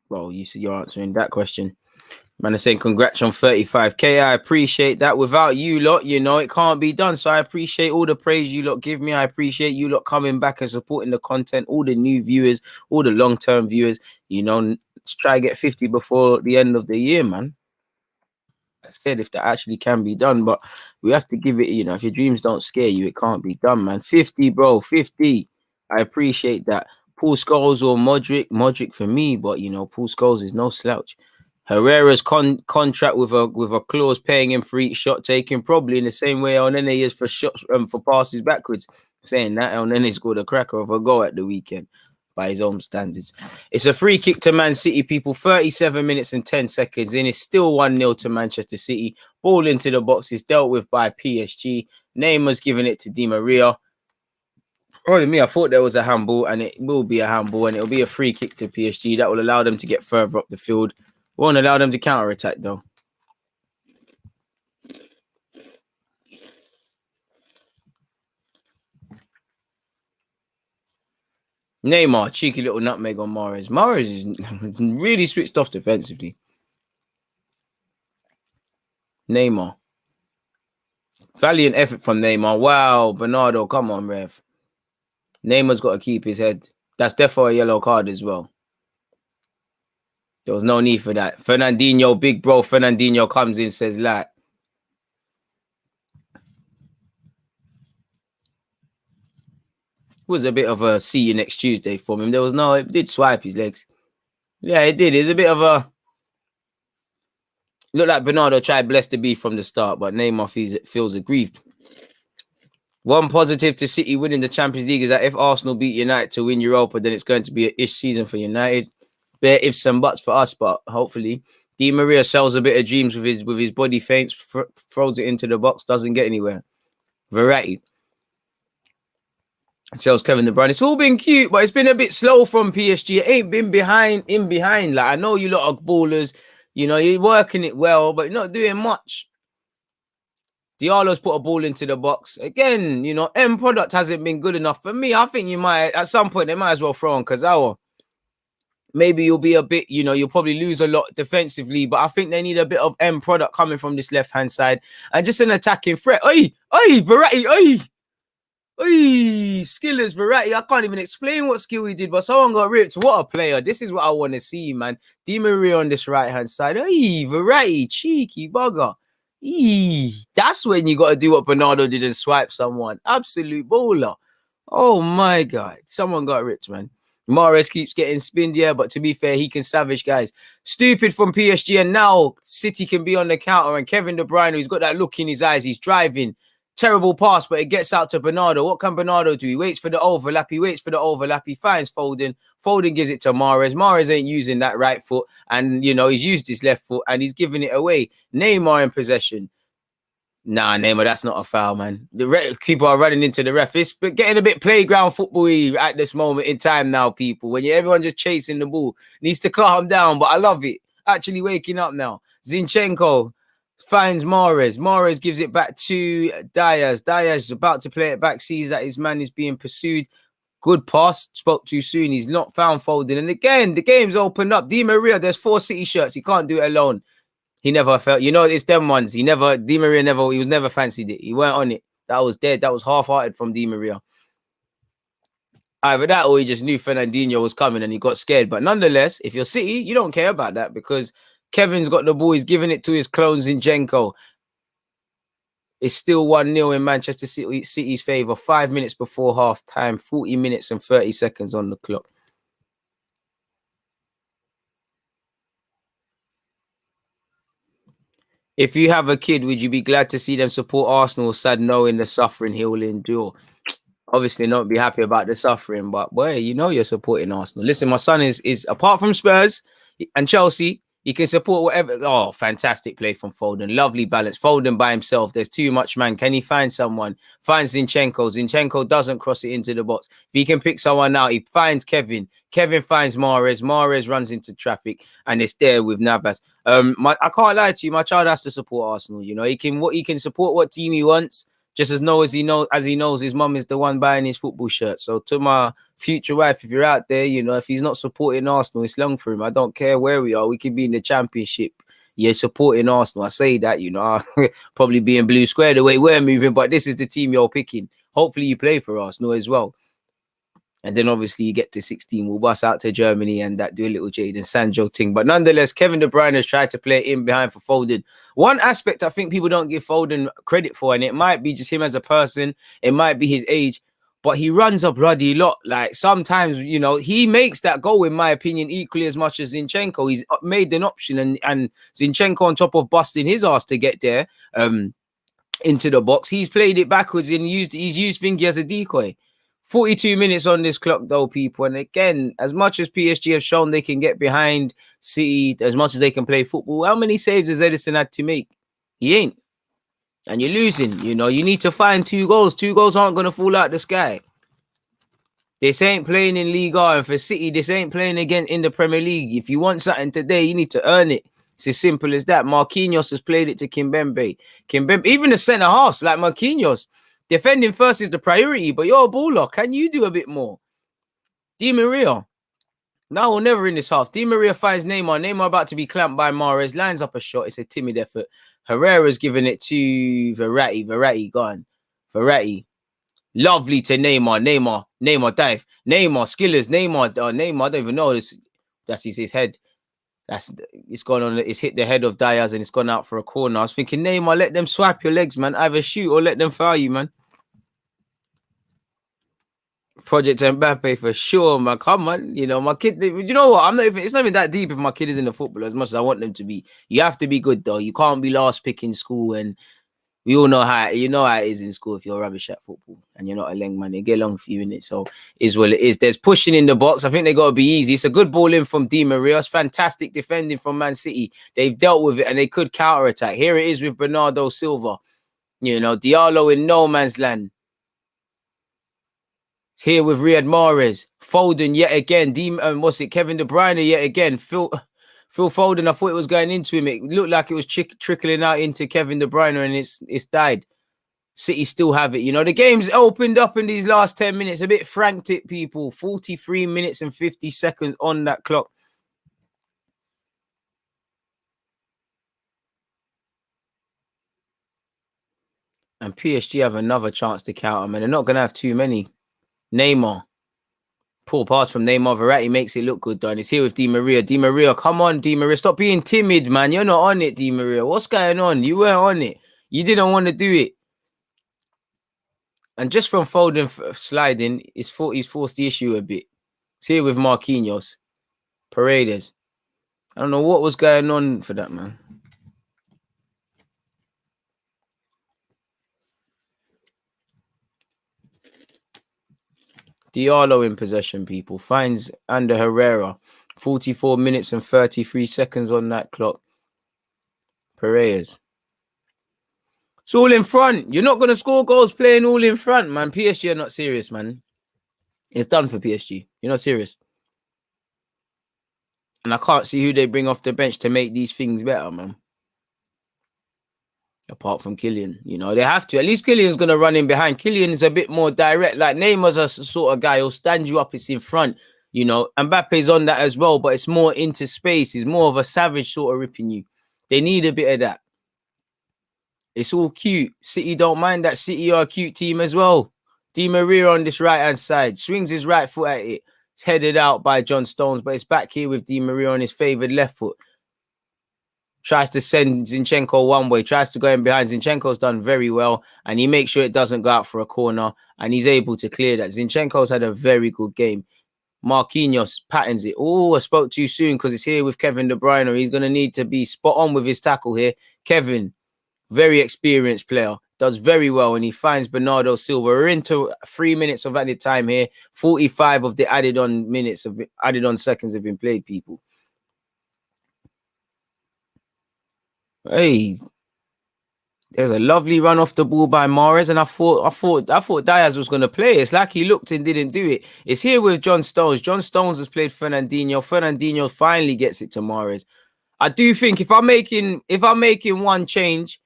Well, you said you're answering that question. Man is saying congrats on 35K. I appreciate that. Without you lot, you know, it can't be done. So I appreciate all the praise you lot give me. I appreciate you lot coming back and supporting the content, all the new viewers, all the long-term viewers. You know, let's try to get 50 before the end of the year, man. scared if that actually can be done, but we have to give it, you know, if your dreams don't scare you, it can't be done, man. 50, bro, 50. I appreciate that. Paul Scholes or Modric for me, but you know, Paul Scholes is no slouch. Herrera's contract with a clause paying him for each shot taken, probably in the same way Elneny is for shots for passes backwards. Saying that Elneny scored a cracker of a goal at the weekend by his own standards. It's a free kick to Man City, people. 37 minutes and 10 seconds in. It's still 1-0 to Manchester City. Ball into the box is dealt with by PSG. Neymar's giving it to Di Maria. Oh, me, I thought there was a handball, and it will be a handball, and it'll be a free kick to PSG. That will allow them to get further up the field. Won't allow them to counter-attack, though. Neymar, cheeky little nutmeg on Mahrez. Mahrez is really switched off defensively. Neymar. Valiant effort from Neymar. Wow, Bernardo, come on, ref. Neymar's got to keep his head. That's definitely a yellow card as well. There was no need for that. Fernandinho, big bro, Fernandinho comes in, says, like, was a bit of a see you next Tuesday from him. There was no, it did swipe his legs. Yeah, it did. It's a bit of a, looked like Bernardo tried blessed to be from the start, but Neymar feels aggrieved. One positive to City winning the Champions League is that if Arsenal beat United to win Europa, then it's going to be an ish season for United. Bare ifs and buts for us, but hopefully Di Maria sells a bit of dreams with his body feints, throws it into the box, doesn't get anywhere. Verratti sells Kevin De Bruyne. It's all been cute, but it's been a bit slow from PSG. It ain't been behind. Like, I know you lot are ballers, you know, you're working it well, but you're not doing much. Diallo's put a ball into the box. Again, you know, end product hasn't been good enough for me. I think you might, at some point, they might as well throw on Kazawa. Maybe you'll be a bit, you know, you'll probably lose a lot defensively, but I think they need a bit of end product coming from this left-hand side and just an attacking threat. Oi, Verratti, skillers, Verratti. I can't even explain what skill he did, but someone got ripped. What a player. This is what I want to see, man. Di Maria on this right-hand side. Verratti, cheeky bugger. That's when you got to do what Bernardo did and swipe someone. Absolute baller. Oh, my God. Someone got ripped, man. Mahrez keeps getting spinned, yeah, but to be fair, he can savage guys. Stupid from PSG, and now City can be on the counter, and Kevin De Bruyne, who's got that look in his eyes, he's driving. Terrible pass, but it gets out to Bernardo. What can Bernardo do? He waits for the overlap. He finds Foden. Foden gives it to Mahrez. Mahrez ain't using that right foot, and, you know, he's used his left foot, and he's giving it away. Neymar in possession. Nah, Neymar, that's not a foul, man. People are running into the ref. It's getting a bit playground football-y at this moment in time now, people. When everyone just chasing the ball. Needs to calm down, but I love it. Actually waking up now. Zinchenko finds Mahrez. Mahrez gives it back to Diaz. Diaz is about to play it back, sees that his man is being pursued. Good pass. Spoke too soon. He's not found Foden. And again, the game's opened up. Di Maria, there's 4 City shirts. He can't do it alone. He never felt, you know, it's them ones. Di Maria he was never fancied it. He weren't on it. That was dead. That was half-hearted from Di Maria. Either that or he just knew Fernandinho was coming and he got scared. But nonetheless, if you're City, you don't care about that because Kevin's got the ball. He's giving it to his clone Zinchenko. It's still 1-0 in Manchester City's favour. 5 minutes before half-time. 40 minutes and 30 seconds on the clock. If you have a kid, would you be glad to see them support Arsenal or sad knowing the suffering he will endure? Obviously not be happy about the suffering, but boy, you know you're supporting Arsenal. Listen, my son is apart from Spurs and Chelsea, he can support whatever. Oh, fantastic play from Foden. Lovely balance. Foden by himself. There's too much, man. Can he find someone? Finds Zinchenko. Zinchenko doesn't cross it into the box. If he can pick someone out, he finds Kevin. Kevin finds Mahrez. Mahrez runs into traffic, and it's there with Navas. I can't lie to you. My child has to support Arsenal. You know, he can support what team he wants. Just as he knows his mum is the one buying his football shirt. So to my future wife, if you're out there, you know, if he's not supporting Arsenal, it's long for him. I don't care where we are. We could be in the Championship. Yeah, supporting Arsenal. I say that, you know, probably being blue square the way we're moving, but this is the team you're picking. Hopefully you play for Arsenal as well. And then obviously you get to 16, we'll bust out to Germany and that do a little Jadon Sancho thing. But nonetheless, Kevin De Bruyne has tried to play in behind for Foden. One aspect I think people don't give Foden credit for, and it might be just him as a person, it might be his age, but he runs a bloody lot. Like sometimes, you know, he makes that goal, in my opinion, equally as much as Zinchenko. He's made an option, and Zinchenko, on top of busting his ass to get there into the box, he's played it backwards and he's used Vingy as a decoy. 42 minutes on this clock, though, people. And again, as much as PSG have shown they can get behind City, as much as they can play football, how many saves has Edison had to make? He ain't. And you're losing. You know, you need to find 2 goals. 2 goals aren't going to fall out the sky. This ain't playing in Liga. And for City, this ain't playing again in the Premier League. If you want something today, you need to earn it. It's as simple as that. Marquinhos has played it to Kimpembe. Even the centre-halves, like Marquinhos, defending first is the priority, but you're a baller. Can you do a bit more? Di Maria. Now or never in this half. Di Maria finds Neymar. Neymar about to be clamped by Mahrez. Lines up a shot. It's a timid effort. Herrera's giving it to Verratti. Verratti gone. Verratti. Lovely to Neymar. Neymar dive. Neymar. Skillers. Neymar. Neymar. I don't even know this. That's his head. It's gone on. It's hit the head of Diaz and it's gone out for a corner. I was thinking, Neymar, let them swipe your legs, man. Either shoot or let them foul you, man. Project Mbappe for sure, man. Come on, you know my kid. You know what? It's not even that deep if my kid is in the football as much as I want them to be. You have to be good though. You can't be last pick in school, and we all know how it is in school if you're rubbish at football and you're not a leng man. They get along for you in it, so is what it is. There's pushing in the box. I think they got to be easy. It's a good ball in from Di Maria. It's fantastic defending from Man City. They've dealt with it and they could counter attack. Here it is with Bernardo Silva. You know, Diallo in no man's land. Here with Riyad Mahrez, Foden yet again. Kevin De Bruyne yet again. Phil Foden, I thought it was going into him. It looked like it was trickling out into Kevin De Bruyne, and it's died. City still have it. You know, the game's opened up in these last 10 minutes. A bit frantic, people. 43 minutes and 50 seconds on that clock. And PSG have another chance to counter, man. They're not going to have too many. Neymar. Poor pass from Neymar. Verratti makes it look good, though. And it's here with Di Maria. Di Maria, come on, Di Maria. Stop being timid, man. You're not on it, Di Maria. What's going on? You weren't on it. You didn't want to do it. And just from Foden sliding, he's forced the issue a bit. It's here with Marquinhos. Paredes. I don't know what was going on for that, man. Diallo in possession, people. Finds Ander Herrera. 44 minutes and 33 seconds on that clock. Paredes. It's all in front. You're not going to score goals playing all in front, man. PSG are not serious, man. It's done for PSG. You're not serious. And I can't see who they bring off the bench to make these things better, man. Apart from Kylian, you know, they have to. At least Kylian's going to run in behind. Kylian is a bit more direct. Like Neymar's a sort of guy who'll stand you up. It's in front, you know. Mbappe's on that as well, but it's more into space. He's more of a savage sort of ripping you. They need a bit of that. It's all cute. City don't mind that. City are a cute team as well. Di Maria on this right-hand side. Swings his right foot at it. It's headed out by John Stones, but it's back here with Di Maria on his favoured left foot. Tries to send Zinchenko one way, tries to go in behind. Zinchenko's done very well, and he makes sure it doesn't go out for a corner, and he's able to clear that. Zinchenko's had a very good game. Marquinhos patterns it. Oh, I spoke too soon because it's here with Kevin De Bruyne. He's going to need to be spot on with his tackle here. Kevin, very experienced player, does very well, and he finds Bernardo Silva. We're into 3 minutes of added time here. 45 of the added on seconds have been played, people. Hey, there's a lovely run off the ball by Mahrez, and I thought Diaz was going to play. It's like he looked and didn't do it. It's here with John Stones. John Stones has played Fernandinho. Fernandinho finally gets it to Mahrez. I do think if I'm making one change,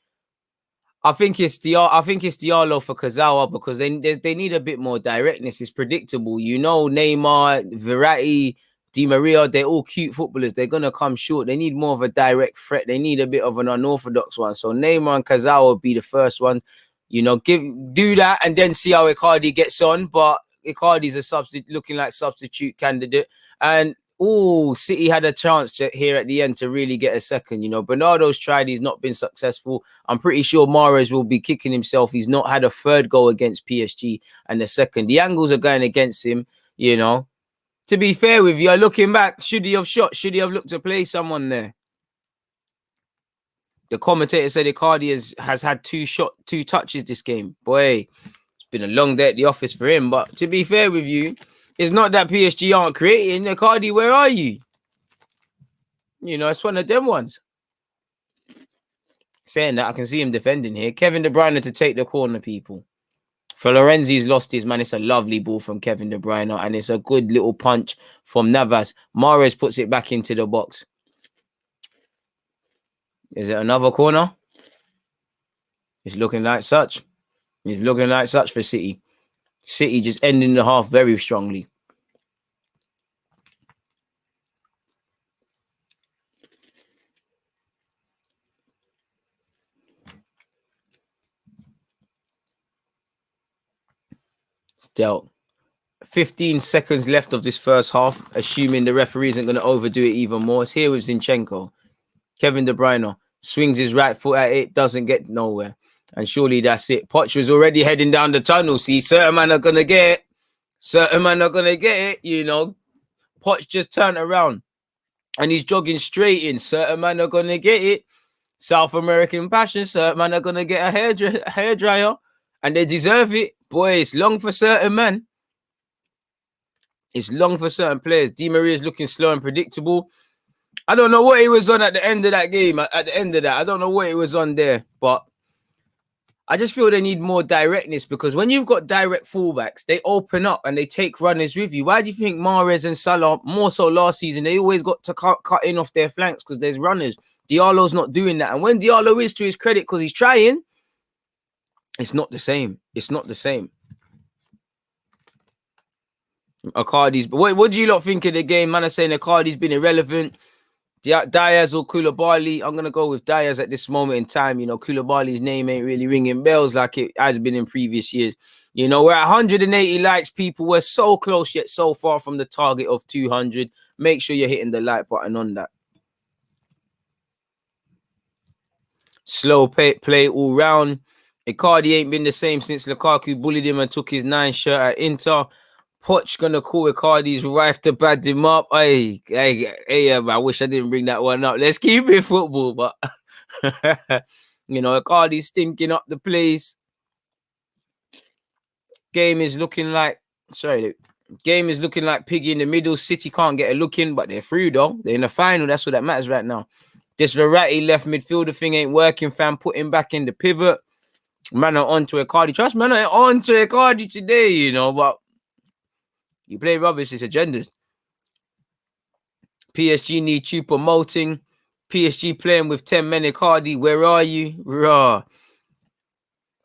I think it's Diallo for Kazawa, because they need a bit more directness. It's predictable, you know. Neymar, Verratti, Di Maria, they're all cute footballers. They're going to come short. They need more of a direct threat. They need a bit of an unorthodox one. So Neymar and Kazawa will be the first one. You know, do that and then see how Icardi gets on. But Icardi's looking like substitute candidate. And City had a chance here at the end to really get a second. You know, Bernardo's tried, he's not been successful. I'm pretty sure Mahrez will be kicking himself. He's not had a third goal against PSG and the second. The angles are going against him, you know. To be fair with you, looking back, should he have shot? Should he have looked to play someone there? The commentator said Icardi has had two touches this game. Boy, it's been a long day at the office for him. But to be fair with you, it's not that PSG aren't creating. Icardi, where are you? You know, it's one of them ones. Saying that, I can see him defending here. Kevin De Bruyne to take the corner, people. Florenzi's lost his man. It's a lovely ball from Kevin De Bruyne, and it's a good little punch from Navas. Mahrez puts it back into the box. Is it another corner? It's looking like such. It's looking like such for City. City just ending the half very strongly. Dealt. 15 seconds left of this first half, assuming the referee isn't going to overdo it even more. It's here with Zinchenko. Kevin De Bruyne swings his right foot at it, doesn't get nowhere. And surely that's it. Poch was already heading down the tunnel. See, certain men are going to get it. Certain men are going to get it, you know. Poch just turned around and he's jogging straight in. Certain men are going to get it. South American passion. Certain men are going to get a hairdryer and they deserve it. Boy, it's long for certain men. It's long for certain players. Di Maria is looking slow and predictable. I don't know what he was on at the end of that game. At the end of that, I don't know what he was on there. But I just feel they need more directness, because when you've got direct fullbacks, they open up and they take runners with you. Why do you think Mahrez and Salah, more so last season, they always got to cut in off their flanks because there's runners? Diallo's not doing that. And when Diallo is, to his credit, because he's trying, it's not the same. It's not the same. Icardi's. What do you lot think of the game? Man are saying Icardi's been irrelevant. Diaz or Koulibaly? I'm going to go with Diaz at this moment in time. You know, Koulibaly's name ain't really ringing bells like it has been in previous years. You know, we're at 180 likes, people. We're so close yet so far from the target of 200. Make sure you're hitting the like button on that. Slow play all round. Icardi ain't been the same since Lukaku bullied him and took his 9 shirt at Inter. Poch gonna call Icardi's wife to bad him up. Hey, I wish I didn't bring that one up. Let's keep it football, but you know, Icardi's stinking up the place. Game is looking like piggy in the middle. City can't get a look in, but they're through though. They're in the final. That's what that matters right now. This Verratti left midfielder thing ain't working, fam. Put him back in the pivot. Man are on to Icardi. Trust man are on to Icardi today, you know, but you play rubbish, it's agendas. PSG need you promoting. PSG playing with 10 men. Icardi, where are you? Raw.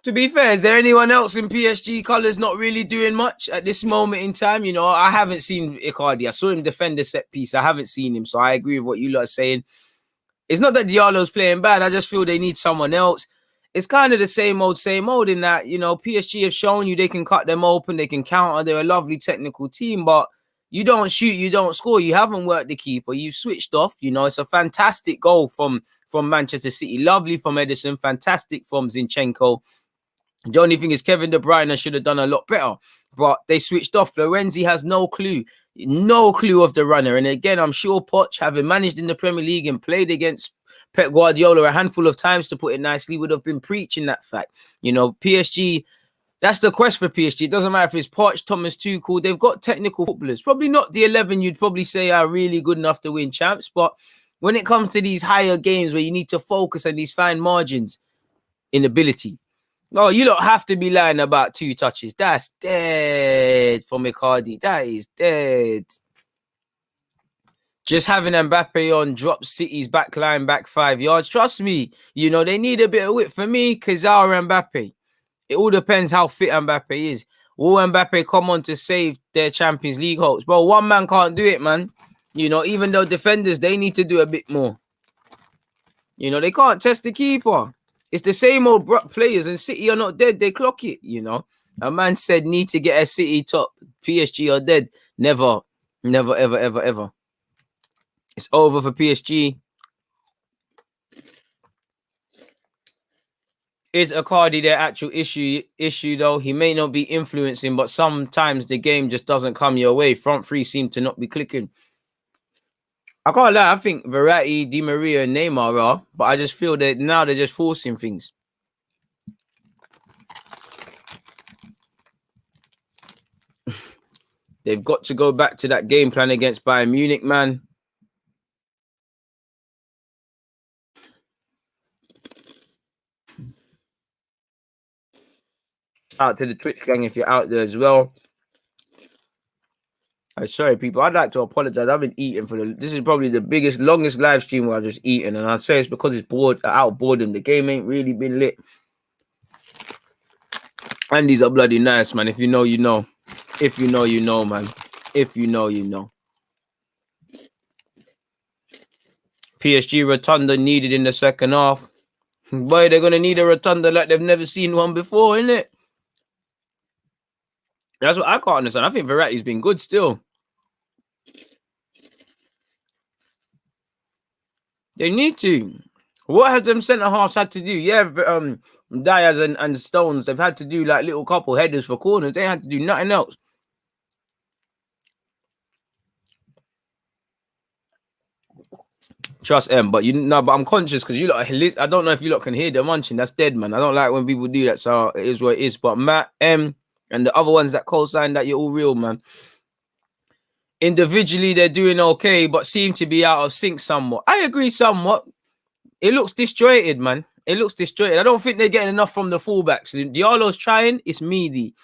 To be fair, is there anyone else in PSG colours not really doing much at this moment in time? You know, I haven't seen Icardi. I saw him defend the set piece. I haven't seen him, so I agree with what you lot are saying. It's not that Diallo's playing bad. I just feel they need someone else. It's kind of the same old in that, you know, PSG have shown you they can cut them open, they can counter, they're a lovely technical team, but you don't shoot, you don't score, you haven't worked the keeper, you've switched off, you know. It's a fantastic goal from Manchester City, lovely from Ederson, fantastic from Zinchenko. The only thing is Kevin De Bruyne should have done a lot better, but they switched off. Florenzi has no clue of the runner, and again, I'm sure Poch, having managed in the Premier League and played against Pep Guardiola a handful of times, to put it nicely, would have been preaching that fact. You know, PSG, that's the quest for PSG. It doesn't matter if it's Poch, Thomas Tuchel, they've got technical footballers. Probably not the 11 you'd probably say are really good enough to win champs, but when it comes to these higher games where you need to focus on these fine margins in ability, no, you don't have to be lying about 2 touches. That's dead from Icardi. That is dead. Just having Mbappe on drop City's back line back 5 yards. Trust me, you know, they need a bit of width. For me, Kazar or Mbappe. It all depends how fit Mbappe is. Will Mbappe come on to save their Champions League hopes? Bro, one man can't do it, man. You know, even though defenders, they need to do a bit more. You know, they can't test the keeper. It's the same old players, and City are not dead. They clock it, you know. A man said need to get a City top. PSG are dead. Never, never, ever, ever, ever. It's over for PSG. Is Icardi their actual issue though? He may not be influencing, but sometimes the game just doesn't come your way. Front three seem to not be clicking. I can't lie, I think Verratti, Di Maria, and Neymar are, but I just feel that now they're just forcing things. They've got to go back to that game plan against Bayern Munich, man. Out to the Twitch gang if you're out there as well. I'm sorry, people. I'd like to apologize. I've been eating this is probably the biggest, longest live stream where I've just eaten, and I'd say it's because it's out of boredom. The game ain't really been lit. And these are bloody nice, man. If you know, you know. If you know, you know, man. If you know, you know. PSG rotunda needed in the second half. Boy, they're gonna need a rotunda like they've never seen one before, innit? That's what I can't understand. I think Verratti's been good still. They need to. What have them centre halves had to do? Yeah, Diaz and Stones, they've had to do like little couple headers for corners. They had to do nothing else. Trust them, but but I'm conscious because you lot. I don't know if you lot can hear the munching. That's dead, man. I don't like when people do that, so it is what it is. But Matt, M, and the other ones that co-sign that, you're all real, man. Individually, they're doing okay, but seem to be out of sync somewhat. I agree somewhat. It looks disjointed, man. It looks disjointed. I don't think they're getting enough from the fullbacks. Diallo's trying. It's meaty.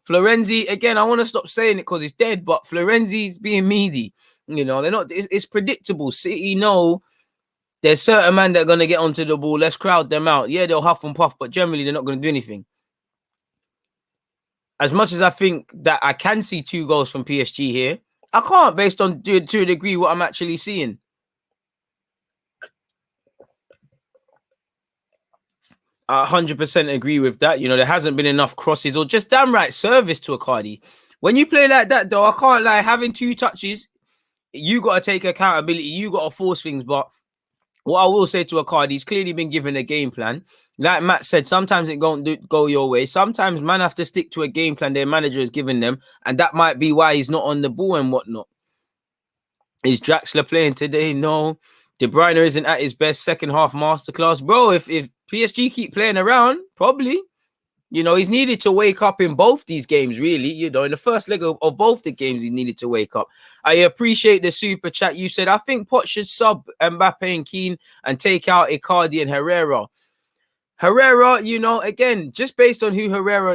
Florenzi, again, I want to stop saying it because it's dead, but Florenzi's being meaty. You know, they're not. It's predictable. City know there's certain men that are going to get onto the ball. Let's crowd them out. Yeah, they'll huff and puff, but generally they're not going to do anything. As much as I think that I can see 2 goals from PSG here, I can't, based on to a degree what I'm actually seeing. 100% agree with that. You know, there hasn't been enough crosses or just damn right service to Icardi. When you play like that, though, I can't lie. Having 2 touches, you got to take accountability. You got to force things. But what I will say to Icardi, he's clearly been given a game plan. Like Matt said, sometimes it won't go your way. Sometimes man have to stick to a game plan their manager has given them, and that might be why he's not on the ball and whatnot. Is Draxler playing today? No. De Bruyne isn't at his best. Second half masterclass. Bro, if PSG keep playing around, probably. You know, he's needed to wake up in both these games, really. You know, in the first leg of both the games, he needed to wake up. I appreciate the super chat. You said, I think Poch should sub Mbappe and Keane and take out Icardi and Herrera. Herrera, you know, again, just based on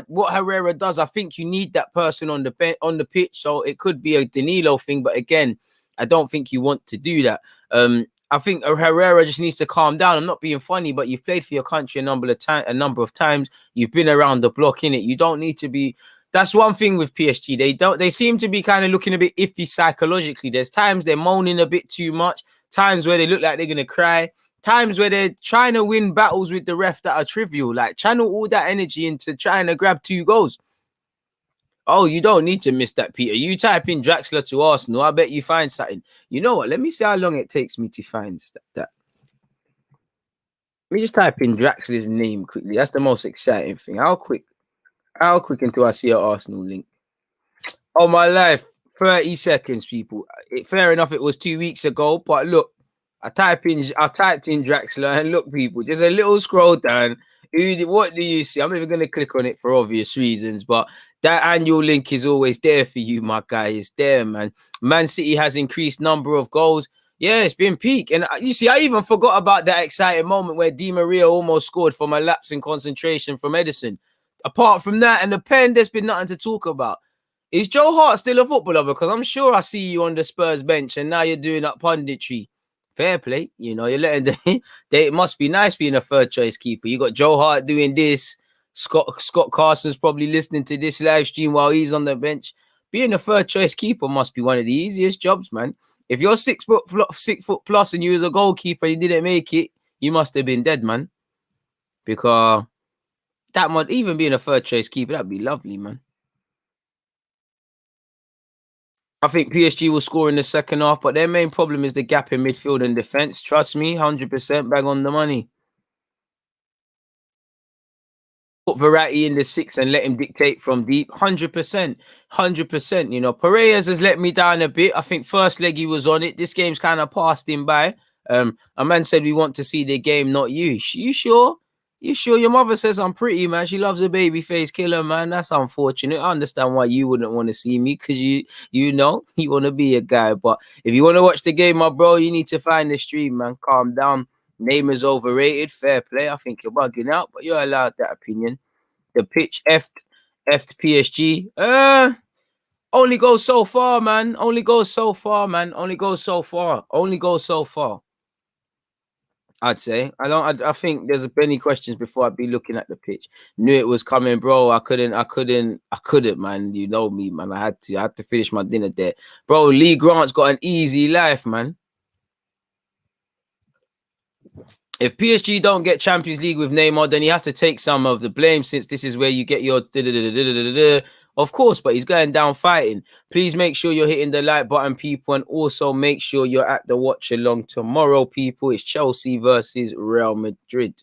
what Herrera does, I think you need that person on the pitch. So it could be a Danilo thing, but again, I don't think you want to do that. I think Herrera just needs to calm down. I'm not being funny, but you've played for your country a number of times. You've been around the block, innit? You don't need to be. That's one thing with PSG. They seem to be kind of looking a bit iffy psychologically. There's times they're moaning a bit too much. Times where they look like they're gonna cry. Times where they're trying to win battles with the ref that are trivial. Like channel all that energy into trying to grab 2 goals. Oh, you don't need to miss that, Peter. You type in Draxler to Arsenal. I bet you find something. You know what? Let me see how long it takes me to find that. Let me just type in Draxler's name quickly. That's the most exciting thing. How quick until I see an Arsenal link? Oh, my life. 30 seconds, people. Fair enough, it was 2 weeks ago. But look, I typed in Draxler, and look, people, just a little scroll down. What do you see? I'm not even going to click on it for obvious reasons, but that annual link is always there for you, my guy. It's there, man. Man City has increased number of goals. Yeah, it's been peak. And you see, I even forgot about that exciting moment where Di Maria almost scored from a lapse in concentration from Edison. Apart from that and the pen, there's been nothing to talk about. Is Joe Hart still a footballer? Because I'm sure I see you on the Spurs bench and now you're doing up punditry. Fair play. You know, you're letting it must be nice being a third choice keeper. You got Joe Hart doing this. Scott Carson's probably listening to this live stream while he's on the bench. Being a third choice keeper must be one of the easiest jobs, man. If you're 6 foot plus and you was a goalkeeper, you didn't make it, you must have been dead, man. Because that might even being a third choice keeper, that'd be lovely, man. I think PSG will score in the second half, but their main problem is the gap in midfield and defense. Trust me, 100% bang on the money. Put Verratti in the six and let him dictate from deep. 100%, 100%. You know, Paredes has let me down a bit. I think first leg he was on it. This game's kind of passed him by. A man said we want to see the game, not you. You sure? You sure? Your mother says I'm pretty, man. She loves a baby face killer, man. That's unfortunate. I understand why you wouldn't want to see me, because you know you want to be a guy. But if you want to watch the game, my bro, you need to find the stream, man. Calm down. Neymar's overrated. Fair play. I think you're bugging out, but you're allowed that opinion. The pitch effed PSG. Only goes so far, man. Only goes so far, man. Only goes so far. Only goes so far. I'd say. I think there's many questions before I'd be looking at the pitch. Knew it was coming, bro. I couldn't, man. You know me, man. I had to finish my dinner there. Bro, Lee Grant's got an easy life, man. If PSG don't get Champions League with Neymar, then he has to take some of the blame, since this is where you get your of course, but he's going down fighting. Please make sure you're hitting the like button, people, and also make sure you're at the watch along tomorrow, people. It's Chelsea versus Real Madrid.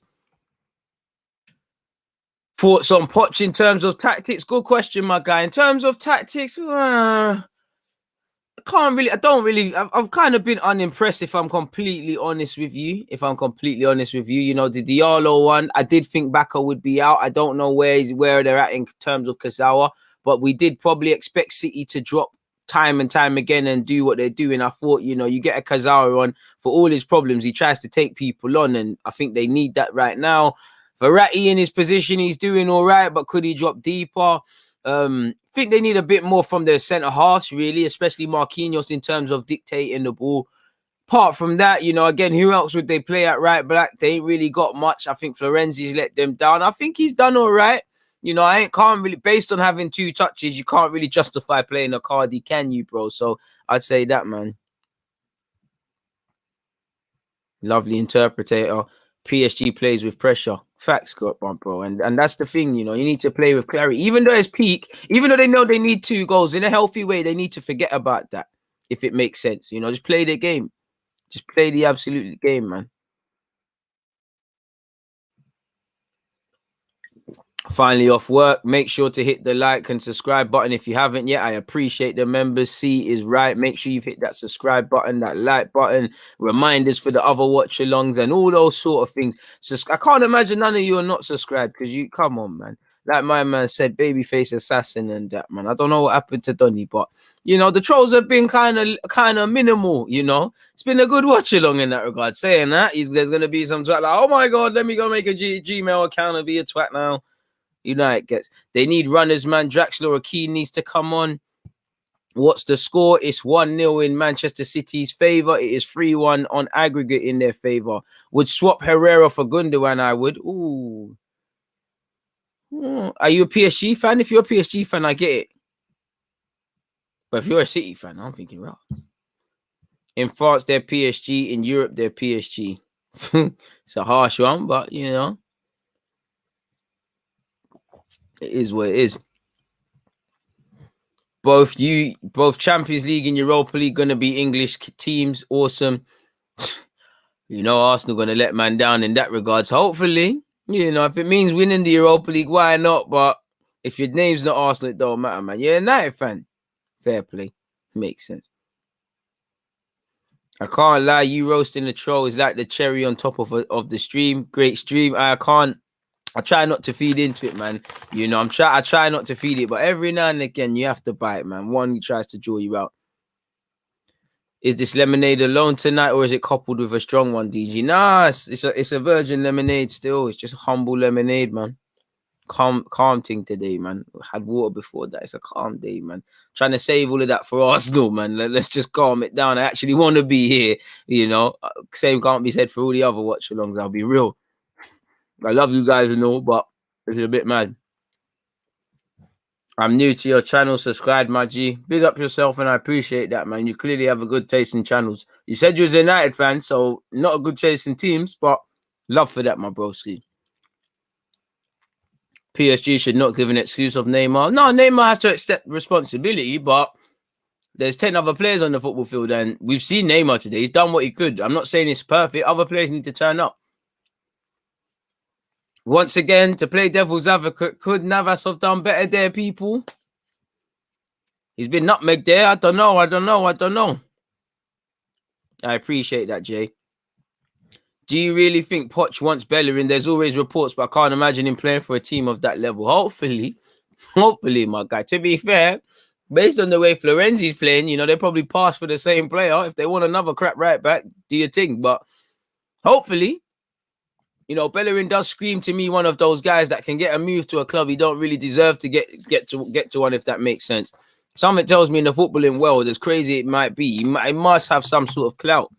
Thoughts on Poch in terms of tactics? Good question, my guy. In terms of tactics, I don't really, I've kind of been unimpressed, if I'm completely honest with you. You know, the Diallo one, I did think Baka would be out. I don't know where they're at in terms of Kazawa, but we did probably expect City to drop time and time again and do what they're doing. I thought, you know, you get a Kazawa on, for all his problems, he tries to take people on, and I think they need that right now. Verratti in his position, he's doing all right, but could he drop deeper? Think they need a bit more from their centre halves, really, especially Marquinhos, in terms of dictating the ball. Apart from that, you know, again, who else would they play at right back? They ain't really got much. I think Florenzi's let them down. I think he's done all right. You know, can't really, based on having 2 touches, you can't really justify playing a Cardi, can you, bro? So I'd say that, man. Lovely interpreter. PSG plays with pressure. Facts, Scott, bro. And that's the thing, you know, you need to play with clarity. Even though it's peak, even though they know they need 2 goals in a healthy way, they need to forget about that, if it makes sense. You know, just play the game. Just play the absolute game, man. Finally off work, make sure to hit the like and subscribe button if you haven't yet. I appreciate the members. C is right. Make sure you've hit that subscribe button, that like button, reminders for the other watch alongs and all those sort of things. So I can't imagine none of you are not subscribed, because you, come on, man. Like my man said, babyface assassin and that, man. I don't know what happened to Donny, but you know, the trolls have been kind of minimal, you know. It's been a good watch along in that regard. Saying that, there's gonna be some twat like, oh my god, let me go make a Gmail account and be a twat now. United gets, they need runners, man. Draxler or Keane needs to come on. What's the score? It's 1-0 in Manchester City's favour. It is 3-1 on aggregate in their favour. Would swap Herrera for Gundogan, I would. Ooh. Are you a PSG fan? If you're a PSG fan, I get it. But if you're a City fan, I'm thinking, right. In France, they're PSG. In Europe, they're PSG. It's a harsh one, but, you know, it is what it is. Both Champions League and Europa League going to be English teams. Awesome. You know, Arsenal going to let man down in that regards. Hopefully, you know, if it means winning the Europa League, why not? But if your name's not Arsenal, it don't matter, man. You're a United fan. Fair play. Makes sense. I can't lie. You roasting the troll is like the cherry on top of the stream. Great stream. I try not to feed into it, man. You know, I try not to feed it, but every now and again you have to buy it, man. One tries to draw you out. Is this lemonade alone tonight, or is it coupled with a strong one, DG? Nah, it's a virgin lemonade still. It's just a humble lemonade, man. Calm thing today, man. Had water before that. It's a calm day, man. Trying to save all of that for Arsenal, man. Let's just calm it down. I actually want to be here, you know. Same can't be said for all the other watch-alongs. I'll be real. I love you guys and all, but it's a bit mad. I'm new to your channel. Subscribe, my G. Big up yourself, and I appreciate that, man. You clearly have a good taste in channels. You said you was a United fan, so not a good taste in teams, but love for that, my broski. PSG should not give an excuse of Neymar. No, Neymar has to accept responsibility, but there's 10 other players on the football field, and we've seen Neymar today. He's done what he could. I'm not saying it's perfect. Other players need to turn up. Once again, to play devil's advocate, could Navas have done better there, people? He's been nutmegged there. I don't know. I appreciate that, Jay. Do you really think Poch wants Bellerin? There's always reports, but I can't imagine him playing for a team of that level. Hopefully, my guy. To be fair, based on the way Florenzi's playing, you know, they probably pass for the same player. If they want another crap right back, do your thing. But hopefully, you know, Bellerin does scream to me one of those guys that can get a move to a club he don't really deserve to get to one, if that makes sense. Something tells me in the footballing world, as crazy it might be, he must have some sort of clout.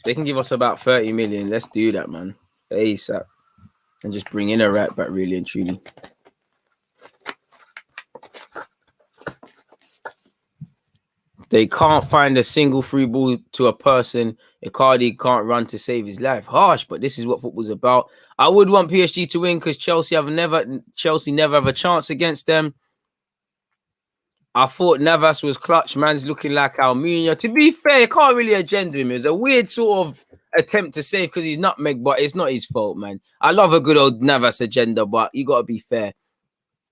They can give us about 30 million. Let's do that, man. ASAP. And just bring in a right back, really and truly. They can't find a single free ball to a person. Icardi can't run to save his life. Harsh, but this is what football's about. I would want PSG to win because Chelsea never have a chance against them. I thought Navas was clutch. Man's looking like Almunia. To be fair, you can't really agenda him. It was a weird sort of attempt to save because he's nutmeg, but it's not his fault, man. I love a good old Navas agenda, but you got to be fair.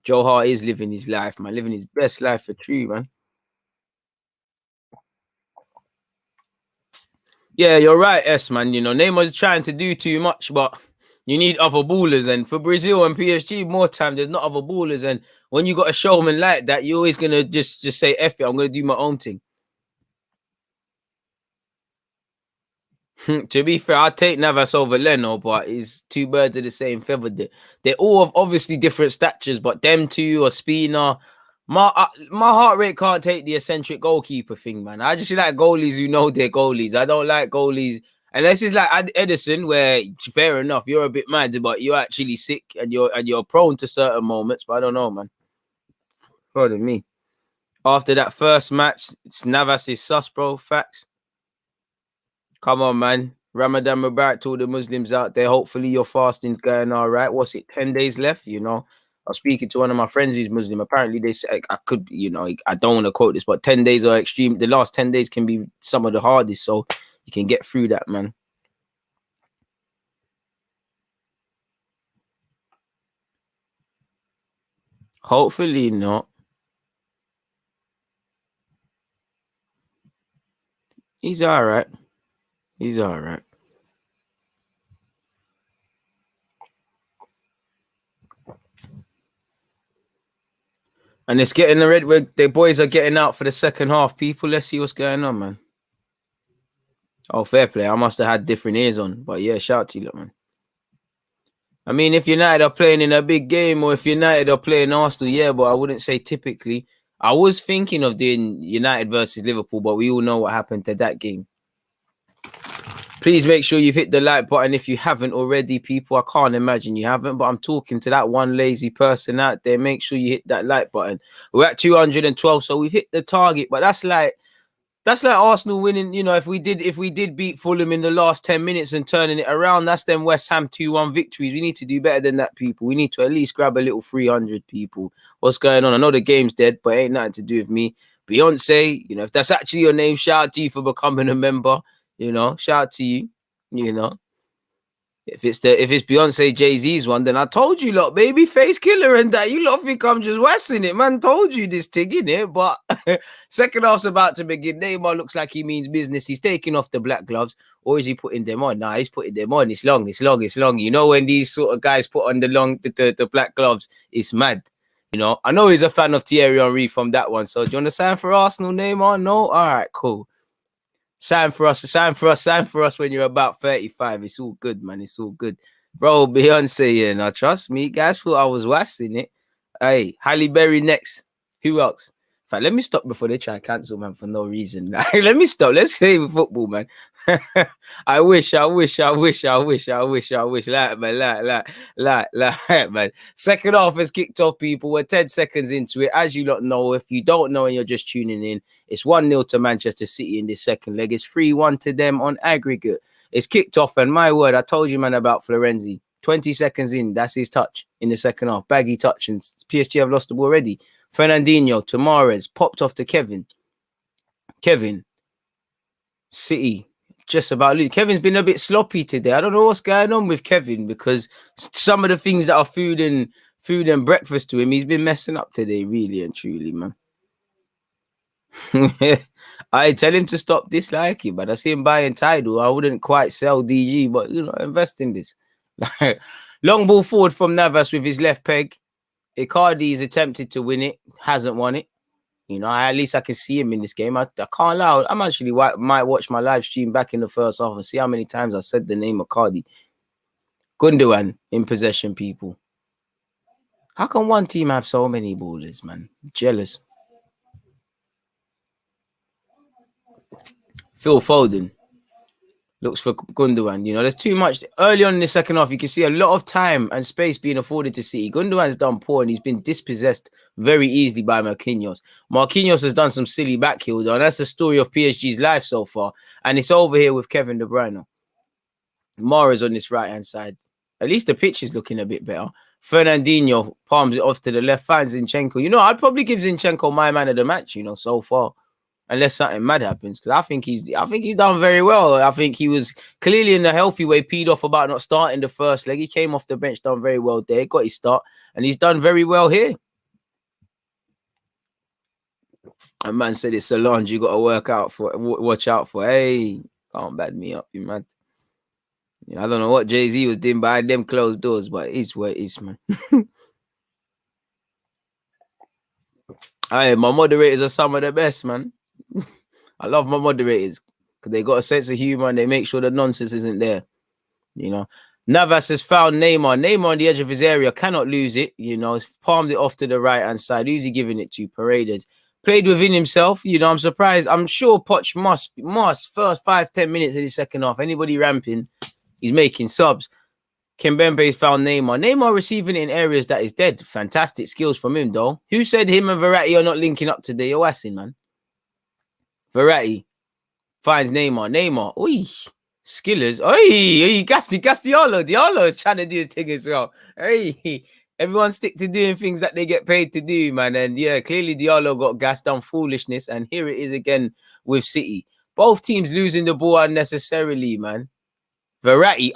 Joe Hart is living his life, man. Living his best life for true, man. Yeah, you're right, S, man. You know, Neymar's trying to do too much, but you need other ballers. And for Brazil and PSG, more time, there's not other ballers. And when you got a showman like that, you're always going to just say, F it, I'm going to do my own thing. To be fair, I'd take Navas over Leno, but it's two birds of the same feather. They're all of obviously different statures, but them two or Spina, my heart rate can't take the eccentric goalkeeper thing, man. I just like goalies who know they're goalies. I don't like goalies unless it's like Edison, where fair enough, you're a bit mad, but you're actually sick and you're prone to certain moments. But I don't know, man. Pardon me. After that first match, it's Navas is sus, bro. Facts. Come on, man. Ramadan Mubarak to all the Muslims out there. Hopefully your fasting's going all right. What's it, 10 days left? You know, I was speaking to one of my friends who's Muslim. Apparently they said, I could, you know, I don't want to quote this, but 10 days are extreme. The last 10 days can be some of the hardest. So you can get through that, man. Hopefully not. He's all right. He's all right. And it's getting the boys are getting out for the second half. People, let's see what's going on, man. Oh, fair play. I must have had different ears on. But yeah, shout out to you, lot, man. I mean, if United are playing in a big game or if United are playing Arsenal, yeah, but I wouldn't say typically. I was thinking of doing United versus Liverpool, but we all know what happened to that game. Please make sure you've hit the like button if you haven't already, people. I can't imagine you haven't, but I'm talking to that one lazy person out there. Make sure you hit that like button. We're at 212, so we've hit the target, but that's like Arsenal winning. You know, if we did beat Fulham in the last 10 minutes and turning it around, that's them West Ham 2-1 victories. We need to do better than that, people. We need to at least grab a little 300, people. What's going on? I know the game's dead, but it ain't nothing to do with me. Beyonce, you know, if that's actually your name, shout out to you for becoming a member. You know, shout out to you. You know, if it's Beyonce, Jay-Z's one, then I told you lot, baby face killer and that. You lot think I'm just wessing it, man. Told you this thing, innit? But second half's about to begin. Neymar looks like he means business. He's taking off the black gloves, or is he putting them on? Nah, he's putting them on. It's long. You know, when these sort of guys put on the black gloves, it's mad. You know, I know he's a fan of Thierry Henry from that one. So do you want to sign for Arsenal, Neymar? No? All right, cool. Sign for us when you're about 35. It's all good, man. It's all good. Bro, Beyonce, yeah, now trust me. Guys thought I was watching it. Hey, Halle Berry next. Who else? In fact, let me stop before they try to cancel, man, for no reason. Let me stop. Let's stay with football, man. I wish. Like, man. Second half has kicked off, people. We're 10 seconds into it. As you lot know, if you don't know and you're just tuning in, it's 1-0 to Manchester City in this second leg. It's 3-1 to them on aggregate. It's kicked off, and my word, I told you, man, about Florenzi. 20 seconds in, that's his touch in the second half. Baggy touch, and PSG have lost the ball already. Fernandinho to Mahrez, popped off to Kevin. City, just about lose. Kevin's been a bit sloppy today. I don't know what's going on with Kevin, because some of the things that are food and breakfast to him, he's been messing up today, really and truly, man. I tell him to stop disliking, but I see him buying Tidal. I wouldn't quite sell DG, but invest in this. Long ball forward from Navas with his left peg. Icardi is attempted to win it, hasn't won it. At least I can see him in this game. I can't lie. I'm actually might watch my live stream back in the first half and see how many times I said the name of Icardi. Gundogan in possession, people. How can one team have so many ballers, man? Jealous. Phil Foden looks for Gundogan. There's too much. Early on in the second half, you can see a lot of time and space being afforded to City. Gundogan's done poor, and he's been dispossessed very easily by Marquinhos. Marquinhos has done some silly back heel, though, and that's the story of PSG's life so far. And it's over here with Kevin De Bruyne. Mahrez on this right-hand side. At least the pitch is looking a bit better. Fernandinho palms it off to the left, finds Zinchenko. I'd probably give Zinchenko my man of the match, so far. Unless something mad happens, because I think he's done very well. I think he was clearly in a healthy way peed off about not starting the first leg. He came off the bench, done very well there, got his start, and he's done very well here. A man said it's Solange you got to watch out for. Hey, can't bad me up, you man. I don't know what Jay-Z was doing behind them closed doors, but it's what it is, man. My moderators are some of the best, man. I love my moderators because they got a sense of humor and they make sure the nonsense isn't there. Navas has found Neymar. Neymar on the edge of his area, cannot lose it. He's palmed it off to the right-hand side. Who's he giving it to? Paredes. Played within himself. I'm surprised. I'm sure Poch must first 5-10 minutes of the second half. Anybody ramping, he's making subs. Kimpembe's found Neymar. Neymar receiving it in areas that is dead. Fantastic skills from him, though. Who said him and Verratti are not linking up today? You're assing, man. Verratti finds Neymar. Neymar. Oi. Skillers. Oi. Diallo. Diallo is trying to do his thing as well. Hey. Everyone stick to doing things that they get paid to do, man. And yeah, clearly Diallo got gassed on foolishness. And here it is again with City. Both teams losing the ball unnecessarily, man. Verratti.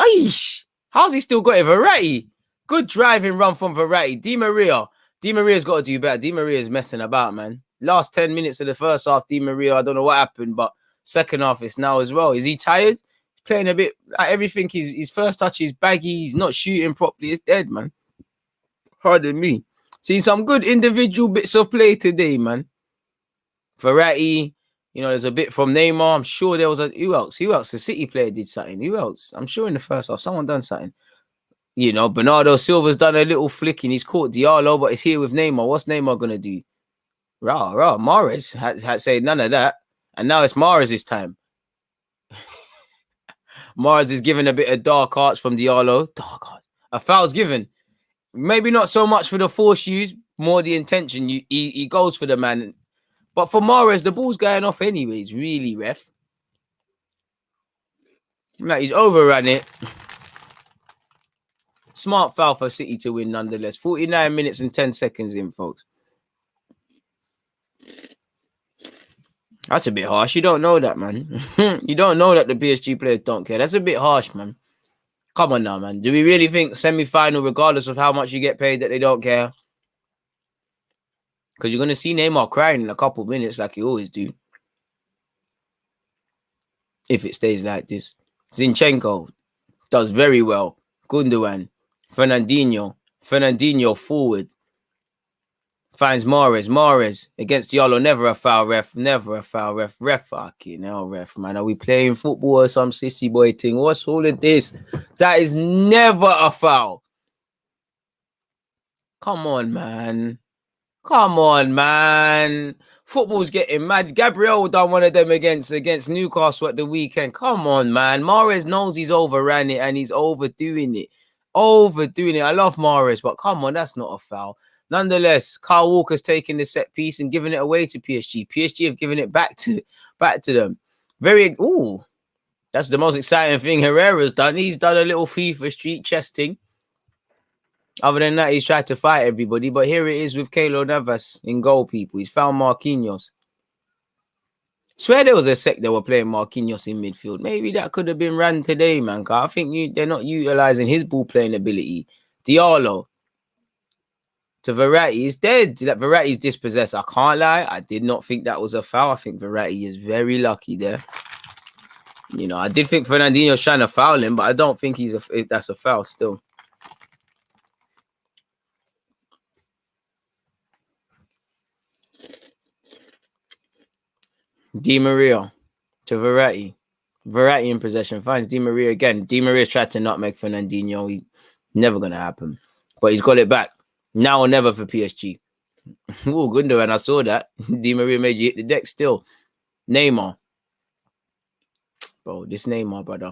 How's he still got it? Verratti. Good driving run from Verratti. Di Maria. Di Maria's got to do better. Di Maria's messing about, man. Last 10 minutes of the first half, Di Maria, I don't know what happened, but second half it's now as well. Is he tired? He's playing a bit like everything. His first touch is baggy. He's not shooting properly. It's dead, man. Pardon me. Seen some good individual bits of play today, man. Verratti, there's a bit from Neymar. I'm sure there was who else? The City player did something. Who else? I'm sure in the first half, someone done something. Bernardo Silva's done a little flicking. He's caught Diallo, but it's here with Neymar. What's Neymar going to do? Mahrez had said none of that. And now it's Mahrez's time. Mahrez is given a bit of dark arts from Diallo. Dark arts. A foul's given. Maybe not so much for the force used, more the intention. He goes for the man. But for Mahrez, the ball's going off anyways, really, ref. Like he's overrun it. Smart foul for City to win nonetheless. 49 minutes and 10 seconds in, folks. That's a bit harsh. You don't know that, man. You don't know that the PSG players don't care. That's a bit harsh, man. Come on now, man. Do we really think semi-final, regardless of how much you get paid, that they don't care? Because you're going to see Neymar crying in a couple of minutes like you always do. If it stays like this. Zinchenko does very well. Gundogan. Fernandinho forward. Finds Mahrez against Diallo. Never a foul, ref. Never a foul, ref. Ref, fucking hell, ref, man. Are we playing football or some sissy boy thing? What's all of this? That is never a foul. Come on, man. Come on, man. Football's getting mad. Gabriel done one of them against Newcastle at the weekend. Come on, man. Mahrez knows he's overran it and he's overdoing it. I love Mahrez, but come on, that's not a foul. Nonetheless, Kyle Walker's taking the set piece and giving it away to PSG. PSG have given it back to them. That's the most exciting thing Herrera's done. He's done a little FIFA street chess thing. Other than that, he's tried to fight everybody. But here it is with Keylor Navas in goal, people. He's found Marquinhos. Swear there was a sec they were playing Marquinhos in midfield. Maybe that could have been ran today, man. Cause I think they're not utilising his ball playing ability. Diallo to Verratti is dead. That Verratti's dispossessed. I can't lie. I did not think that was a foul. I think Verratti is very lucky there. You know, I did think Fernandinho's trying to foul him, but I don't think that's a foul still. Di Maria to Verratti. Verratti in possession. Finds Di Maria again. Di Maria's tried to nutmeg Fernandinho. He's never going to happen. But he's got it back. Now or never for PSG. Oh, Gooner, and I saw that. Di Maria made you hit the deck still. Neymar. Bro, this Neymar, brother.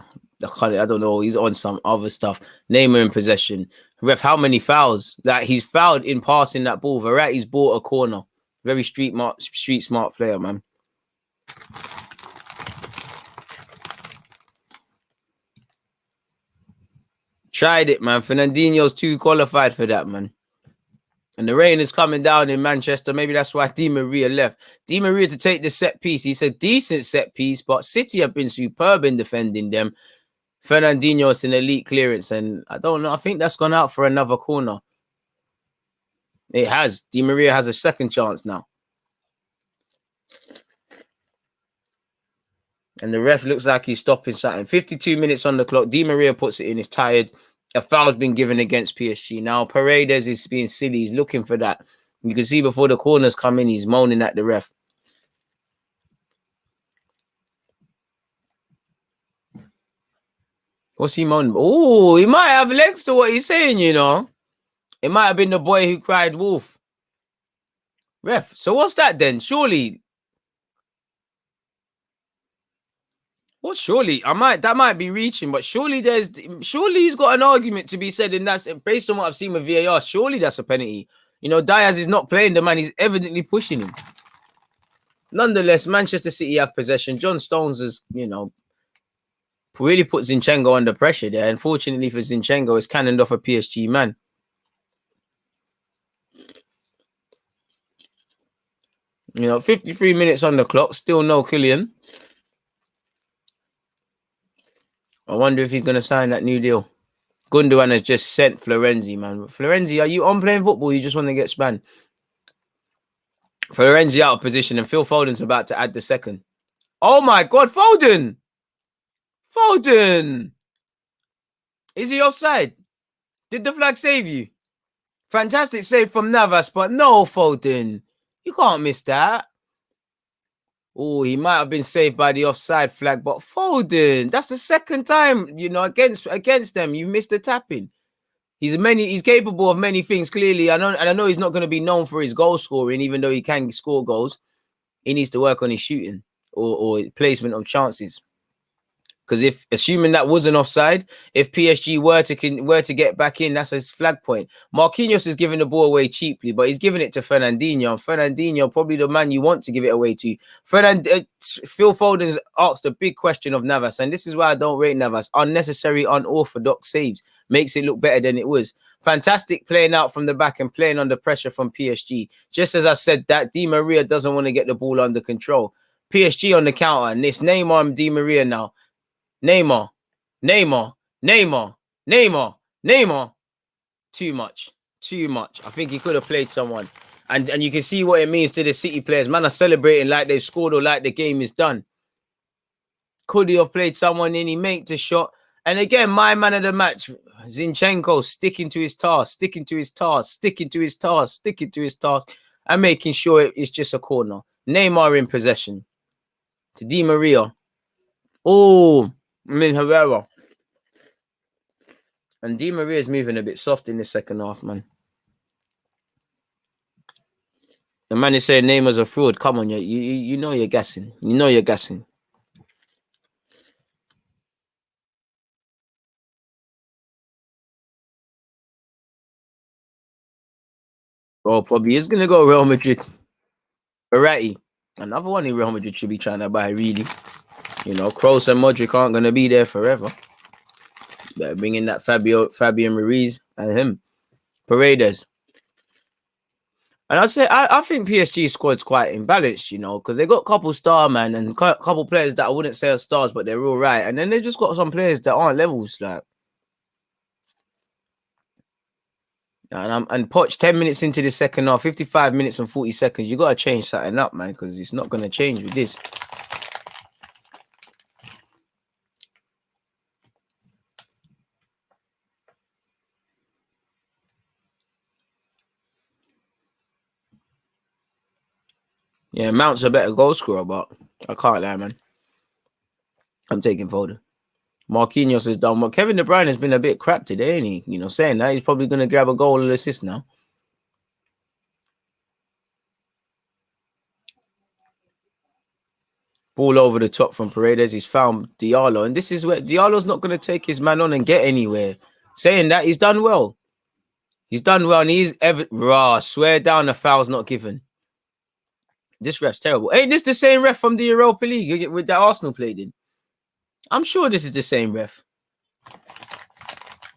I don't know. He's on some other stuff. Neymar in possession. Ref, how many fouls? That he's fouled in passing that ball. Verratti's bought a corner. Very street smart player, man. Tried it, man. Fernandinho's too qualified for that, man. And the rain is coming down in Manchester. Maybe that's why Di Maria left. Di Maria to take the set piece. He's a decent set piece, but City have been superb in defending them. Fernandinho's an elite clearance, and I don't know. I think that's gone out for another corner. It has. Di Maria has a second chance now. And the ref looks like he's stopping something. 52 minutes on the clock. Di Maria puts it in. He's tired. A foul's been given against PSG. Now, Paredes is being silly. He's looking for that. You can see before the corners come in, he's moaning at the ref. What's he moaning? Oh, he might have legs to what he's saying, you know. It might have been the boy who cried wolf. Ref, so what's that then? Surely... Well, surely that might be reaching, but surely he's got an argument to be said, and that's based on what I've seen with VAR. Surely that's a penalty. You know, Diaz is not playing the man; he's evidently pushing him. Nonetheless, Manchester City have possession. John Stones has, you know, really put Zinchenko under pressure there. Unfortunately for Zinchenko, it's cannoned off a PSG man. You know, 53 minutes on the clock, still no Kylian. I wonder if he's going to sign that new deal. Gundogan has just sent Florenzi, man. Florenzi, are you on playing football? You just want to get spanned. Florenzi out of position, and Phil Foden's about to add the second. Oh, my God, Foden! Foden! Is he offside? Did the flag save you? Fantastic save from Navas, but no, Foden. You can't miss that. Oh, he might have been saved by the offside flag, but Foden, that's the second time, you know, against them. You missed the tapping. He's capable of many things, clearly. I know he's not going to be known for his goal scoring, even though he can score goals. He needs to work on his shooting or placement of chances. Because if, assuming that wasn't offside, if PSG were to get back in, that's his flag point. Marquinhos is giving the ball away cheaply, but he's giving it to Fernandinho. Fernandinho, probably the man you want to give it away to. Phil Foden's asked a big question of Navas, and this is why I don't rate Navas. Unnecessary, unorthodox saves. Makes it look better than it was. Fantastic playing out from the back and playing under pressure from PSG. Just as I said that, Di Maria doesn't want to get the ball under control. PSG on the counter, and it's Neymar and Di Maria now. Neymar. Too much. I think he could have played someone. And you can see what it means to the City players. Man are celebrating like they've scored or like the game is done. Could he have played someone in? He made the shot. And again, my man of the match, Zinchenko, sticking to his task, and making sure it's just a corner. Neymar in possession. To Di Maria. Oh, Herrera. And Di Maria is moving a bit soft in the second half, man. The man is saying Neymar's a fraud. Come on, you know you're gassing. You know you're gassing. Well, probably is going to go Real Madrid. Verratti. Another one in Real Madrid should be trying to buy, really. You know, Kroos and Modric aren't going to be there forever. Better bring in that Fabian Ruiz and him. Paredes. And I'd say I think PSG squad's quite imbalanced, you know, because they got a couple star man and a couple players that I wouldn't say are stars, but they're all right. And then they just got some players that aren't levels, like. And Poch 10 minutes into the second half, 55 minutes and 40 seconds. You got to change something up, man, because it's not going to change with this. Yeah, Mount's a better goal scorer, but I can't lie, man. I'm taking Foden. Marquinhos has done well. Kevin De Bruyne has been a bit crap today, ain't he? You know, saying that, he's probably going to grab a goal or assist now. Ball over the top from Paredes. He's found Diallo. And this is where Diallo's not going to take his man on and get anywhere. Saying that, he's done well. He's done well. And he's swear down the foul's not given. This ref's terrible. Ain't this the same ref from the Europa League with that Arsenal played in? I'm sure this is the same ref.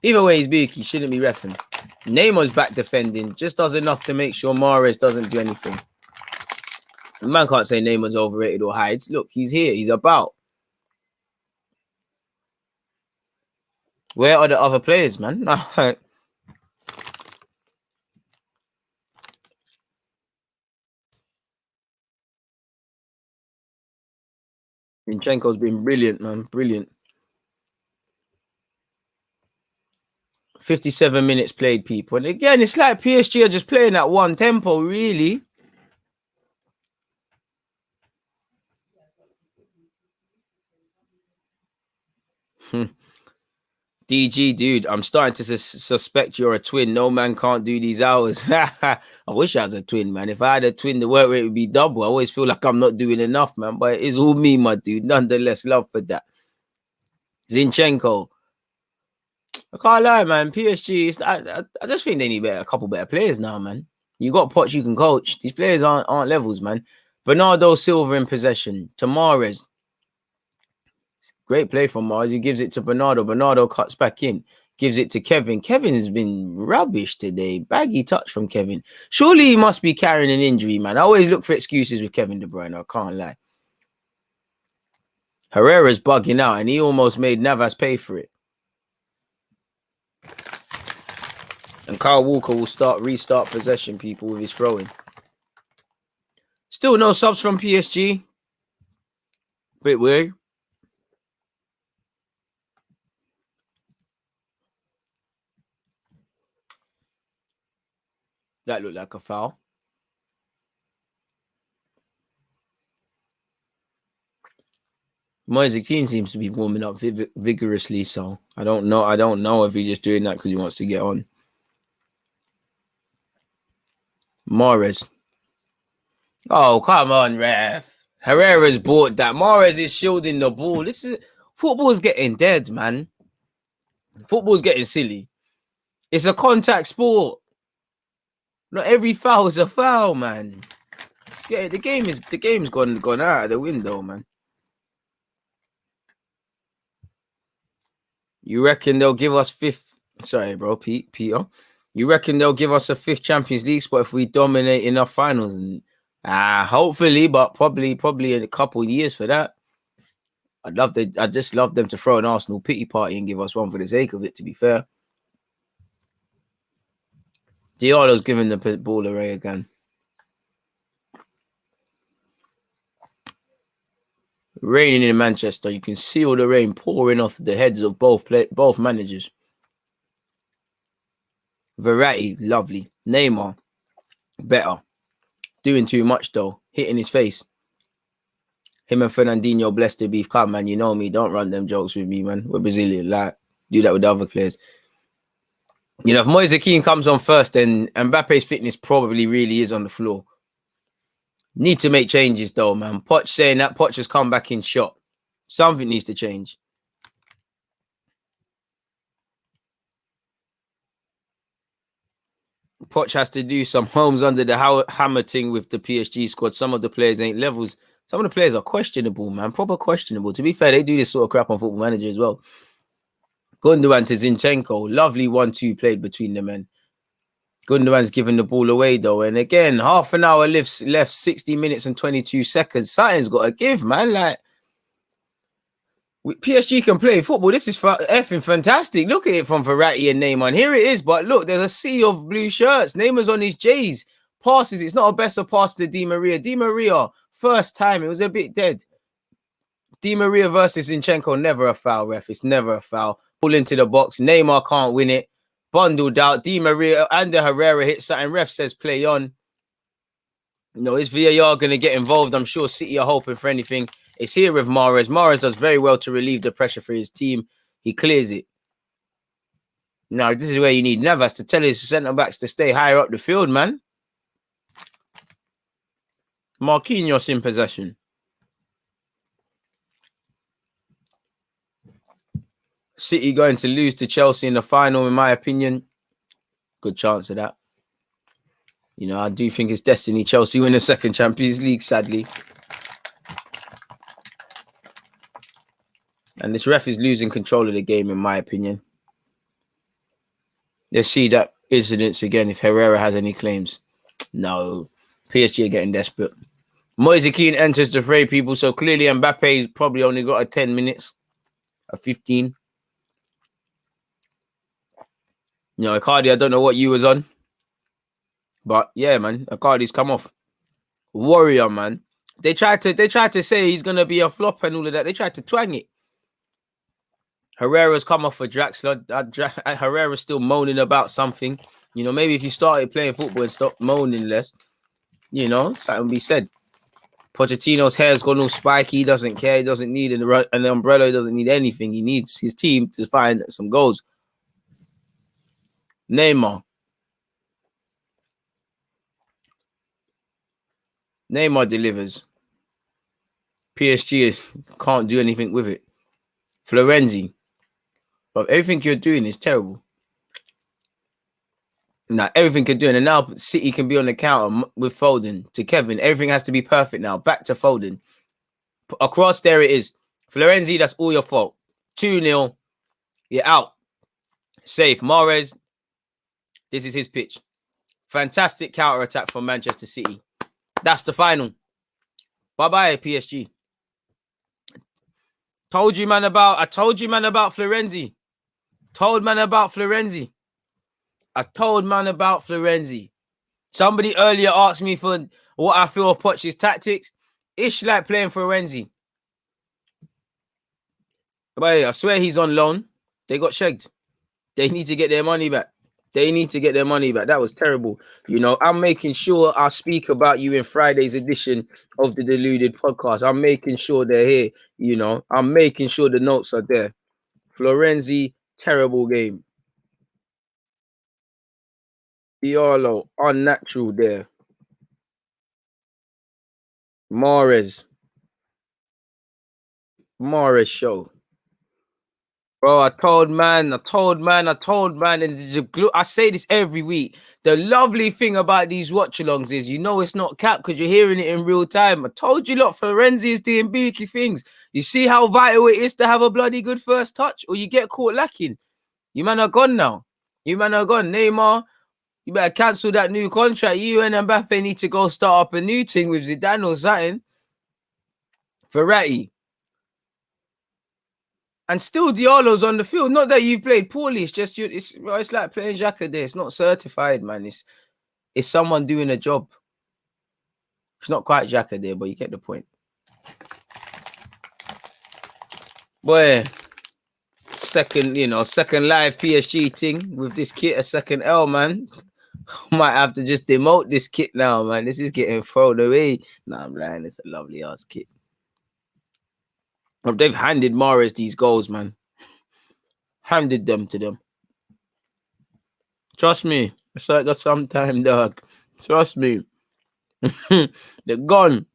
Either way, he's big. He shouldn't be reffing. Neymar's back defending. Just does enough to make sure Mahrez doesn't do anything. The man can't say Neymar's overrated or hides. Look, he's here. He's about. Where are the other players, man? Zinchenko's been brilliant, man. Brilliant. 57 minutes played, people. And again, it's like PSG are just playing at one tempo, really. DG, dude, I'm starting to suspect you're a twin. No man can't do these hours. I wish I was a twin, man. If I had a twin, the work rate would be double. I always feel like I'm not doing enough, man. But it is all me, my dude. Nonetheless, love for that. Zinchenko. I can't lie, man. PSG, I just think they need a couple better players now, man. You got Poch you can coach. These players aren't levels, man. Bernardo Silva in possession. Tamares. Great play from Mars. He gives it to Bernardo. Bernardo cuts back in. Gives it to Kevin. Kevin has been rubbish today. Baggy touch from Kevin. Surely he must be carrying an injury, man. I always look for excuses with Kevin De Bruyne. I can't lie. Herrera's bugging out, and he almost made Navas pay for it. And Kyle Walker will restart possession, people, with his throwing. Still no subs from PSG. Bit weird. That looked like a foul. Moise Kean seems to be warming up vigorously, so I don't know if he's just doing that because he wants to get on. Mahrez. Oh, come on, ref. Herrera's bought that. Mahrez is shielding the ball. Football's getting dead, man. Football's getting silly. It's a contact sport. Not every foul is a foul, man. The game's gone out of the window, man. You reckon they'll give us fifth? Sorry, bro, Peter. You reckon they'll give us a fifth Champions League spot if we dominate enough finals? And hopefully, but probably in a couple of years for that. I'd just love them to throw an Arsenal pity party and give us one for the sake of it, to be fair. Diallo's giving the ball away again. Raining in Manchester. You can see all the rain pouring off the heads of both managers. Verratti, lovely. Neymar, better. Doing too much, though. Hitting his face. Him and Fernandinho, blessed to beef. Come, man, you know me. Don't run them jokes with me, man. We're Brazilian. Like, do that with the other players. You know, if Moise Kean comes on first, then Mbappe's fitness probably really is on the floor. Need to make changes, though, man. Poch saying that Poch has come back in shot. Something needs to change. Poch has to do some homes under the hammer thing with the PSG squad. Some of the players ain't levels. Some of the players are questionable, man. Proper questionable. To be fair, they do this sort of crap on Football Manager as well. Gundogan to Zinchenko. Lovely 1-2 played between the men. Gundogan's giving the ball away though, and again, half an hour left, 60 minutes and 22 seconds. Something's got to give, man. Like, PSG can play football. This is effing fantastic. Look at it from Verratti and Neymar. And here it is, but look, there's a sea of blue shirts. Neymar's on his J's. Passes. It's not a best of pass to Di Maria. Di Maria, first time, it was a bit dead. Di Maria versus Zinchenko, never a foul, ref. It's never a foul. Pull into the box. Neymar can't win it. Bundled out. Di Maria and the Herrera hit something. Ref says play on. No, is VAR going to get involved? I'm sure City are hoping for anything. It's here with Mahrez. Mahrez does very well to relieve the pressure for his team. He clears it. Now, this is where you need Navas to tell his centre-backs to stay higher up the field, man. Marquinhos in possession. City going to lose to Chelsea in the final, in my opinion. Good chance of that. You know, I do think it's destiny. Chelsea win the second Champions League, sadly. And this ref is losing control of the game, in my opinion. Let's see that incidents again if Herrera has any claims. No. PSG are getting desperate. Moise Kean enters the fray, people. So clearly Mbappe's probably only got a 10 minutes. A 15. You know, Icardi, I don't know what you was on. But yeah, man, Icardi's come off. Warrior, man. They tried to say he's gonna be a flop and all of that. They tried to twang it. Herrera's come off for Draxler. Herrera's still moaning about something. You know, maybe if you started playing football and stopped moaning less, you know, something be said. Pochettino's hair's gone all spiky. He doesn't care. He doesn't need an umbrella. He doesn't need anything. He needs his team to find some goals. Neymar delivers. PSG can't do anything with it. Florenzi. But everything you're doing is terrible. Now, everything you're doing. And now City can be on the counter with Foden to Kevin. Everything has to be perfect now. Back to Foden. Across there it is. Florenzi, that's all your fault. 2-0. You're out. Safe. Mahrez. This is his pitch. Fantastic counter-attack from Manchester City. That's the final. Bye-bye, PSG. I told you, man, about Florenzi. Told man about Florenzi. Somebody earlier asked me for what I feel of Poch's tactics. Ish like playing Florenzi. But I swear he's on loan. They got shagged. They need to get their money back. That was terrible. You know, I'm making sure I speak about you in Friday's edition of the Deluded podcast. I'm making sure they're here. You know, I'm making sure the notes are there. Florenzi, terrible game. Diallo, unnatural there. Mahrez show. Bro, I told man. And I say this every week. The lovely thing about these watchalongs is, you know, it's not cap because you're hearing it in real time. I told you, lot, Florenzi is doing beaky things. You see how vital it is to have a bloody good first touch, or you get caught lacking. You man are gone now. Neymar, you better cancel that new contract. You and Mbappe need to go start up a new thing with Zidane or something. Verratti. And still Diallo's on the field. Not that you've played poorly. It's just you. It's like playing Xhaka there. It's not certified, man. It's someone doing a job. It's not quite Xhaka there, but you get the point. Boy, second live PSG thing with this kit, a second L, man. Might have to just demote this kit now, man. This is getting thrown away. Nah, I'm lying. It's a lovely ass kit. They've handed Mahrez these goals, man. Handed them to them. Trust me. It's like that sometime, dog. Trust me. They're gone.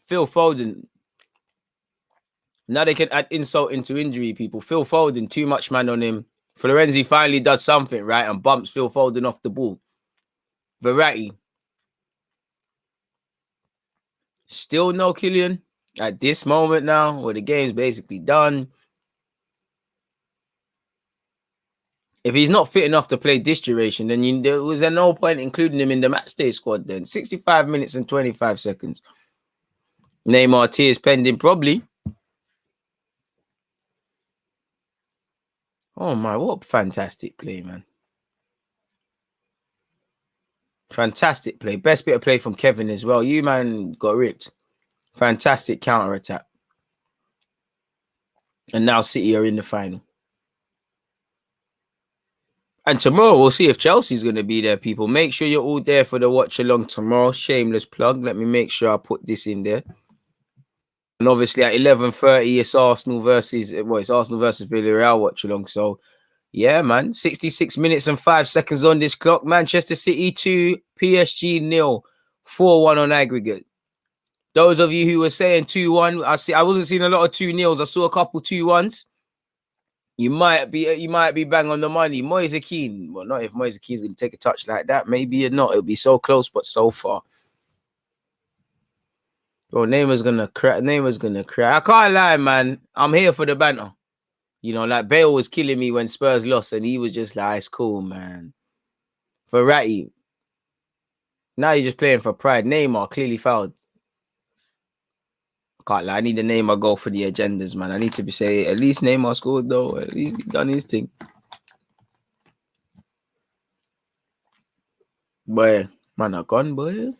Phil Foden. Now they can add insult into injury, people. Phil Foden, too much man on him. Florenzi finally does something, right? And bumps Phil Foden off the ball. Verratti. Still no Kylian at this moment now, where the game's basically done. If he's not fit enough to play this duration, then there was no point including him in the matchday squad then. 65 minutes and 25 seconds. Neymar tears pending, probably. Oh my, what fantastic play, man. Fantastic play. Best bit of play from Kevin as well. You, man, got ripped. Fantastic counter-attack. And now City are in the final. And tomorrow, we'll see if Chelsea's going to be there, people. Make sure you're all there for the watch-along tomorrow. Shameless plug. Let me make sure I put this in there. And obviously at 11:30, it's Arsenal versus Villarreal watch-along. So, yeah, man. 66 minutes and 5 seconds on this clock. Manchester City 2, PSG 0. 4-1 on aggregate. Those of you who were saying 2-1, I wasn't seeing a lot of 2-0s. I saw a couple 2-1s. You might be bang on the money. Moise Kean. Well, not if Moise Kean's going to take a touch like that. Maybe not. It'll be so close, but so far. Bro, Neymar's going to crack. I can't lie, man. I'm here for the banter. You know, like Bale was killing me when Spurs lost, and he was just like, it's cool, man. Verratti. Now he's just playing for pride. Neymar clearly fouled. Can't lie. I need the Neymar goal for the agendas, man. I need to be saying at least Neymar scored though. At least he done his thing. Boy, man, I gone, boy.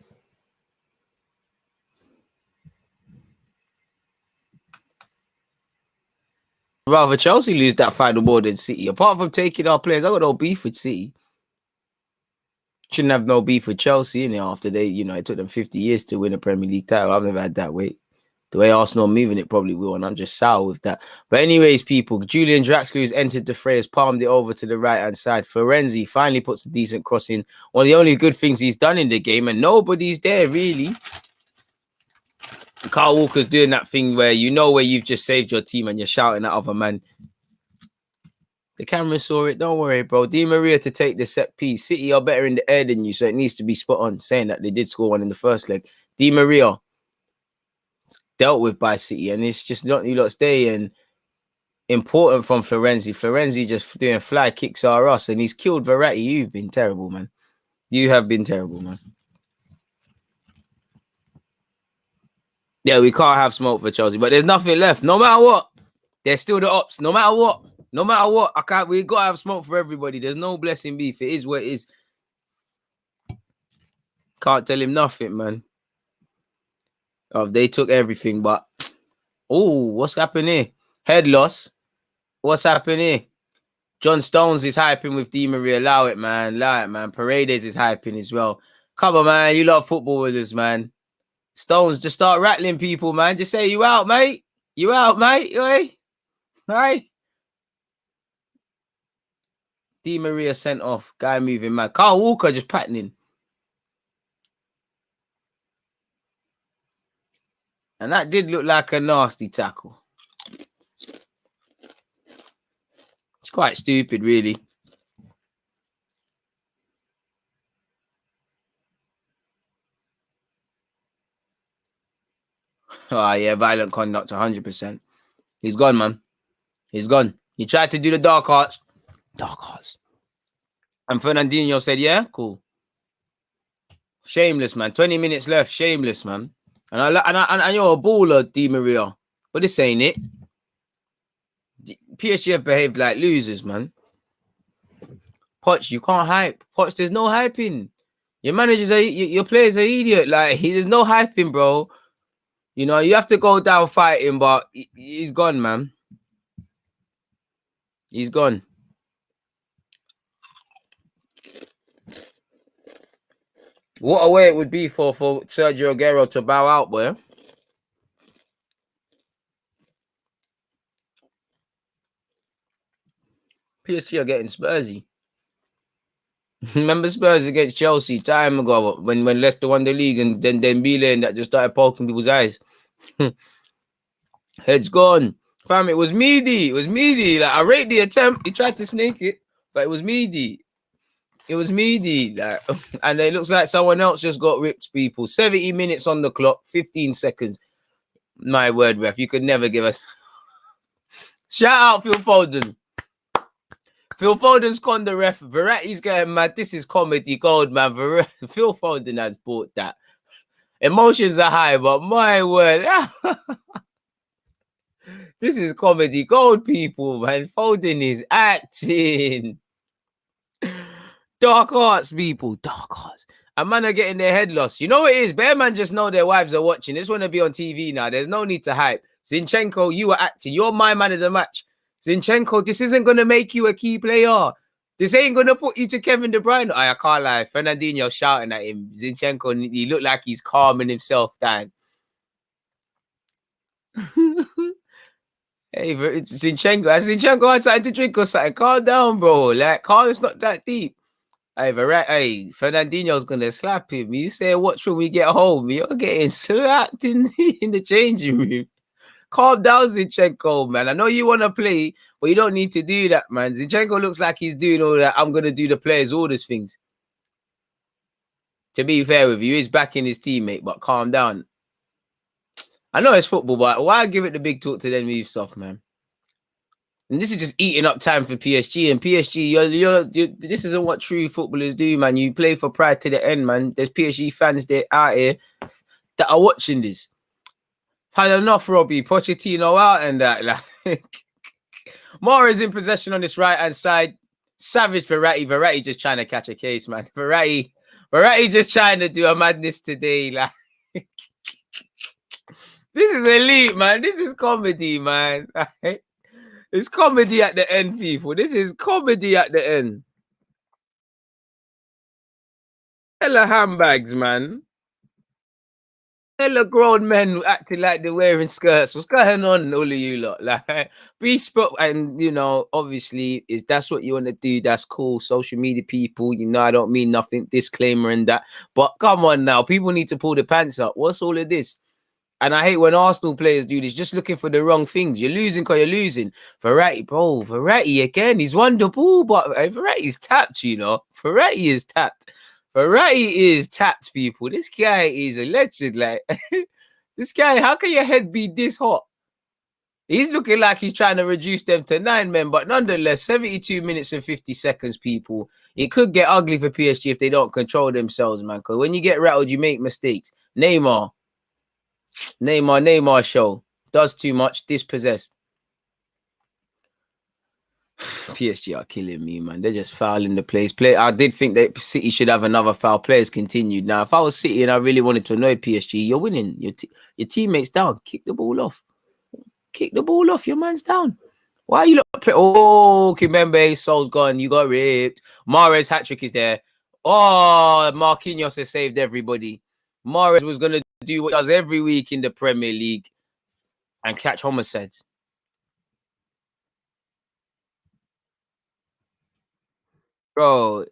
Rather Chelsea lose that final ball than City. Apart from taking our players, I got no beef with City. Shouldn't have no beef with Chelsea in it after it took them 50 years to win a Premier League title. I've never had that weight. The way Arsenal are moving, it probably will, and I'm just sour with that. But anyways, people, Julian Draxler, who's entered the fray, has palmed it over to the right-hand side. Florenzi finally puts a decent cross in. One of the only good things he's done in the game, and nobody's there, really. Kyle Walker's doing that thing where where you've just saved your team and you're shouting at other man. The camera saw it. Don't worry, bro. Di Maria to take the set piece. City are better in the air than you, so it needs to be spot on. Saying that they did score one in the first leg. Di Maria dealt with by City, and it's just not you lot stay and important from Florenzi. Florenzi just doing fly kicks our ass, and he's killed Verratti. You've been terrible, man. You have been terrible, man. Yeah, we can't have smoke for Chelsea, but there's nothing left. No matter what, there's still the ops. No matter what, we gotta have smoke for everybody. There's no blessing beef. It is what it is. Can't tell him nothing, man. Oh, they took everything, but what's happening here? Head loss. What's happening here? John Stones is hyping with Di Maria. Allow it, man. Paredes is hyping as well. Come on, man. You love football with us, man. Stones, just start rattling people, man. Just say, you out, mate. You out, mate. Oi. Right. Di Maria sent off. Guy moving, man. Kyle Walker just patterning. And that did look like a nasty tackle. It's quite stupid, really. Oh, yeah, violent conduct, 100%. He's gone, man. He's gone. He tried to do the dark arts. And Fernandinho said, yeah, cool. Shameless, man. 20 minutes left. Shameless, man. And you're a baller, Di Maria. But this ain't it. PSG have behaved like losers, man. Poch, you can't hype. Poch, there's no hyping. Your managers are, your players are idiot. Like, there's no hyping, bro. You know, you have to go down fighting, but he's gone, man. He's gone. What a way it would be for Sergio Aguero to bow out, boy. PSG are getting Spursy. Remember Spurs against Chelsea time ago when Leicester won the league and then Dembele and that just started poking people's eyes. Head's gone. Fam, it was Meaty. It was Meaty. Like, I rate the attempt. He tried to sneak it, but it was Meaty. It was Meaty. Like, and it looks like someone else just got ripped, people. 70 minutes on the clock, 15 seconds. My word, ref. You could never give us... Shout out Phil Foden. Phil Foden's conned the ref. Verratti's getting mad. This is comedy gold, man. Phil Foden has bought that. Emotions are high, but my word. This is comedy gold, people, man. Foden is acting. Dark arts, people. Dark arts. A man are getting their head lost. You know what it is? Bear man just know their wives are watching. This want to be on TV now. There's no need to hype. Zinchenko, you are acting. You're my man of the match. Zinchenko, this isn't going to make you a key player. This ain't going to put you to Kevin De Bruyne. I can't lie. Fernandinho shouting at him. Zinchenko, he looked like he's calming himself down. Hey, Zinchenko had something to drink or something. Calm down, bro. Like, it's not that deep. Hey, Fernandinho's gonna slap him. You say, watch when we get home. You're getting slapped in the changing room. Calm down, Zinchenko, man. I know you want to play, but you don't need to do that, man. Zinchenko looks like he's doing all that. I'm gonna do the players' orders things. To be fair with you, he's backing his teammate, but calm down. I know it's football, but why give it the big talk to then move stuff, man? And this is just eating up time for PSG. And PSG, this isn't what true footballers do, man. You play for pride to the end, man. There's PSG fans there out here that are watching this. Had enough, Robbie. Pochettino out and that. Like, Mahrez in possession on this right-hand side. Savage Verratti. Verratti just trying to catch a case, man. Verratti just trying to do a madness today. Like, this is elite, man. This is comedy, man. It's comedy at the end, people. This is comedy at the end. Hella handbags, man. Hella grown men acting like they're wearing skirts. What's going on, all of you lot? Like, be spoke, and you know, obviously, is that's what you want to do. That's cool. Social media people, you know, I don't mean nothing. Disclaimer and that, but come on now, people need to pull the pants up. What's all of this? And I hate when Arsenal players do this, just looking for the wrong things. You're losing because you're losing. Verratti, bro. Verratti again. He's won the ball, but Verratti's tapped, you know. Verratti is tapped. Verratti is tapped, people. This guy is a legend. Like, this guy, how can your head be this hot? He's looking like he's trying to reduce them to 9 men, but nonetheless, 72 minutes and 50 seconds, people. It could get ugly for PSG if they don't control themselves, man. Because when you get rattled, you make mistakes. Neymar show. Does too much, dispossessed. PSG are killing me, man. They're just fouling the place. I did think that City should have another foul. Players continued. Now, if I was City and I really wanted to annoy PSG, you're winning. Your teammate's down. Kick the ball off. Kick the ball off. Your man's down. Why are you not play? Oh, Kimpembe, Sol's gone. You got ripped. Mahrez hat-trick is there. Oh, Marquinhos has saved everybody. Mahrez was going to do what he does every week in the Premier League and catch homicides. Bro,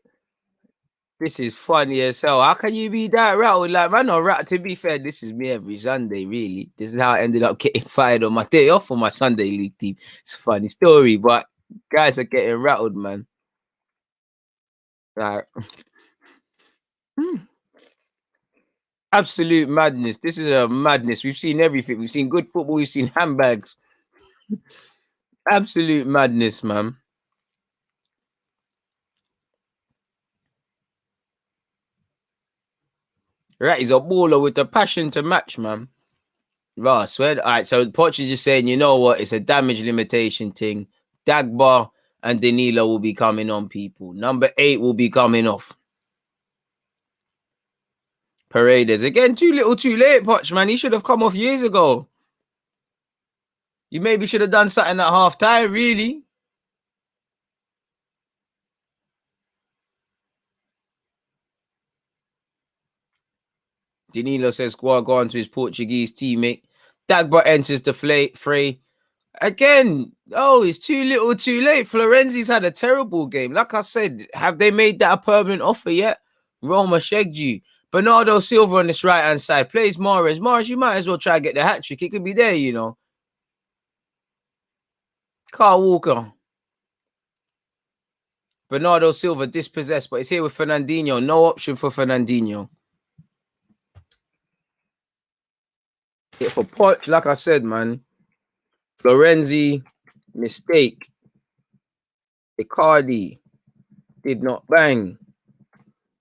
this is funny as hell. How can you be that rattled? Like, man, not rattled. To be fair, this is me every Sunday, really. This is how I ended up getting fired on my day off for my Sunday league team. It's a funny story, but guys are getting rattled, man. Like, absolute madness. This is a madness. We've seen everything. We've seen good football. We've seen handbags. Absolute madness, man. Right, he's a baller with the passion to match, man. Right, I swear. All right, so Poch is just saying, you know what? It's a damage limitation thing. Dagba and Danilo will be coming on, people. Number 8 will be coming off. Paredes. Again, too little, too late, Poch, man. He should have come off years ago. You maybe should have done something at half time, really. Danilo says, go on to his Portuguese teammate. Dagba enters the fray. Again, it's too little, too late. Florenzi's had a terrible game. Like I said, have they made that a permanent offer yet? Roma shagged you. Bernardo Silva on this right-hand side plays Mahrez. Mahrez, you might as well try to get the hat-trick. It could be there, you know. Carl Walker. Bernardo Silva dispossessed, but it's here with Fernandinho. No option for Fernandinho. Yeah, for Poch, like I said, man. Florenzi, mistake. Icardi did not bang.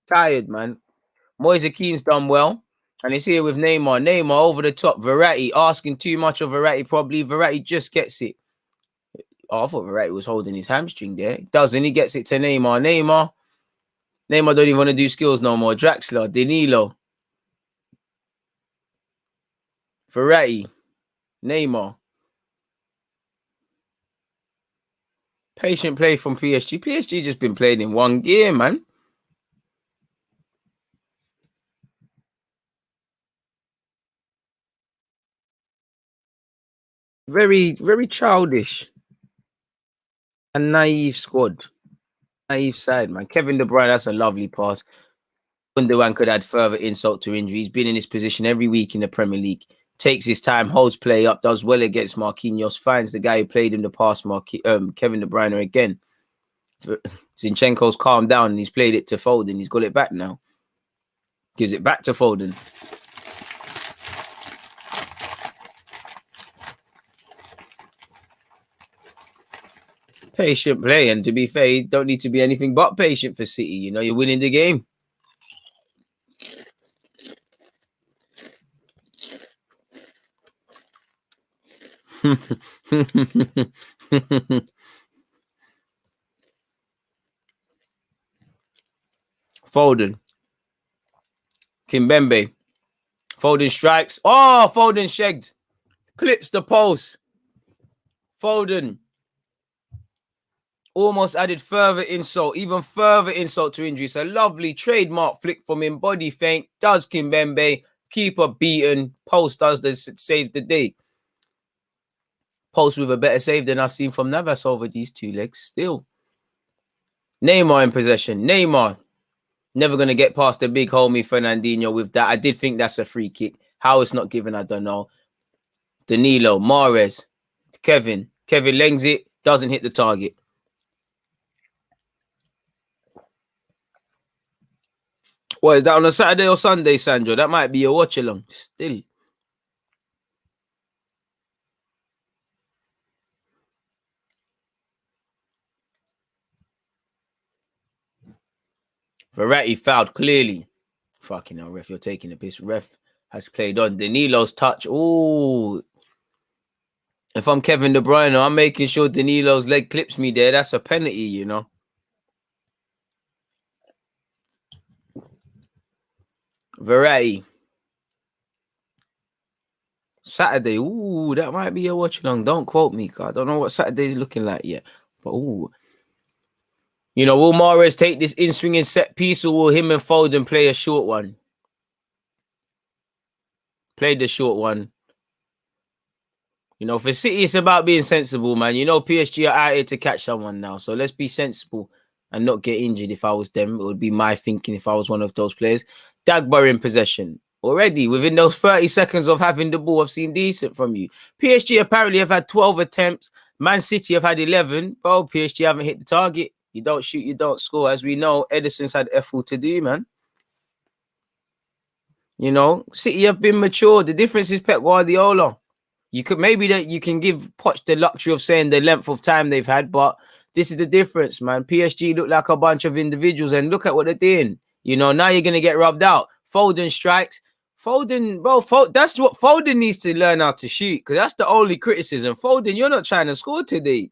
Tired, man. Moise Keane's done well. And it's here with Neymar. Neymar over the top. Verratti asking too much of Verratti, probably. Verratti just gets it. Oh, I thought Verratti was holding his hamstring there. Doesn't. He gets it to Neymar. Neymar don't even want to do skills no more. Draxler, Danilo. Verratti. Neymar. Patient play from PSG. PSG just been playing in one gear, man. Very, very childish and naive squad. Naive side, man. Kevin De Bruyne, that's a lovely pass. Gundogan could add further insult to injury. He's been in this position every week in the Premier League. Takes his time, holds play up, does well against Marquinhos, finds the guy who played him the pass, Kevin De Bruyne again. Zinchenko's calmed down and he's played it to Foden. He's got it back now. Gives it back to Foden. Patient play, and to be fair, you don't need to be anything but patient for City. You know, you're winning the game. Foden. Kimpembe. Foden strikes. Oh, Foden shagged. Clips the post. Foden. Almost added further insult, even further insult to injury. It's a lovely trademark flick from him. Body feint. Does Kimpembe. Keeper beaten. Post does the save the day. Post with a better save than I've seen from Navas over these two legs still. Neymar in possession. Neymar. Never going to get past the big homie Fernandinho with that. I did think that's a free kick. How it's not given, I don't know. Danilo. Mahrez. Kevin. Kevin lengs it. Doesn't hit the target. What, is that on a Saturday or Sunday, Sandro? That might be a watch-along. Still. Verratti fouled clearly. Fucking hell, ref, you're taking a piss. Ref has played on. Danilo's touch. Oh. If I'm Kevin De Bruyne, I'm making sure Danilo's leg clips me there. That's a penalty, you know. Verratti. Saturday. Ooh, that might be a watch-along. Don't quote me, God. I don't know what Saturday's looking like yet. But, ooh. You know, will Mahrez take this in-swinging set piece, or will him and Foden play a short one? Play the short one. You know, for City, it's about being sensible, man. You know, PSG are out here to catch someone now. So let's be sensible and not get injured. If I was them, it would be my thinking if I was one of those players. Dagba in possession. Already, within those 30 seconds of having the ball, I've seen decent from you. PSG apparently have had 12 attempts. Man City have had 11. Bro, PSG haven't hit the target. You don't shoot, you don't score. As we know, Edison's had F-all to do, man. You know, City have been mature. The difference is Pep Guardiola. You could maybe that you can give Poch the luxury of saying the length of time they've had, but this is the difference, man. PSG look like a bunch of individuals, and look at what they're doing. You know, now you're gonna get rubbed out. Foden strikes. Foden, bro, that's what Foden needs to learn how to shoot, because that's the only criticism. Foden, you're not trying to score today.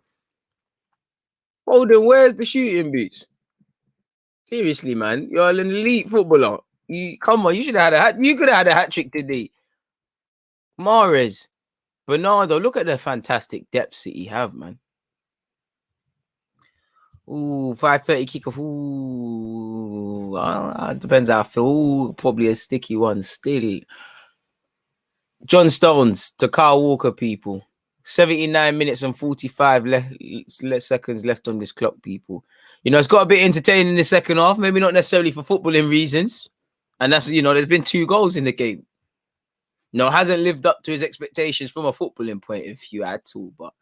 Foden, where's the shooting boots? Seriously, man, you're an elite footballer. Come on, you should have had you could have had a hat trick today. Mahrez. Bernardo, look at the fantastic depth City have, man. Ooh, 5:30 kickoff. Ooh, depends how I feel. Ooh, probably a sticky one still. John Stones to Kyle Walker, people. 79 minutes and 45 seconds left on this clock, people. You know, it's got a bit entertaining in the second half. Maybe not necessarily for footballing reasons. And that's, you know, there's been 2 goals in the game. No, hasn't lived up to his expectations from a footballing point of view at all. But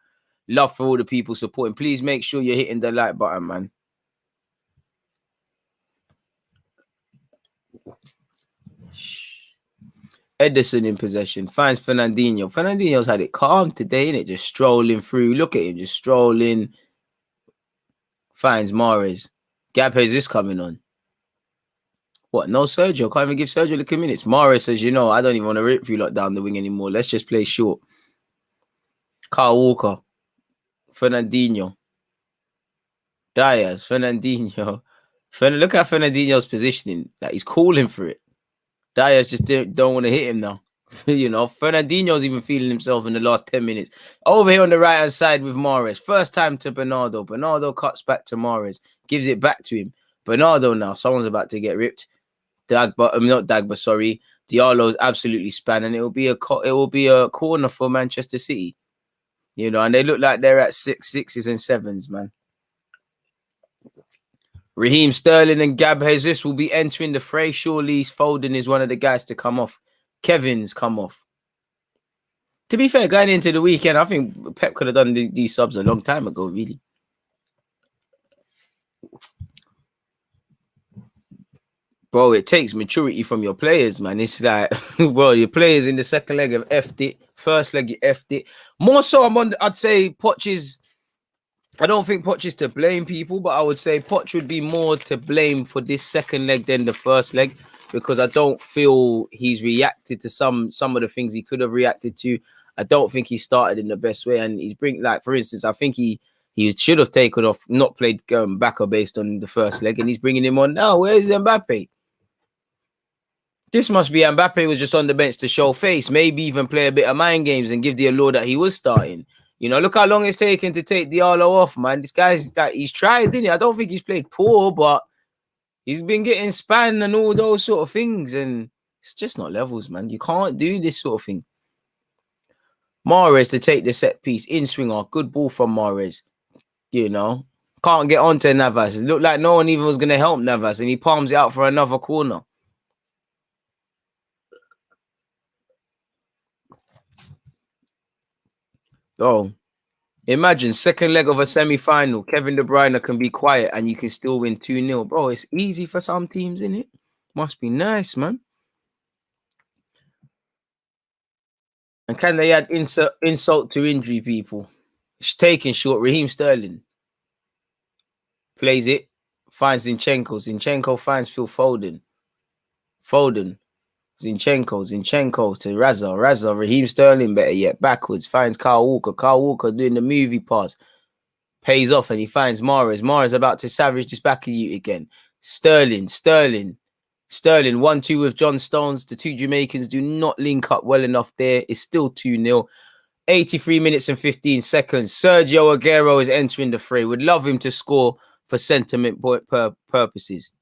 love for all the people supporting. Please make sure you're hitting the like button, man. Edison in possession. Finds Fernandinho. Fernandinho's had it calm today, innit? Just strolling through. Look at him, just strolling. Finds Mahrez. Gab Jesus coming on. What? No Sergio. Can't even give Sergio the minutes. Mahrez says, you know, I don't even want to rip you lot down the wing anymore. Let's just play short. Kyle Walker. Fernandinho. Diaz. Fernandinho. Look at Fernandinho's positioning. Like, he's calling for it. Diaz just don't want to hit him now. You know, Fernandinho's even feeling himself in the last 10 minutes. Over here on the right-hand side with Mahrez. First time to Bernardo. Bernardo cuts back to Mahrez. Gives it back to him. Bernardo now. Someone's about to get ripped. Sorry. Diallo's absolutely spanning. It will be a corner for Manchester City. You know, and they look like they're at 6s and 7s, man. Raheem Sterling and Gab Jesus will be entering the fray. Surely Foden is one of the guys to come off. Kevin's come off. To be fair, going into the weekend, I think Pep could have done these subs a long time ago, really. Bro, it takes maturity from your players, man. It's like, well, your players in the second leg have effed it. First leg, you effed it. More so, I'd say Poch is... I don't think Poch is to blame people, but I would say Poch would be more to blame for this second leg than the first leg, because I don't feel he's reacted to some of the things he could have reacted to. I don't think he started in the best way, and he's for instance, I think he should have taken off, not played Bacca based on the first leg, and he's bringing him on now. Where's Mbappe? This must be Mbappe was just on the bench to show face, maybe even play a bit of mind games and give the allure that he was starting. You know, look how long it's taken to take Diallo off, man. This guy's he's tried, didn't he? I don't think he's played poor, but he's been getting spanned and all those sort of things, and it's just not levels, man. You can't do this sort of thing. Mahrez to take the set piece, in swinger, good ball from Mahrez. You know, can't get onto Navas. It looked like no one even was going to help Navas, and he palms it out for another corner. Oh. Imagine second leg of a semi-final. Kevin De Bruyne can be quiet and you can still win 2-0. Bro, it's easy for some teams, isn't it? Must be nice, man. And can they add insult to injury, people? It's taking short. Raheem Sterling plays it. Finds Zinchenko. Zinchenko finds Phil Foden. Zinchenko to Raza. Raheem Sterling, better yet, backwards. Finds Kyle Walker doing the movie pass. Pays off and he finds Mahrez. Mahrez about to savage this back of you again. Sterling. 1-2 with John Stones. The two Jamaicans do not link up well enough there. It's still 2-0. 83 minutes and 15 seconds. Sergio Aguero is entering the fray. Would love him to score for sentiment purposes.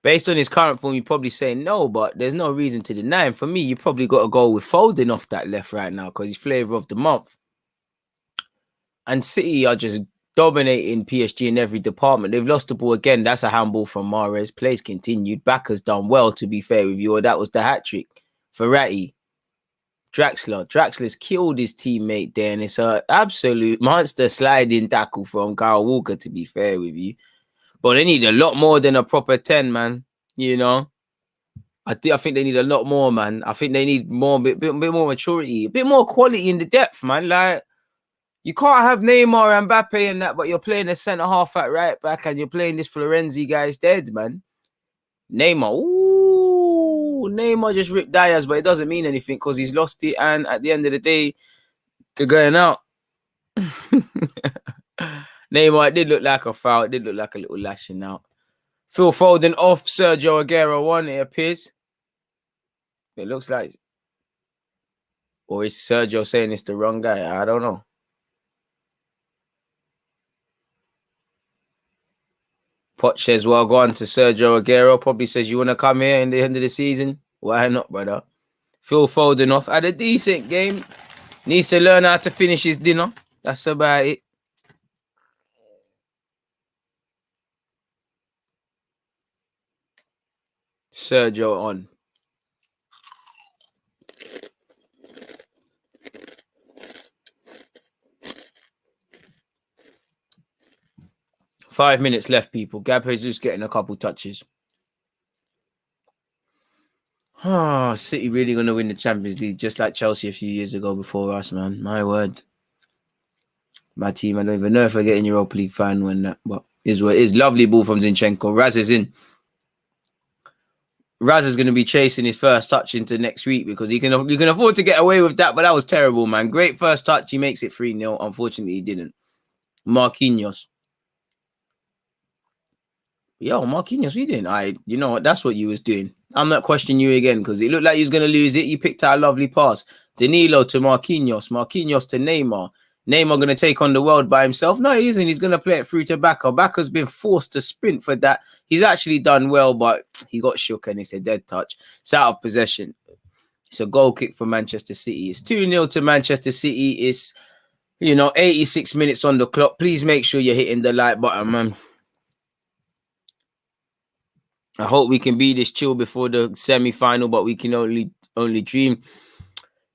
Based on his current form, you're probably saying no, but there's no reason to deny him. For me, you probably got to go with Foden off that left right now because he's flavour of the month. And City are just dominating PSG in every department. They've lost the ball again. That's a handball from Mahrez. Plays continued. Backer's done well, to be fair with you. Or that was the hat-trick. Verratti. Draxler's killed his teammate there, and it's an absolute monster sliding tackle from Kyle Walker, to be fair with you. But they need a lot more than a proper 10, man. You know? I think they need a lot more, man. I think they need more, bit more maturity, a bit more quality in the depth, man. Like, you can't have Neymar and Mbappe and that, but you're playing a centre half at right back and you're playing this Florenzi guy's dead, man. Neymar just ripped Diaz, but it doesn't mean anything because he's lost it. And at the end of the day, they're going out. Neymar, it did look like a foul. It did look like a little lashing out. Phil Foden off Sergio Aguero one, it appears. It looks like. Or is Sergio saying it's the wrong guy? I don't know. Poch says, well, go on to Sergio Aguero. Probably says, you want to come here in the end of the season? Why not, brother? Phil Foden off. Had a decent game. Needs to learn how to finish his dinner. That's about it. Sergio on. Five minutes left, people. Gab Jesus getting a couple touches. Oh, City really going to win the Champions League just like Chelsea a few years ago before us, man. My word. My team, I don't even know if I get in Europa League final when that, but is what it is. Lovely ball from Zinchenko. Raz is in. Raz is going to be chasing his first touch into next week because you can afford to get away with that, but that was terrible, man. Great first touch. He makes it 3-0. Unfortunately, he didn't. Marquinhos. Yo, Marquinhos, we didn't. You know what? That's what you was doing. I'm not questioning you again because it looked like you was going to lose it. You picked out a lovely pass. Danilo to Marquinhos. Marquinhos to Neymar. Neymar going to take on the world by himself? No, he isn't. He's going to play it through to Baka. Baka's been forced to sprint for that. He's actually done well, but he got shook and it's a dead touch. It's out of possession. It's a goal kick for Manchester City. It's 2-0 to Manchester City. It's, 86 minutes on the clock. Please make sure you're hitting the like button, man. I hope we can be this chill before the semi-final, but we can only dream.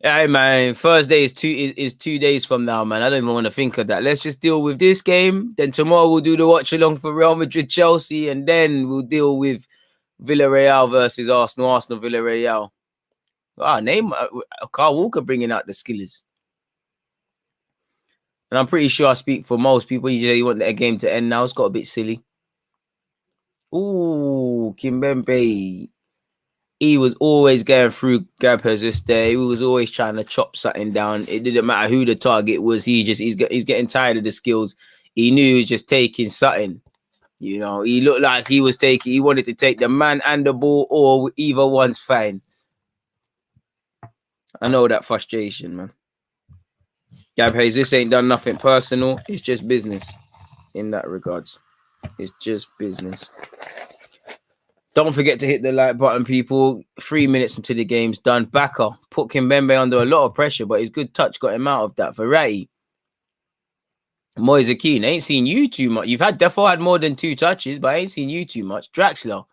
Yeah, man. Thursday is 2 days from now, man. I don't even want to think of that. Let's just deal with this game. Then tomorrow we'll do the watch-along for Real Madrid, Chelsea, and then we'll deal with Villarreal versus Arsenal, Villarreal. Carl Walker bringing out the skillers. And I'm pretty sure I speak for most people. You want that game to end now. It's got a bit silly. Ooh, Kimpembe. He was always going through Gabriel this day. He was always trying to chop something down. It didn't matter who the target was. He's getting tired of the skills. He knew he was just taking something. He looked like he wanted to take the man and the ball, or either one's fine. I know that frustration, man. Gabriel, this ain't done nothing personal. It's just business in that regards. It's just business. Don't forget to hit the like button, people. 3 minutes until the game's done. Baka put Kimpembe under a lot of pressure, but his good touch got him out of that. Verratti. Moise Kean. Ain't seen you too much. You've definitely had more than 2 touches, but I ain't seen you too much. Draxler.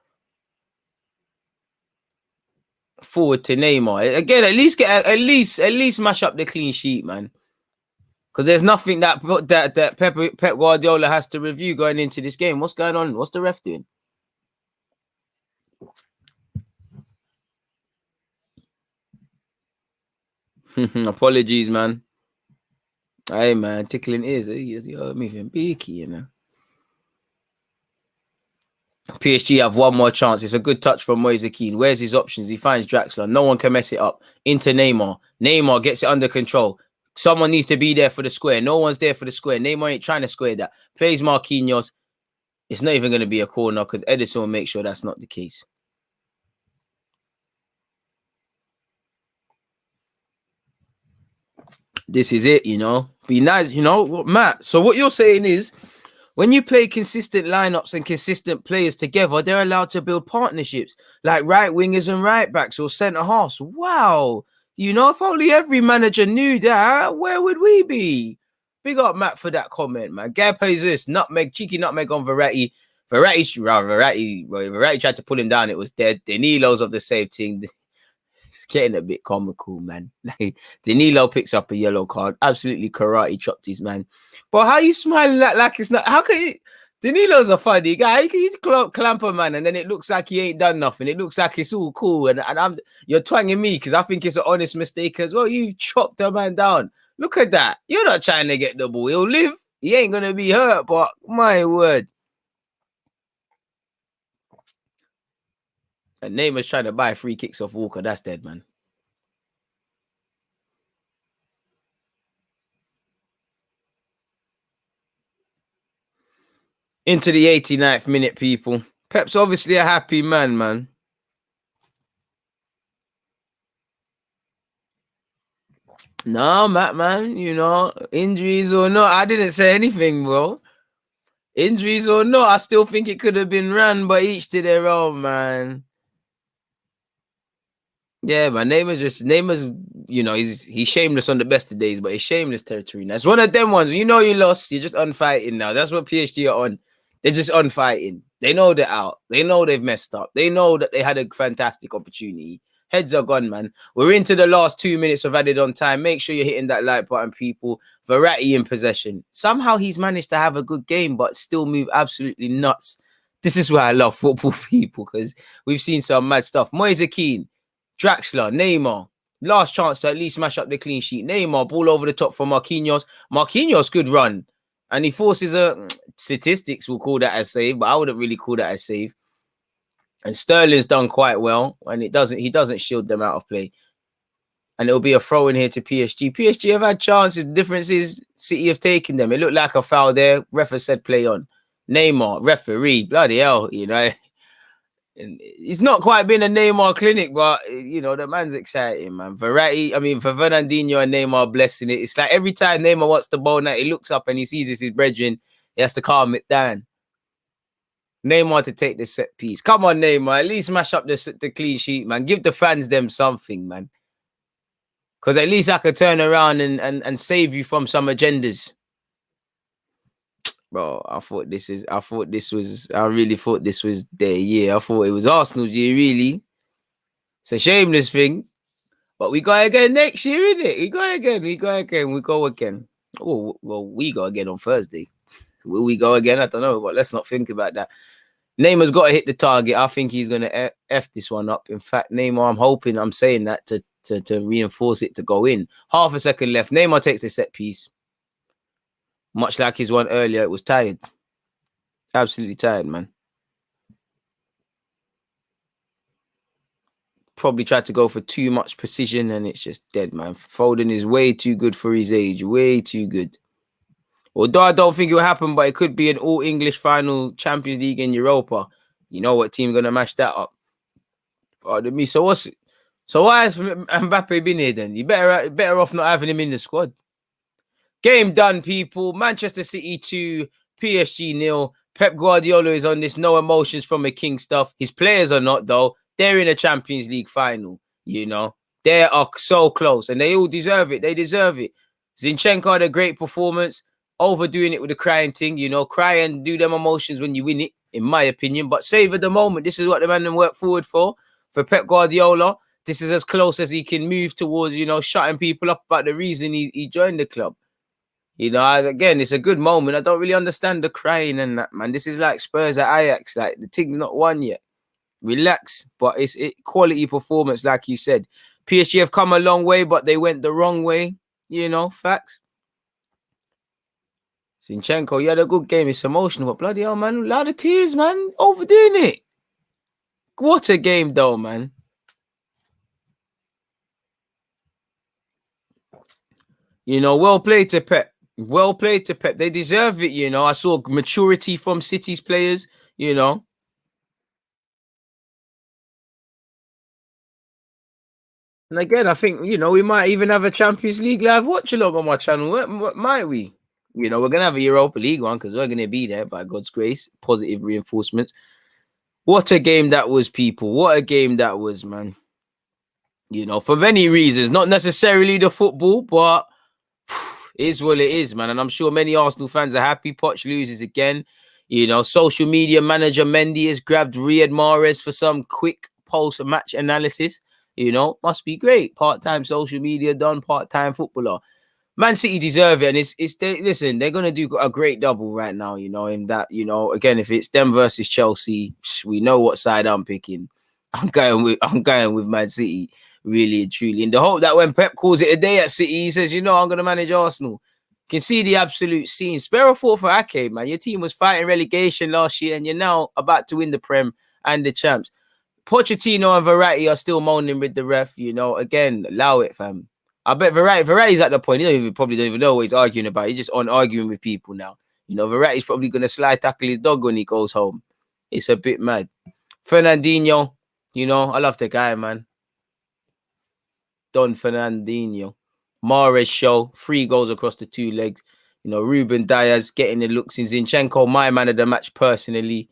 Forward to Neymar. Again, at least mash up the clean sheet, man. Because there's nothing that Pep Guardiola has to review going into this game. What's going on? What's the ref doing? Apologies, man. Hey, man, tickling ears. You're moving beaky, PSG have one more chance. It's a good touch from Moise Kean. Where's his options? He finds Draxler. No one can mess it up. Into Neymar. Neymar gets it under control. Someone needs to be there for the square. No one's there for the square. Neymar ain't trying to square that. Plays Marquinhos. It's not even going to be a corner because Edison will make sure that's not the case. This is it, Be nice, Matt. So what you're saying is, when you play consistent lineups and consistent players together, they're allowed to build partnerships like right wingers and right backs or centre halves. Wow. If only every manager knew that, where would we be? Big up Matt for that comment, man. Gab Jesus, cheeky nutmeg on Verratti. Verratti tried to pull him down. It was dead. Danilo's of the same thing. It's getting a bit comical, man. Danilo picks up a yellow card. Absolutely karate chopped his man. But how you smiling like it's not? How can you? Danilo's a funny guy. He's a clamper, man, and then it looks like he ain't done nothing. It looks like it's all cool, and you're twanging me because I think it's an honest mistake as well. You've chopped a man down. Look at that. You're not trying to get the ball. He'll live. He ain't gonna be hurt, but my word. And Neymar's trying to buy free kicks off Walker. That's dead, man. Into the 89th minute, people. Pep's obviously a happy man. No, Matt, man, injuries or not, I didn't say anything, bro. Injuries or not, I still think it could have been run, but each to their own, man. Yeah, man, Neymar's, he's shameless on the best of days, but he's shameless territory. That's one of them ones. You lost, you're just unfighting now. That's what PSG are on. They're just unfighting. They know they're out. They know they've messed up. They know that they had a fantastic opportunity. Heads are gone, man. We're into the last 2 minutes of added on time. Make sure you're hitting that like button, people. Verratti in possession. Somehow he's managed to have a good game, but still move absolutely nuts. This is why I love football, people, because we've seen some mad stuff. Moise Kean. Draxler, Neymar. Last chance to at least smash up the clean sheet. Neymar, ball over the top for Marquinhos. Marquinhos, good run. And he forces a... Statistics will call that as save, but I wouldn't really call that as save. And Sterling's done quite well. And he doesn't shield them out of play. And it'll be a throw in here to PSG. PSG have had chances. The difference is City have taken them. It looked like a foul there. Referee said play on. Neymar, referee, bloody hell, you know. And it's not quite been a Neymar clinic, but, you know, the man's exciting, man. For Fernandinho and Neymar blessing it. It's like every time Neymar wants the ball now, he looks up and he sees it's his brethren. He has to calm it down. Neymar to take the set piece. Come on, Neymar. At least smash up the clean sheet, man. Give the fans them something, man. Because at least I could turn around and save you from some agendas. Bro, I really thought this was their year. I thought it was Arsenal's year, really. It's a shameless thing. But we go again next year, innit? We go again. Oh, well, we go again on Thursday. Will we go again? I don't know, but let's not think about that. Neymar's got to hit the target. I think he's going to F this one up. In fact, Neymar, I'm saying that to reinforce it to go in. Half a second left. Neymar takes the set piece. Much like his one earlier, it was tired. Absolutely tired, man. Probably tried to go for too much precision and it's just dead, man. Foden is way too good for his age. Way too good. Although I don't think it will happen, but it could be an all-English final, Champions League in Europa. You know what team going to mash that up? Pardon me. So why has Mbappe been here then? You better off not having him in the squad. Game done, people. Manchester City 2, PSG 0. Pep Guardiola is on this no emotions from a king stuff. His players are not, though. They're in a Champions League final, you know. They are so close, and they all deserve it. They deserve it. Zinchenko had a great performance. Overdoing it with the crying thing, you know. Cry and do them emotions when you win it, in my opinion. But savor the moment. This is what the man them work forward for. For Pep Guardiola, this is as close as he can move towards, you know, shutting people up about the reason he joined the club. You know, again, it's a good moment. I don't really understand the crying and that, man. This is like Spurs at Ajax. Like, the thing's not won yet. Relax. But it's quality performance, like you said. PSG have come a long way, but they went the wrong way. You know, facts. Zinchenko, you had a good game. It's emotional, but bloody hell, man. A lot of tears, man. Overdoing it. What a game, though, man. You know, well played to Pep. Well played to Pep. They deserve it, you know. I saw maturity from City's players, you know. And again, I think, you know, we might even have a Champions League live watchalong on my channel. Might we? You know, we're going to have a Europa League one because we're going to be there by God's grace. Positive reinforcements. What a game that was, people. What a game that was, man. You know, for many reasons. Not necessarily the football, but it is what it is, man. And I'm sure many Arsenal fans are happy. Poch loses again. You know, social media manager Mendy has grabbed Riyad Mahrez for some quick post-match analysis. You know, must be great. Part-time social media done, part-time footballer. Man City deserve it. And listen, they're going to do a great double right now, you know, in that, you know, again, if it's them versus Chelsea, we know what side I'm picking. I'm going with Man City, really and truly. In the hope that when Pep calls it a day at City, he says, you know, I'm going to manage Arsenal. Can see the absolute scene. Spare a thought for Ake, man. Your team was fighting relegation last year and you're now about to win the Prem and the champs. Pochettino and Verratti are still moaning with the ref, you know. Again, allow it, fam. I bet Verratti's at the point. He probably don't even know what he's arguing about. He's just on arguing with people now. You know, Verratti's probably going to slide tackle his dog when he goes home. It's a bit mad. Fernandinho, you know, I love the guy, man. Don Fernandinho. Mahrez show. 3 goals across the 2 legs. You know, Ruben Diaz getting the looks in. Zinchenko, my man of the match personally.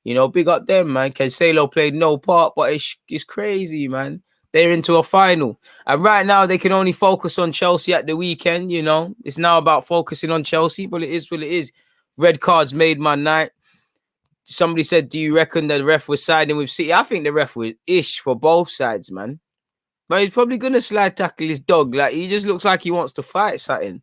You know, big up them, man. Cancelo played no part, but it's crazy, man. They're into a final. And right now, they can only focus on Chelsea at the weekend, you know. It's now about focusing on Chelsea, but it is what it is. Red cards made my night. Somebody said, do you reckon the ref was siding with City? I think the ref was ish for both sides, man. But he's probably going to slide tackle his dog. Like, he just looks like he wants to fight something.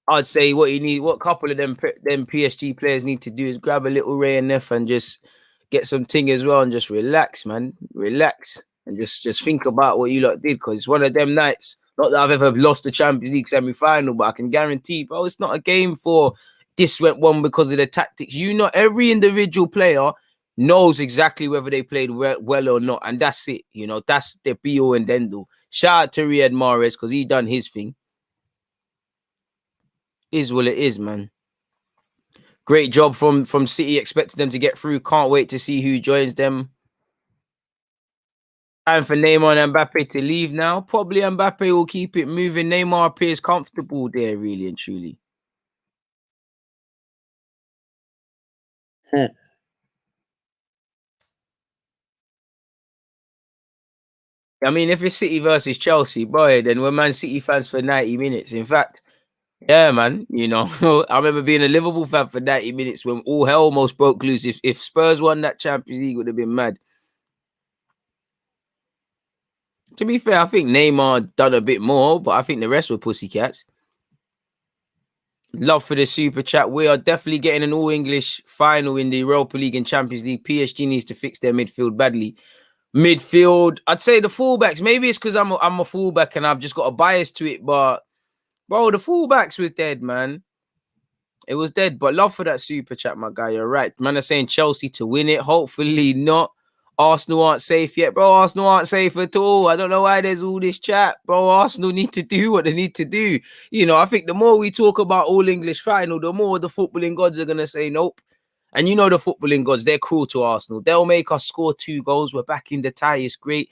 I'd say what couple of them PSG players need to do is grab a little Ray and Neff and just get some ting as well, and just relax, man. Relax and just think about what you lot did, because it's one of them nights. Not that I've ever lost the Champions League semi-final, but I can guarantee, bro, it's not a game for this went wrong because of the tactics. You know, every individual player knows exactly whether they played well or not, and that's it. You know, that's the be-all and end-all. Shout out to Riyad Mahrez because he done his thing. Is what it is, man. Great job from City. Expected them to get through. Can't wait to see who joins them. Time for Neymar and Mbappe to leave now. Probably Mbappe will keep it moving. Neymar appears comfortable there, really and truly. I mean, if it's City versus Chelsea, boy, then we're Man City fans for 90 minutes. In fact, yeah, man, you know, I remember being a Liverpool fan for 90 minutes when all hell almost broke loose. If Spurs won that Champions League, would have been mad. To be fair, I think Neymar done a bit more, but I think the rest were pussycats. Love for the super chat. We are definitely getting an all-English final in the Europa League and Champions League. PSG needs to fix their midfield badly. Midfield, I'd say the fullbacks. Maybe it's because I'm a fullback and I've just got a bias to it, but bro, the fullbacks was dead, man. It was dead, but love for that super chat, my guy. You're right. Man are saying Chelsea to win it. Hopefully not. Arsenal aren't safe yet. Bro, Arsenal aren't safe at all. I don't know why there's all this chat. Bro, Arsenal need to do what they need to do. You know, I think the more we talk about all English final, the more the footballing gods are going to say nope. And you know the footballing gods, they're cruel to Arsenal. They'll make us score 2 goals. We're back in the tie. It's great.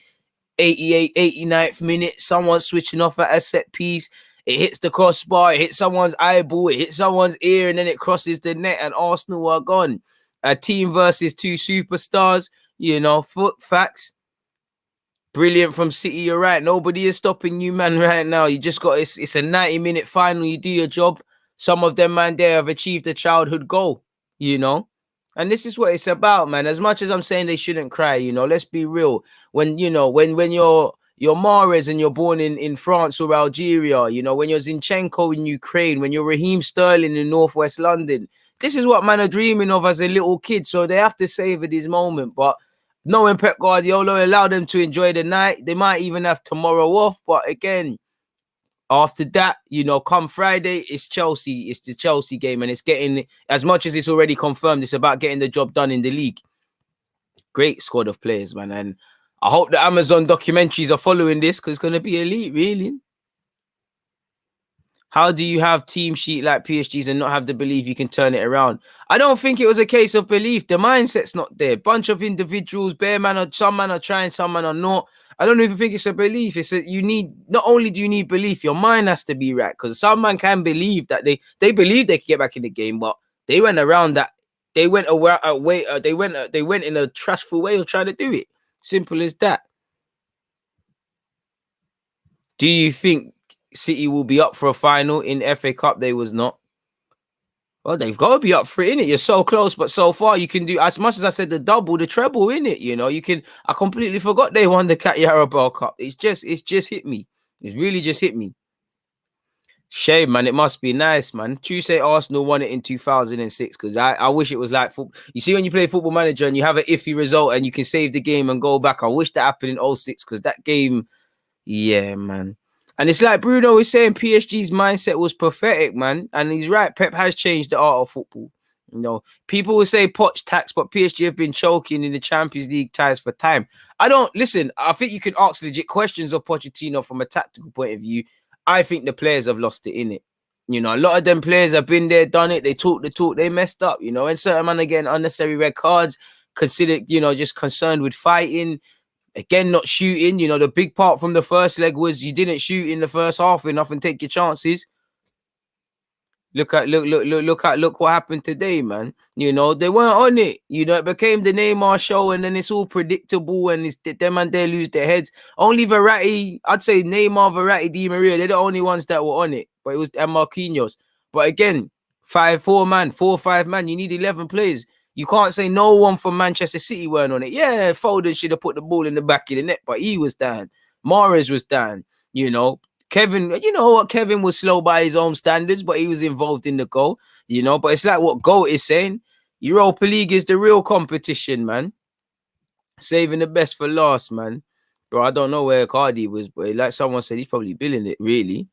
88, 89th minute, someone switching off at a set piece. It hits the crossbar, it hits someone's eyeball, it hits someone's ear, and then it crosses the net, and Arsenal are gone. A team versus 2 superstars, you know, facts. Brilliant from City, you're right. Nobody is stopping you, man, right now. You just got, it's a 90-minute final. You do your job. Some of them, man, there have achieved a childhood goal, you know. And this is what it's about, man. As much as I'm saying they shouldn't cry, you know, let's be real. When, you know, when you're Mahrez and you're born in France or Algeria, you know, when you're Zinchenko in Ukraine, when you're Raheem Sterling in Northwest London, this is what man are dreaming of as a little kid. So they have to savor this moment. But knowing Pep Guardiola allow them to enjoy the night, they might even have tomorrow off. But again, after that, you know, come Friday, it's Chelsea. It's the Chelsea game, and it's getting, as much as it's already confirmed, it's about getting the job done in the league. Great squad of players, man. And I hope the Amazon documentaries are following this, because it's going to be elite, really. How do you have team sheet like PSG's and not have the belief you can turn it around? I don't think it was a case of belief. The mindset's not there. Bunch of individuals, some man are trying, some man are not. I don't even think it's a belief. It's that you need, not only do you need belief, your mind has to be right. Because some man can believe that they believe they can get back in the game, but they went around that. They went away. They went in a trashful way of trying to do it. Simple as that. Do you think City will be up for a final in FA Cup? They was not. Well, they've got to be up for it, innit? You're so close, but so far you can do, as much as I said, the double, the treble, innit? You know, you can. I completely forgot they won the Carabao Cup. It's just hit me. It's really just hit me. Shame, man. It must be nice, man. Tuesday Arsenal won it in 2006, because I wish it was like football. You see, when you play Football Manager and you have an iffy result and you can save the game and go back, I wish that happened in 06, because that game, yeah, man. And it's like Bruno was saying, PSG's mindset was pathetic, man. And he's right. Pep has changed the art of football. You know, people will say Poch tax, but PSG have been choking in the Champions League ties for time. I don't, listen, I think you can ask legit questions of Pochettino from a tactical point of view. I think the players have lost it, in it. You know, a lot of them players have been there, done it. They talk the talk, they messed up, you know. And certain man, again, unnecessary red cards, considered, you know, just concerned with fighting. Again, not shooting. You know, the big part from the first leg was you didn't shoot in the first half enough and take your chances. Look what happened today, man. You know, they weren't on it. You know, it became the Neymar show, and then it's all predictable, and it's them and they lose their heads. Only Verratti, I'd say Neymar, Verratti, Di Maria, they're the only ones that were on it. But it was and Marquinhos. But again, 4-5 man, you need 11 players. You can't say no one from Manchester City weren't on it. Yeah, Foden should have put the ball in the back of the net, but he was down. Mahrez was down. You know, Kevin, you know what? Kevin was slow by his own standards, but he was involved in the goal, you know. But it's like what Goat is saying. Europa League is the real competition, man. Saving the best for last, man. Bro, I don't know where Cardi was, but like someone said, he's probably billing it, really.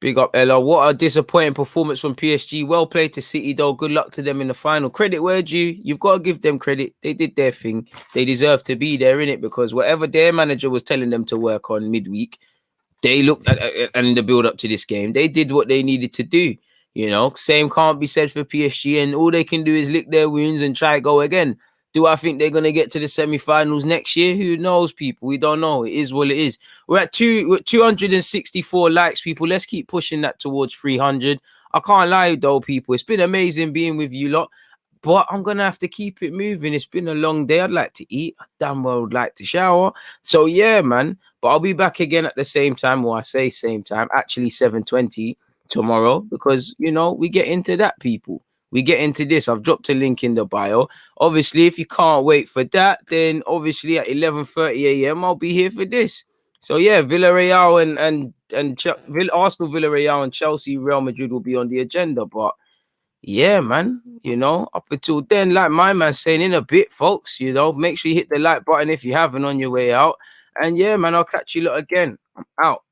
Big up, Ella. What a disappointing performance from PSG. Well played to City, though. Good luck to them in the final. Credit where due. You've got to give them credit. They did their thing. They deserve to be there, innit? Because whatever their manager was telling them to work on midweek, they looked at and in the build up to this game, they did what they needed to do. You know, same can't be said for PSG, and all they can do is lick their wounds and try go again. Do I think they're gonna get to the semi-finals next year? Who knows, people? We don't know. It is what it is. We're at 264 likes, people. Let's keep pushing that towards 300. I can't lie though, people. It's been amazing being with you lot. But I'm gonna have to keep it moving. It's been a long day. I'd like to eat. I damn well would like to shower. So yeah, man. But I'll be back again at the same time, or I say same time, actually 7:20 tomorrow, because you know we get into that, people. We get into this. I've dropped a link in the bio. Obviously, if you can't wait for that, then obviously at 11:30 a.m. I'll be here for this. So yeah, Villarreal and Arsenal, Villarreal, and Chelsea, Real Madrid will be on the agenda, but. Yeah, man. You know, up until then, like my man saying in a bit, folks, you know, make sure you hit the like button if you haven't on your way out. And yeah, man, I'll catch you lot again. I'm out.